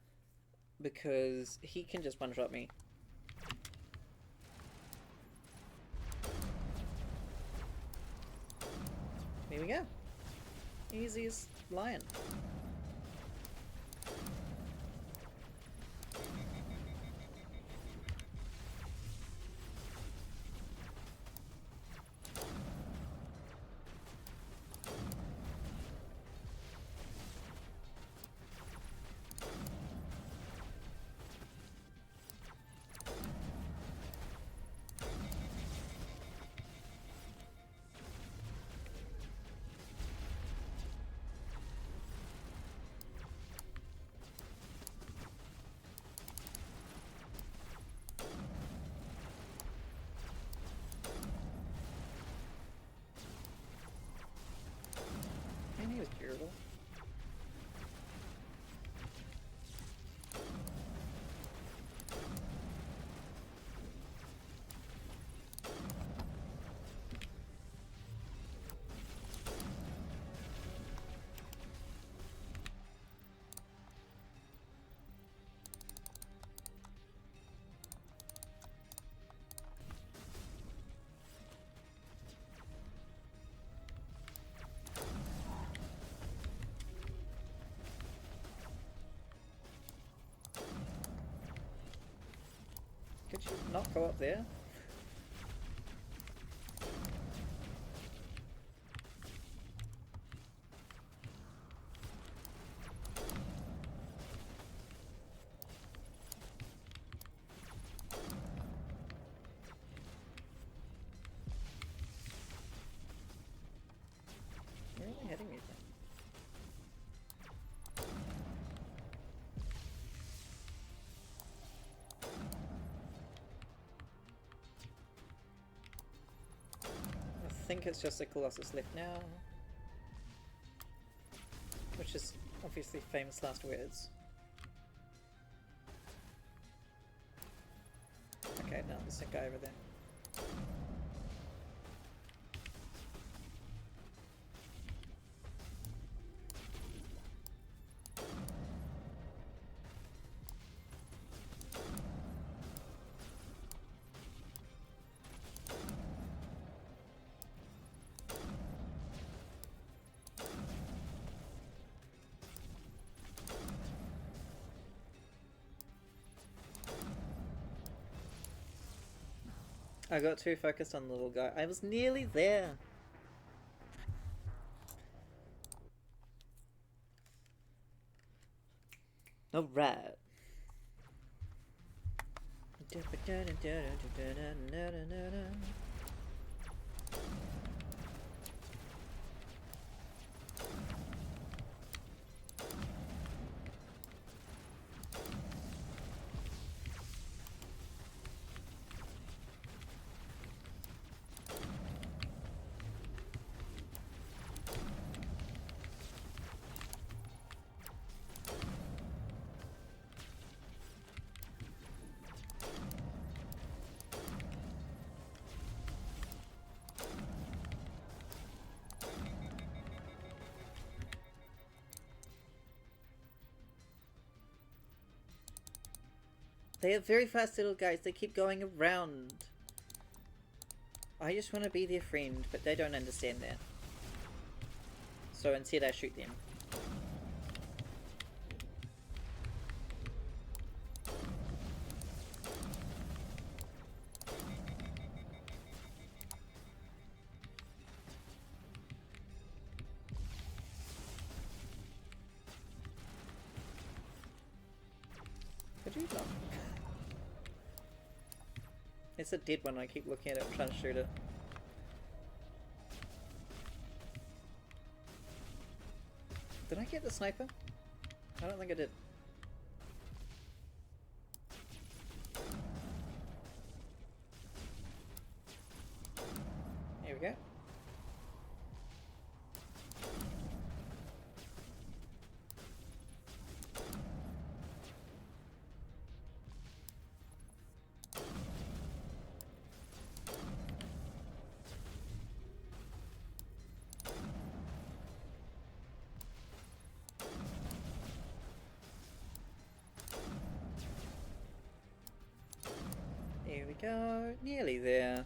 because he can just one-shot me. Here we go. Easy as lion. And he was durable. Could you not go up there? Where are they heading me from? I think it's just the Colossus left now, which is obviously famous last words. Okay, now there's a guy over there. I got too focused on the little guy. I was nearly there. All right. They are very fast little guys. They keep going around. I just want to be their friend, but they don't understand that. So instead I shoot them. Could you not? It's a dead one. I keep looking at it and trying to shoot it. Did I get the sniper? I don't think I did. Here we go. Here we go, nearly there.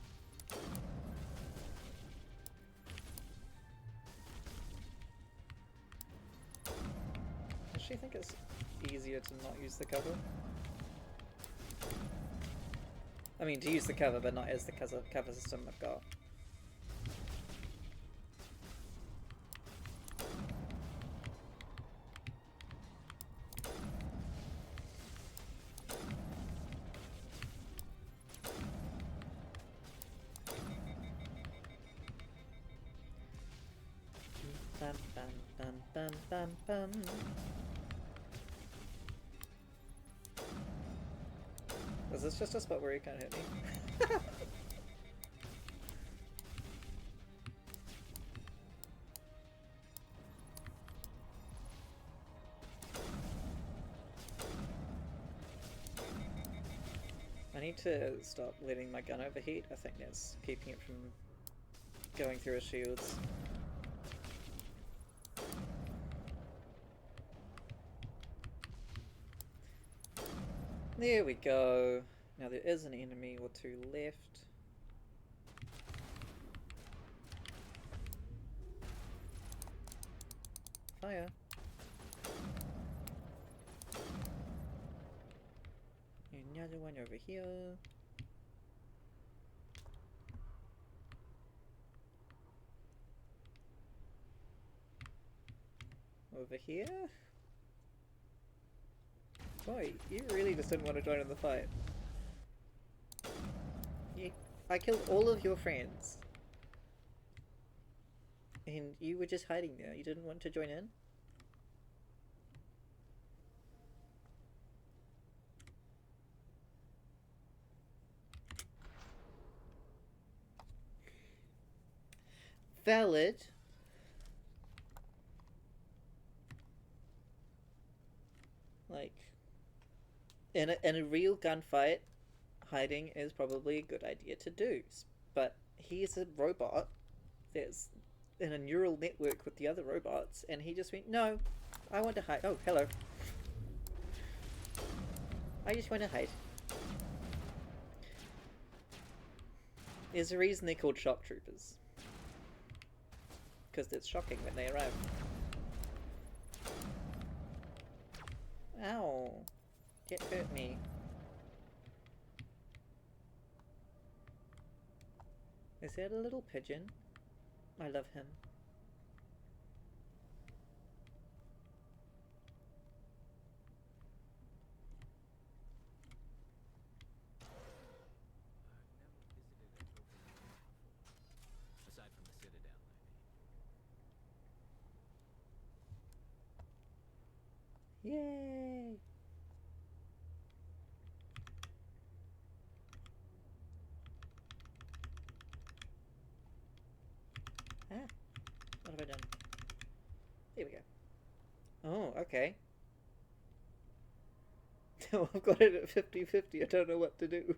Does she think it's easier to not use the cover? I mean, to use the cover, but not as the cover system I've got. Bum, bum, bum, bum, bum, bum. Is this just a spot where you can't hit me? I need to stop letting my gun overheat. I think that's keeping it from going through his shields. There we go. Now there is an enemy or two left. Fire. Another one over here. Over here? Boy, you really just didn't want to join in the fight. I killed all of your friends. And you were just hiding there. You didn't want to join in? Valid. Like, in a real gunfight, hiding is probably a good idea to do. But he's a robot that's in a neural network with the other robots, and he just went, no, I want to hide. Oh, hello. I just want to hide. There's a reason they're called shock troopers. Because it's shocking when they arrive. Ow. It hurt me. Is that a little pigeon? I love him. Aside from the Citadel, Yay! Ah, what have I done? There we go. Oh, okay. I've got it at 50-50. I don't know what to do.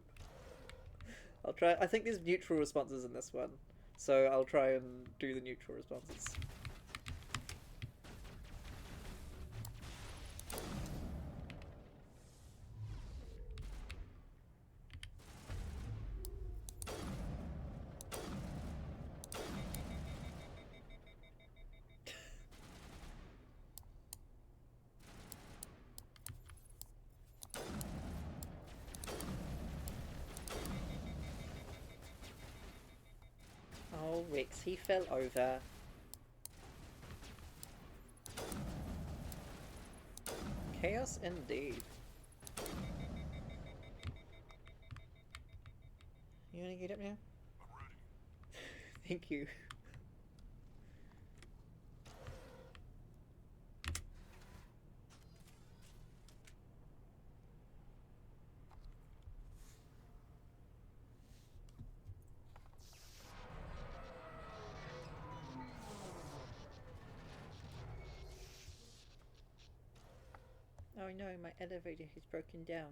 I'll try. I think there's neutral responses in this one, so I'll try and do the neutral responses. Oh, Rex, he fell over. Chaos indeed. You wanna get up now? I'm ready. Thank you. Oh no, my elevator has broken down.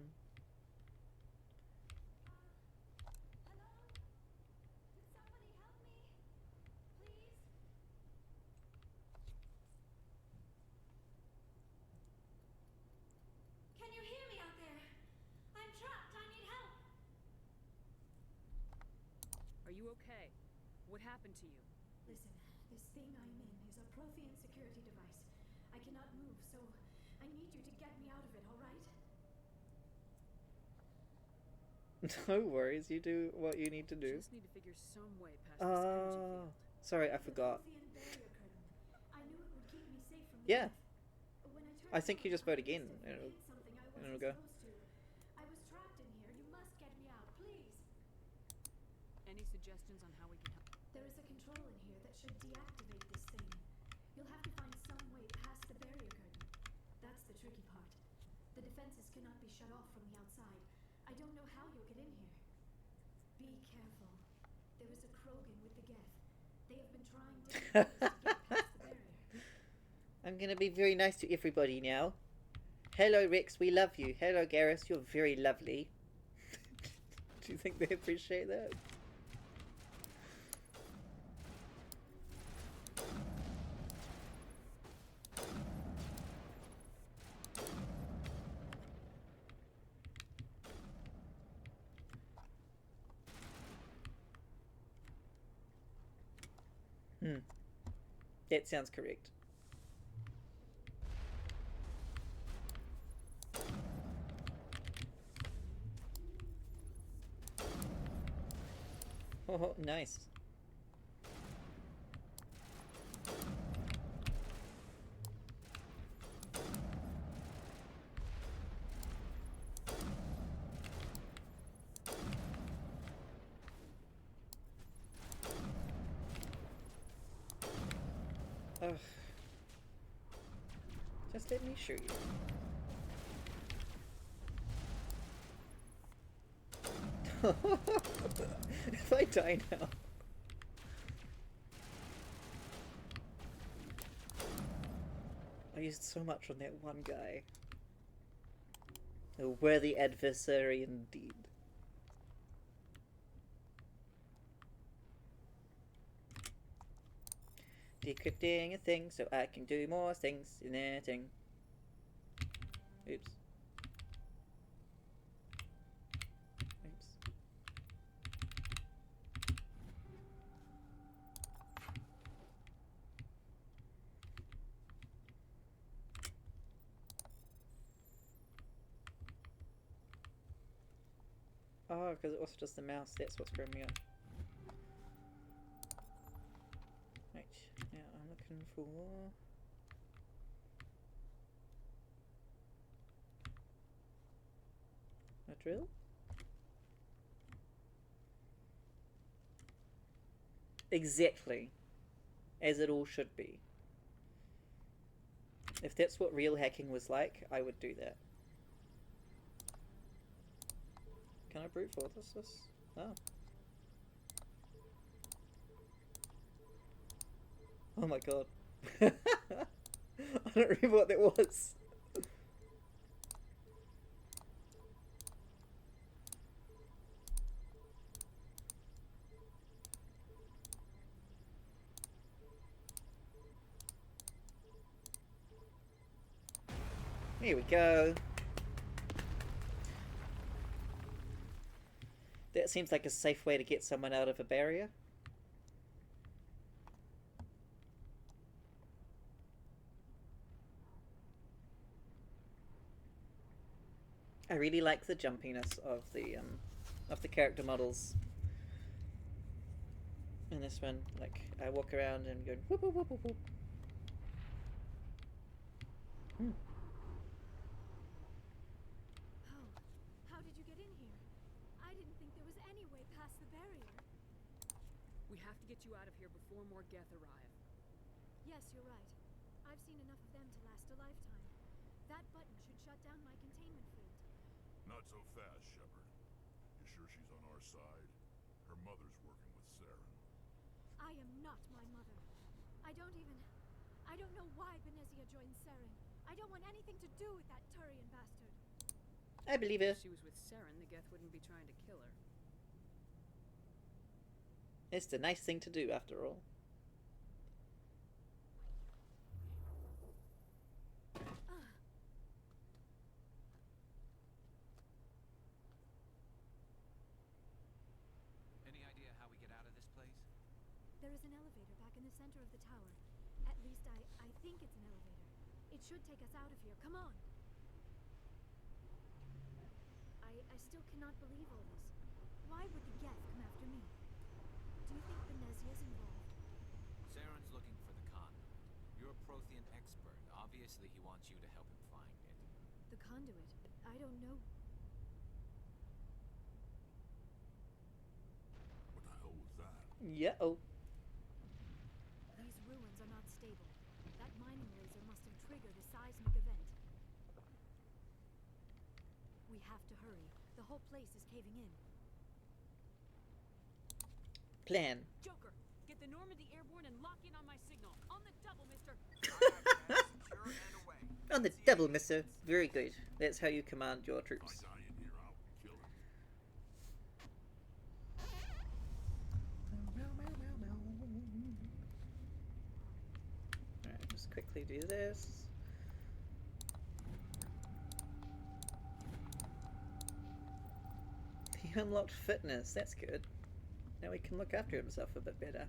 Can you hear me out there? I'm trapped. I need help. you okay? What happened to you? Listen, this thing I'm in is a Prothean security device. I cannot move, so I need you to get me out of it, alright? No worries, you do what you need to do. Just need to figure some way past this energy field. Sorry, I forgot. I knew it would keep me safe from the Yeah. When I turned I think you just vote again, and it'll, something I and it'll wasn't go. supposed to. I was trapped in here. You must get me out, please. Any suggestions on how we can help? There is a control in here that should deactivate this thing. You'll have to find some way past the barrier curtain. That's the tricky part. The defenses cannot be shut off from the outside. I don't know how you'll get in here. Be careful. There is a Krogan with the Geth. They have been trying different ways to get past the barrier. I'm gonna be very nice to everybody now. Hello Rex, we love you. Hello Garrus, you're very lovely. Do you think they appreciate that? That sounds correct. Oh, nice. Ugh. Just let me show you. If I die now. I used so much on that one guy. A worthy adversary indeed. Decrypting a thing so I can do more things in that thing. Oops. Oops. Oh, because it was just the mouse, that's what's screwing me up. Right, now I'm looking for... a drill? Exactly. As it all should be. If that's what real hacking was like, I would do that. Can I brute force this? Oh. Oh my god. I don't remember what that was. Here we go. That seems like a safe way to get someone out of a barrier. I really like the jumpiness of the character models in this one. Like, I walk around and go whoop whoop whoop whoop whoop. How did you get in here? I didn't think there was any way past the barrier. We have to get you out of here before more Geth arrive. Yes, you're right. I've seen enough of them to last a lifetime. That button should shut down my containment field. Not so fast, Shepard. You sure she's on our side? Her mother's working with Saren. I am not my mother. I don't know why Benezia joined Saren. I don't want anything to do with that Turian bastard. I believe it. If she was with Saren, the Geth wouldn't be trying to kill her. It's the nice thing to do, after all. Any idea how we get out of There's an elevator back in the center of the tower. At least I think it's an elevator. It should take us out of here. Come on! I still cannot believe all this. Why would the Geth come after me? Do you think Benezia's involved? Saren's looking for the conduit. You're a Prothean expert. Obviously, he wants you to help him find it. The conduit? I don't know. What the hell was that? Yeah-oh. These ruins are not stable. That mining laser must have triggered a seismic event. We have to hurry. The whole place is caving in. Plan. Joker, get the Normandy airborne and lock in on my signal. On the double, mister. On the double, mister. Very good. That's how you command your troops. Alright, just quickly do this. He unlocked fitness. That's good. Now he can look after himself a bit better.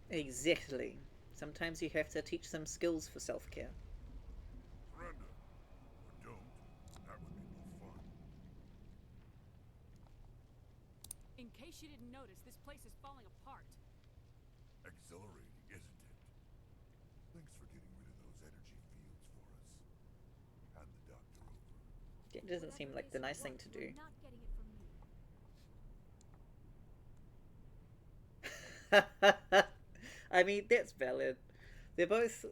Exactly. Sometimes you have to teach them skills for self-care. Surrender. Or don't. That would be no fun. In case you didn't notice, this place is falling apart. Exhilarating, isn't it? Thanks for getting rid of those energy fields for us. Hand the doctor over. It doesn't seem like the nice thing to do. Not getting it from me. I mean, that's valid. They're both,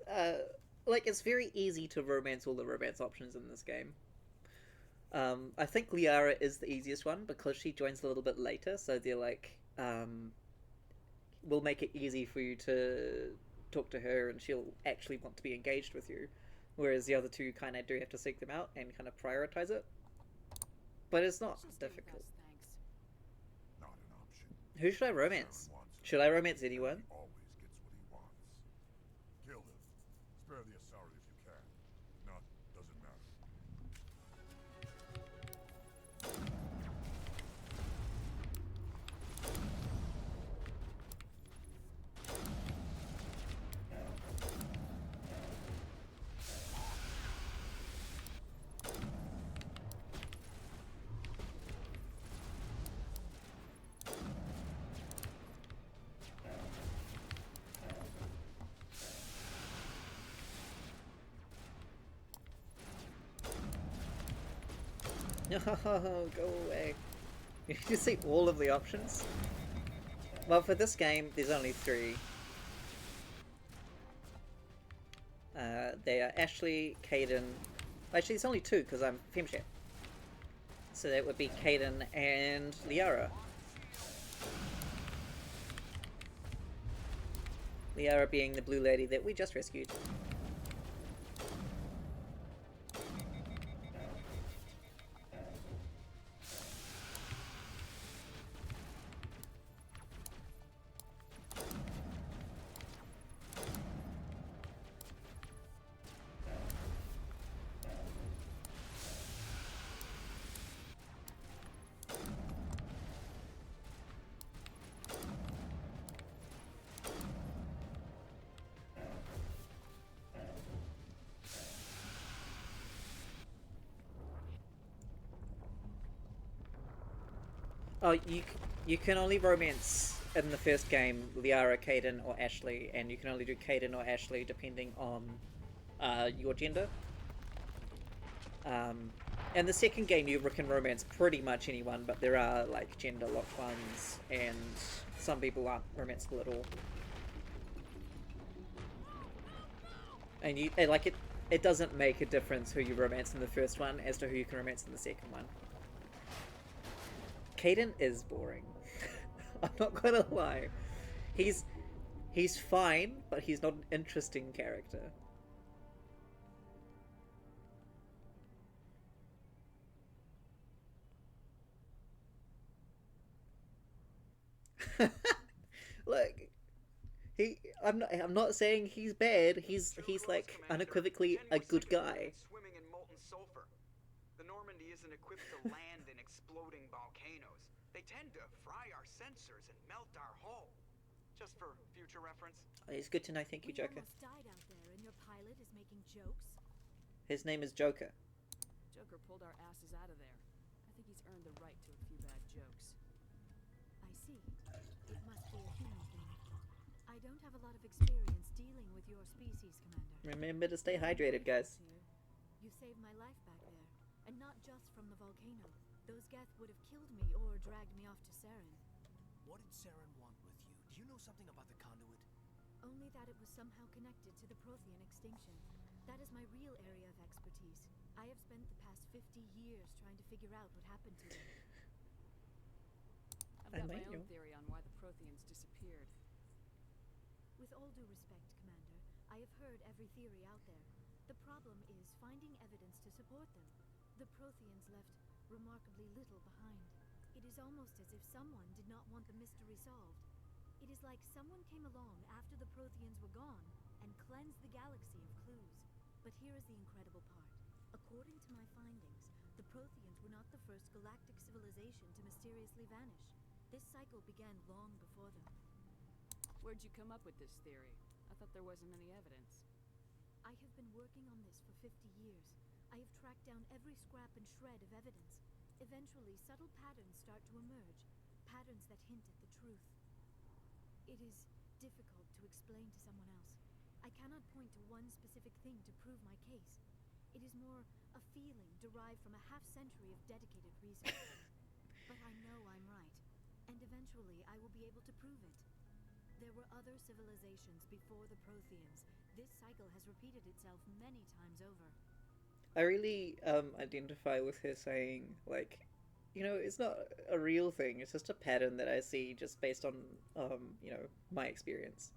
like, it's very easy to romance all the romance options in this game. I think Liara is the easiest one because she joins a little bit later, so they're like, will make it easy for you to talk to her and she'll actually want to be engaged with you. Whereas the other two kind of do have to seek them out and kind of prioritize it. But it's not difficult. Not an option. Who should I romance? Should I romance anyone? Always gets what he wants. Kill him. Spare the Asari if you can. If not, doesn't matter. No, go away. You see all of the options? Well, for this game, there's only 3. They are Ashley, Kaidan... Actually, it's only 2, because I'm Femshep. So that would be Kaidan and Liara. Liara being the blue lady that we just rescued. Oh, you can only romance in the first game Liara, Kaidan, or Ashley, and you can only do Kaidan or Ashley depending on your gender. In the second game you can romance pretty much anyone, but there are like gender locked ones, and some people aren't romanceable at all. And it doesn't make a difference who you romance in the first one as to who you can romance in the second one. Kaidan is boring. I'm not gonna lie. He's fine, but he's not an interesting character. Look, I'm not saying he's bad. He's like unequivocally a good guy. Swimming in molten sulfur. The Normandy isn't equipped to land in exploding volcanoes. They tend to fry our sensors and melt our hull. Just for future reference. It's good to know. Thank you, We Joker. almost died out there, and your pilot is making jokes. His name is Joker. Joker pulled our asses out of there. I think he's earned the right to a few bad jokes. I see. It must be a human thing. I don't have a lot of experience dealing with your species, Commander. Remember to stay hydrated, guys. You saved my life back there, and not just from the volcano. Those Geth would have killed me or dragged me off to Saren. What did Saren want with you? Do you know something about the conduit? Only that it was somehow connected to the Prothean extinction. That is my real area of expertise. I have spent the past 50 years trying to figure out what happened to them. I've got my own theory on why the Protheans disappeared. With all due respect, Commander, I have heard every theory out there. The problem is finding evidence to support them. The Protheans left remarkably little behind. It is almost as if someone did not want the mystery solved. It is like someone came along after the Protheans were gone and cleansed the galaxy of clues. But here is the incredible part. According to my findings, the Protheans were not the first galactic civilization to mysteriously vanish. This cycle began long before them. Where'd you come up with this theory? I thought there wasn't any evidence. I have been working on this for 50 years. I have tracked down every scrap and shred of evidence. Eventually, subtle patterns start to emerge, patterns that hint at the truth. It is difficult to explain to someone else. I cannot point to one specific thing to prove my case. It is more a feeling derived from a half-century of dedicated research. But I know I'm right, and eventually I will be able to prove it. There were other civilizations before the Protheans. This cycle has repeated itself many times over. I really identify with her saying, like, you know, it's not a real thing. It's just a pattern that I see just based on, you know, my experience.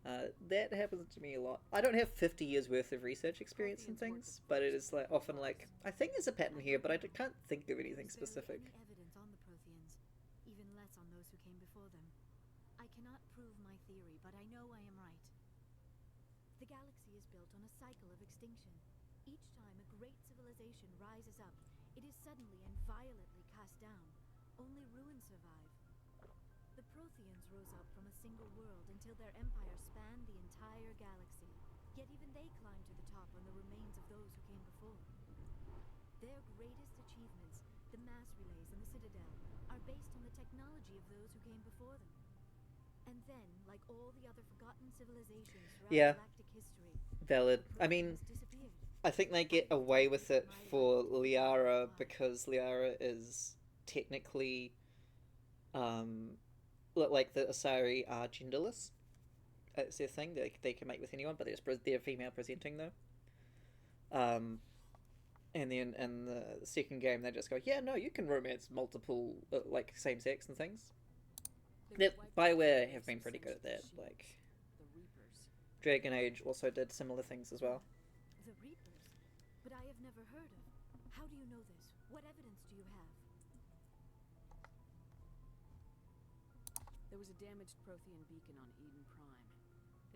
That happens to me a lot. I don't have 50 years worth of research experience and things, but it is like often like, I think there's a pattern here, but I can't think of anything specific. Is there any evidence on the Protheans, even less on those who came before them? I cannot prove my theory, but I know I am right. The galaxy is built on a cycle of extinction. Each time a great civilization rises up, it is suddenly and violently cast down. Only ruins survive. The Protheans rose up from a single world until their empire spanned the entire galaxy. Yet even they climbed to the top on the remains of those who came before. Their greatest achievements, the mass relays and the Citadel, are based on the technology of those who came before them. And then, like all the other forgotten civilizations throughout galactic history, Valid. I mean, I think they get away with it for Liara because Liara is technically, like the Asari are genderless. It's their thing. They can mate with anyone, but they're female presenting though. And then in the second game, they just go, yeah, no, you can romance multiple, like same sex and things. BioWare have been pretty good at that. Like, Dragon Age also did similar things as well. The Reapers? But I have never heard of. How do you know this? What evidence do you have? There was a damaged Prothean beacon on Eden Prime.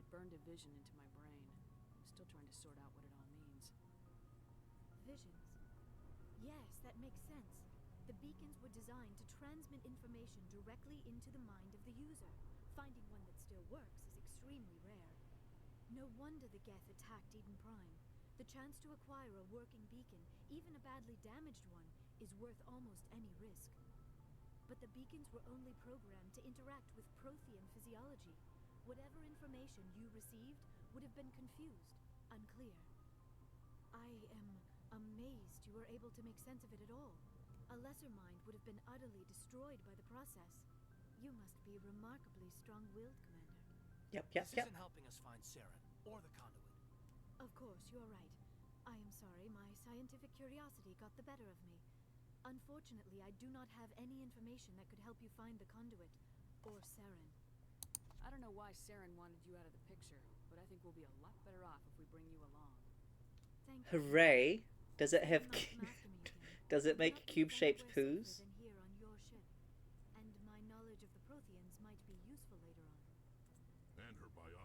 It burned a vision into my brain. I'm still trying to sort out what it all means. Visions. Yes, that makes sense. The beacons were designed to transmit information directly into the mind of the user. Finding one that still works is extremely rare. No wonder the Geth attacked Eden Prime. The chance to acquire a working beacon, even a badly damaged one, is worth almost any risk. But the beacons were only programmed to interact with Prothean physiology. Whatever information you received would have been confused, unclear. I am amazed you were able to make sense of it at all. A lesser mind would have been utterly destroyed by the process. You must be remarkably strong-willed, Commander. This isn't helping us find Saren, or the conduit. Of course, you're right. I am sorry, my scientific curiosity got the better of me. Unfortunately, I do not have any information that could help you find the conduit, or Saren. I don't know why Saren wanted you out of the picture, but I think we'll be a lot better off if we bring you along. Thank you. Hooray! Does it have... Does it make cube-shaped poos? Than here on your ship, and my knowledge of the Protheans might be useful later on. And her biology.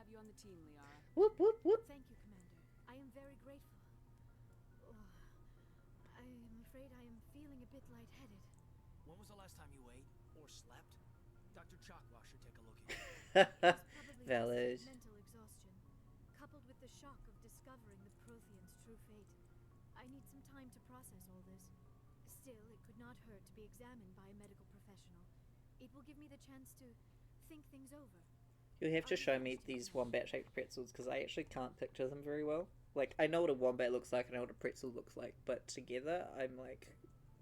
have you on the team, Liara. Whoop, whoop, whoop. Thank you, Commander. I am very grateful. Oh, I am afraid I am feeling a bit lightheaded. When was the last time you ate or slept? Dr. Chalkwell should take a look at you. Valid. Mental exhaustion, coupled with the shock of discovering the Prothean's true fate. I need some time to process all this. Still, it could not hurt to be examined by a medical professional. It will give me the chance to think things over. You have to show me these wombat-shaped pretzels because I actually can't picture them very well. Like, I know what a wombat looks like, I know what a pretzel looks like, but together, I'm like,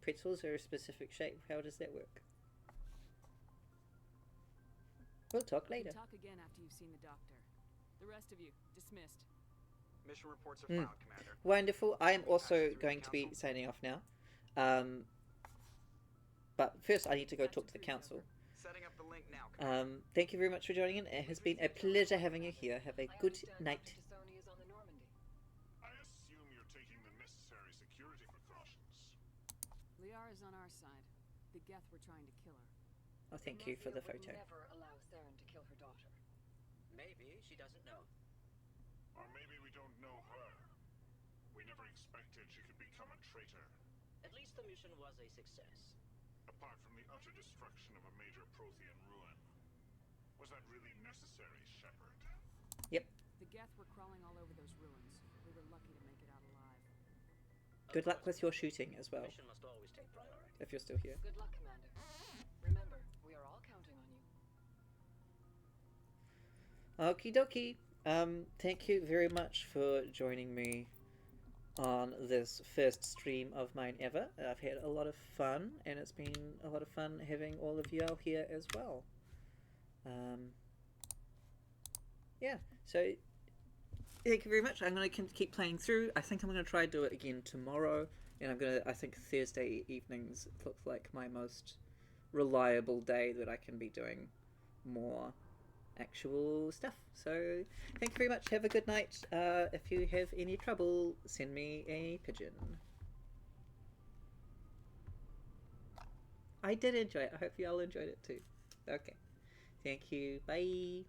pretzels are a specific shape. How does that work? We'll talk later. Talk again after you've seen the doctor. The rest of you, dismissed. Mission reports are filed, Commander. Wonderful. I am also going to be signing off now. But first I need to go talk to the council. Setting up the link now, Commander. Thank you very much for joining in. It has been a pleasure having you here. Have a good night. I assume you're taking the necessary security precautions. Liara's on our side. The Geth were trying to kill her. Oh, thank you for the photo. Never allow Saren to kill her daughter. Maybe she doesn't know. Or maybe we don't know her. We never expected she could become a traitor. At least the mission was a success. Apart from the utter destruction of a major Prothean ruin. Was that really necessary, Shepard? Yep. The Geth were crawling all over those ruins. We were lucky to make it out alive. Good luck with your shooting as well. Mission must always take priority. If you're still here. Good luck, Commander. Remember, we are all counting on you. Okie dokie. Thank you very much for joining me on this first stream of mine ever. I've had a lot of fun, and it's been a lot of fun having all of you out here as well. Yeah, so thank you very much. I'm going to keep playing through. I think I'm going to try to do it again tomorrow, and I think Thursday evenings looks like my most reliable day that I can be doing more actual stuff. So thank you very much. Have a good night. If you have any trouble, send me a pigeon. I did enjoy it. I hope you all enjoyed it too. Okay. Thank you. Bye.